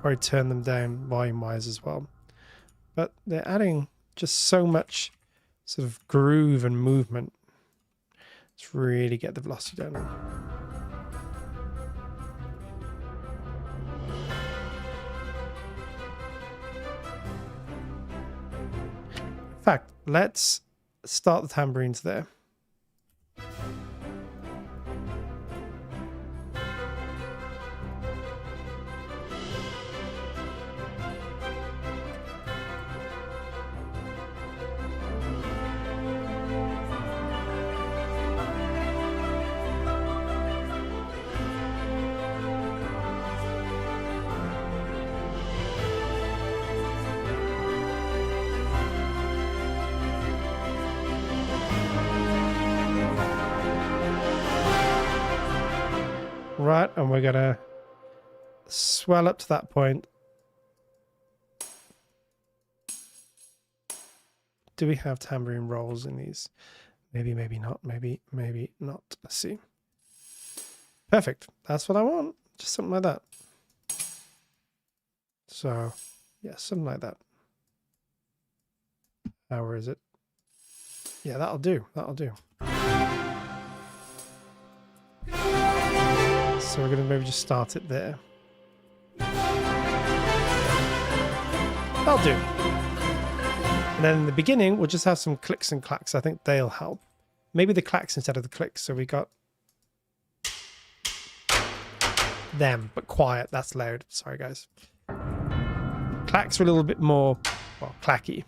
Or turn them down volume-wise as well. But they're adding just so much sort of groove and movement. Let's really get the velocity down. In fact, let's start the tambourines there. Right, and we're gonna swell up to that point. Do we have tambourine rolls in these? Maybe, maybe not. Maybe, maybe not. Let's see. Perfect. That's what I want. Just something like that. So Yeah, something like that. Where is it? Yeah, that'll do. That'll do. So we're going to maybe just start it there. That'll do. And then in the beginning, we'll just have some clicks and clacks. I think they'll help. Maybe the clacks instead of the clicks. So we got them, but quiet. That's loud. Sorry, guys. Clacks are a little bit more, well, clacky.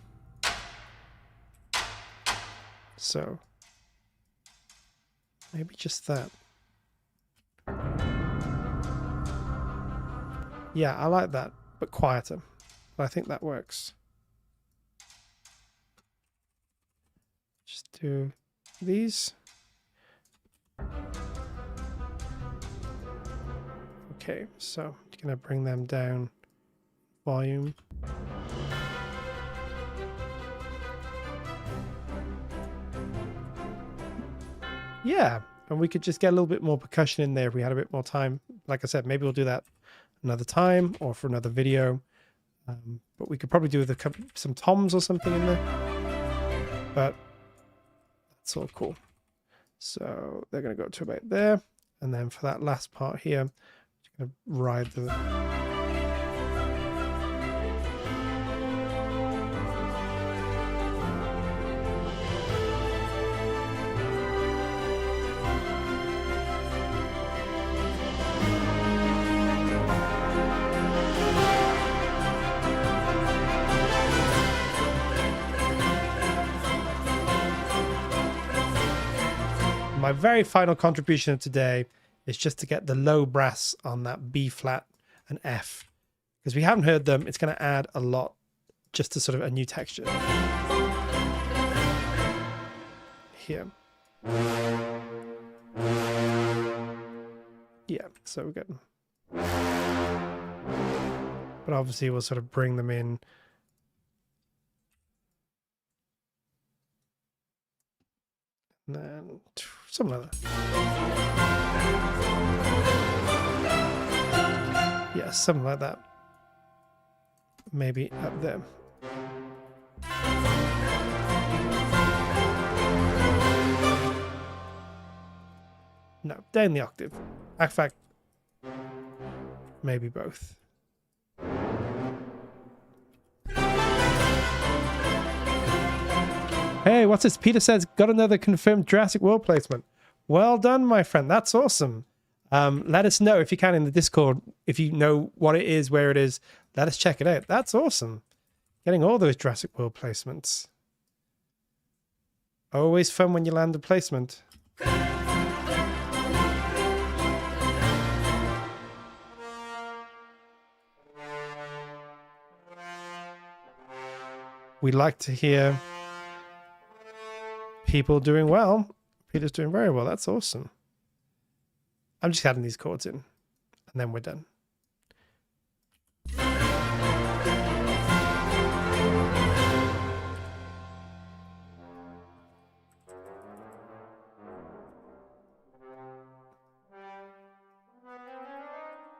So maybe just that. Yeah, I like that, but quieter. But I think that works. Just do these. Okay, so I'm going to bring them down. Volume. Yeah, and we could just get a little bit more percussion in there if we had a bit more time. Like I said, maybe we'll do that another time or for another video. But we could probably do some toms or something in there. But that's all cool. So they're going to go to about there. And then for that last part here, I'm just going to ride the... My very final contribution of today is just to get the low brass on that B flat and F, because we haven't heard them. It's going to add a lot just to sort of a new texture here. Yeah, so we're good. But obviously we'll sort of bring them in. And then something like that. Yeah, something like that. Maybe up there. No, down the octave. In fact, maybe both. Hey, what's this? Peter says, got another confirmed Jurassic World placement. Well done, my friend. That's awesome. Let us know if you can in the Discord. If you know what it is, where it is, let us check it out. That's awesome. Getting all those Jurassic World placements. Always fun when you land a placement. We like to hear people doing well. Peter's doing very well. That's awesome. I'm just adding these chords in, and then we're done.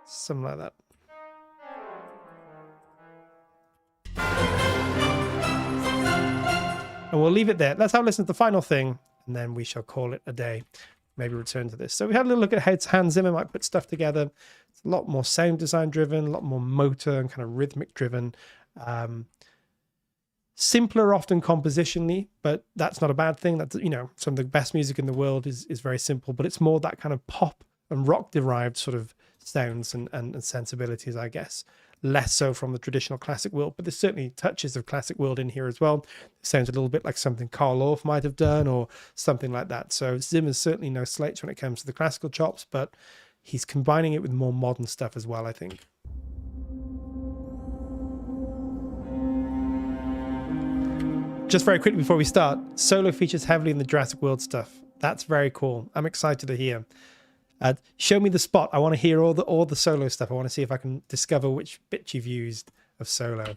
Something like that. And we'll leave it there. Let's have a listen to the final thing, and then we shall call it a day. Maybe return to this. So we had a little look at how Hans Zimmer might put stuff together. It's a lot more sound design driven, a lot more motor and kind of rhythmic driven. Simpler often compositionally, but that's not a bad thing. That's, you know, some of the best music in the world is very simple, but it's more that kind of pop and rock derived sort of sounds and sensibilities, I guess. Less so from the traditional classic world, but there's certainly touches of classic world in here as well. It sounds a little bit like something Carl Orff might have done or something like that. So Zimmer's certainly no slouch when it comes to the classical chops, but he's combining it with more modern stuff as well, I think. Just very quickly before we start, solo features heavily in the Jurassic World stuff. That's very cool. I'm excited to hear. Show me the spot. I want to hear all the solo stuff. I want to see if I can discover which bit you've used of solo.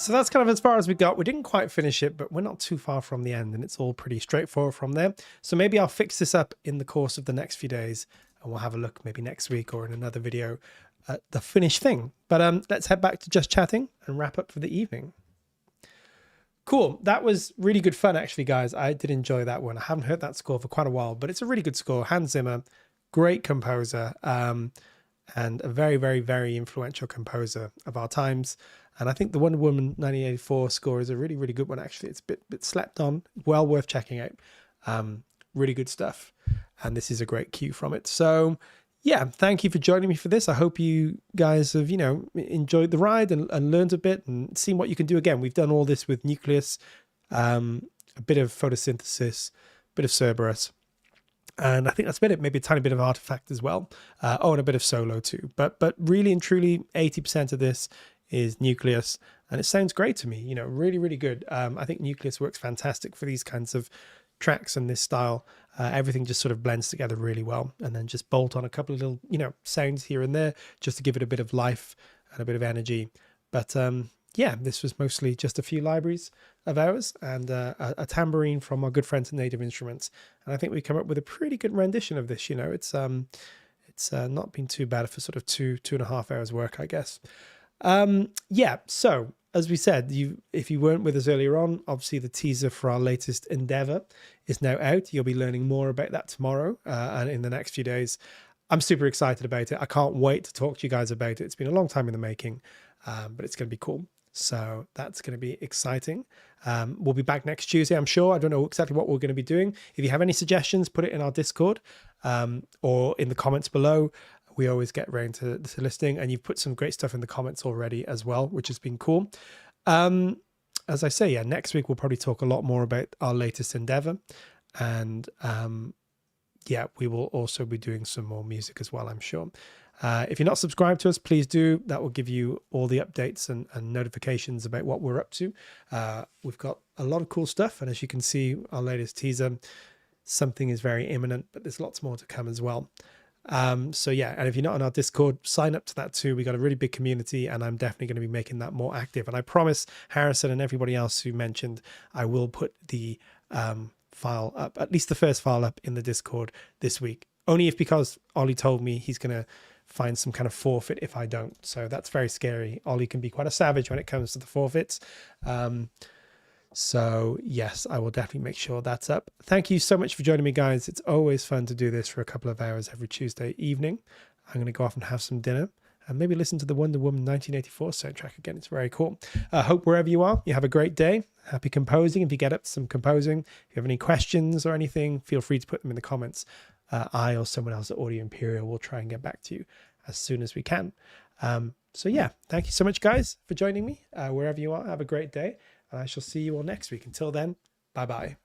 So that's kind of as far as we got. We didn't quite finish it, but we're not too far from the end, and it's all pretty straightforward from there. So maybe I'll fix this up in the course of the next few days, and we'll have a look maybe next week or in another video at the finished thing. But let's head back to just chatting and wrap up for the evening. Cool. That was really good fun, actually, guys. I did enjoy that one. I haven't heard that score for quite a while, but it's a really good score. Hans Zimmer, great composer, and a very, very, very influential composer of our times. And I think the Wonder Woman 1984 score is a really, really good one, actually. It's a bit slept on, well worth checking out. Really good stuff. And this is a great cue from it. So yeah, thank you for joining me for this. I hope you guys have, enjoyed the ride and learned a bit and seen what you can do. Again, we've done all this with Nucleus, a bit of photosynthesis, a bit of Cerberus. And I think that's been it, maybe a tiny bit of Artifact as well. And a bit of Solo too. But really and truly, 80% of this is Nucleus. And it sounds great to me, really, really good. I think Nucleus works fantastic for these kinds of tracks and this style. Everything just sort of blends together really well, and then just bolt on a couple of little sounds here and there just to give it a bit of life and a bit of energy. But yeah, this was mostly just a few libraries of ours and a tambourine from our good friends at Native Instruments, and I think we come up with a pretty good rendition of this. It's not been too bad for sort of 2.5 hours work, I guess. Yeah, so as we said, if you weren't with us earlier on, obviously the teaser for our latest endeavor is now out. You'll be learning more about that tomorrow and in the next few days. I'm super excited about it. I can't wait to talk to you guys about it. It's been a long time in the making, but it's going to be cool. So that's going to be exciting. We'll be back next Tuesday, I'm sure. I don't know exactly what we're going to be doing. If you have any suggestions, put it in our Discord or in the comments below. We always get around to listening, and you've put some great stuff in the comments already as well, which has been cool. As I say, yeah, next week we'll probably talk a lot more about our latest endeavor, and yeah, we will also be doing some more music as well, I'm sure. If you're not subscribed to us, please do. That will give you all the updates and notifications about what we're up to. We've got a lot of cool stuff, and as you can see, our latest teaser, something is very imminent, but there's lots more to come as well. So yeah, and if you're not on our Discord, sign up to that too. We got a really big community, and I'm definitely going to be making that more active. And I promise Harrison and everybody else who mentioned, I will put the file up, at least the first file up in the Discord this week. Only if because Ollie told me he's going to find some kind of forfeit if I don't. So that's very scary. Ollie can be quite a savage when it comes to the forfeits. So yes, I will definitely make sure that's up. Thank you so much for joining me, guys. It's always fun to do this for a couple of hours every Tuesday evening. I'm going to go off and have some dinner and maybe listen to the Wonder Woman 1984 soundtrack again. It's very cool. I hope wherever you are, you have a great day. Happy composing. If you get up to some composing, if you have any questions or anything, feel free to put them in the comments. I or someone else at Audio Imperia will try and get back to you as soon as we can. So yeah, thank you so much, guys, for joining me. Wherever you are, have a great day. And I shall see you all next week. Until then, bye-bye.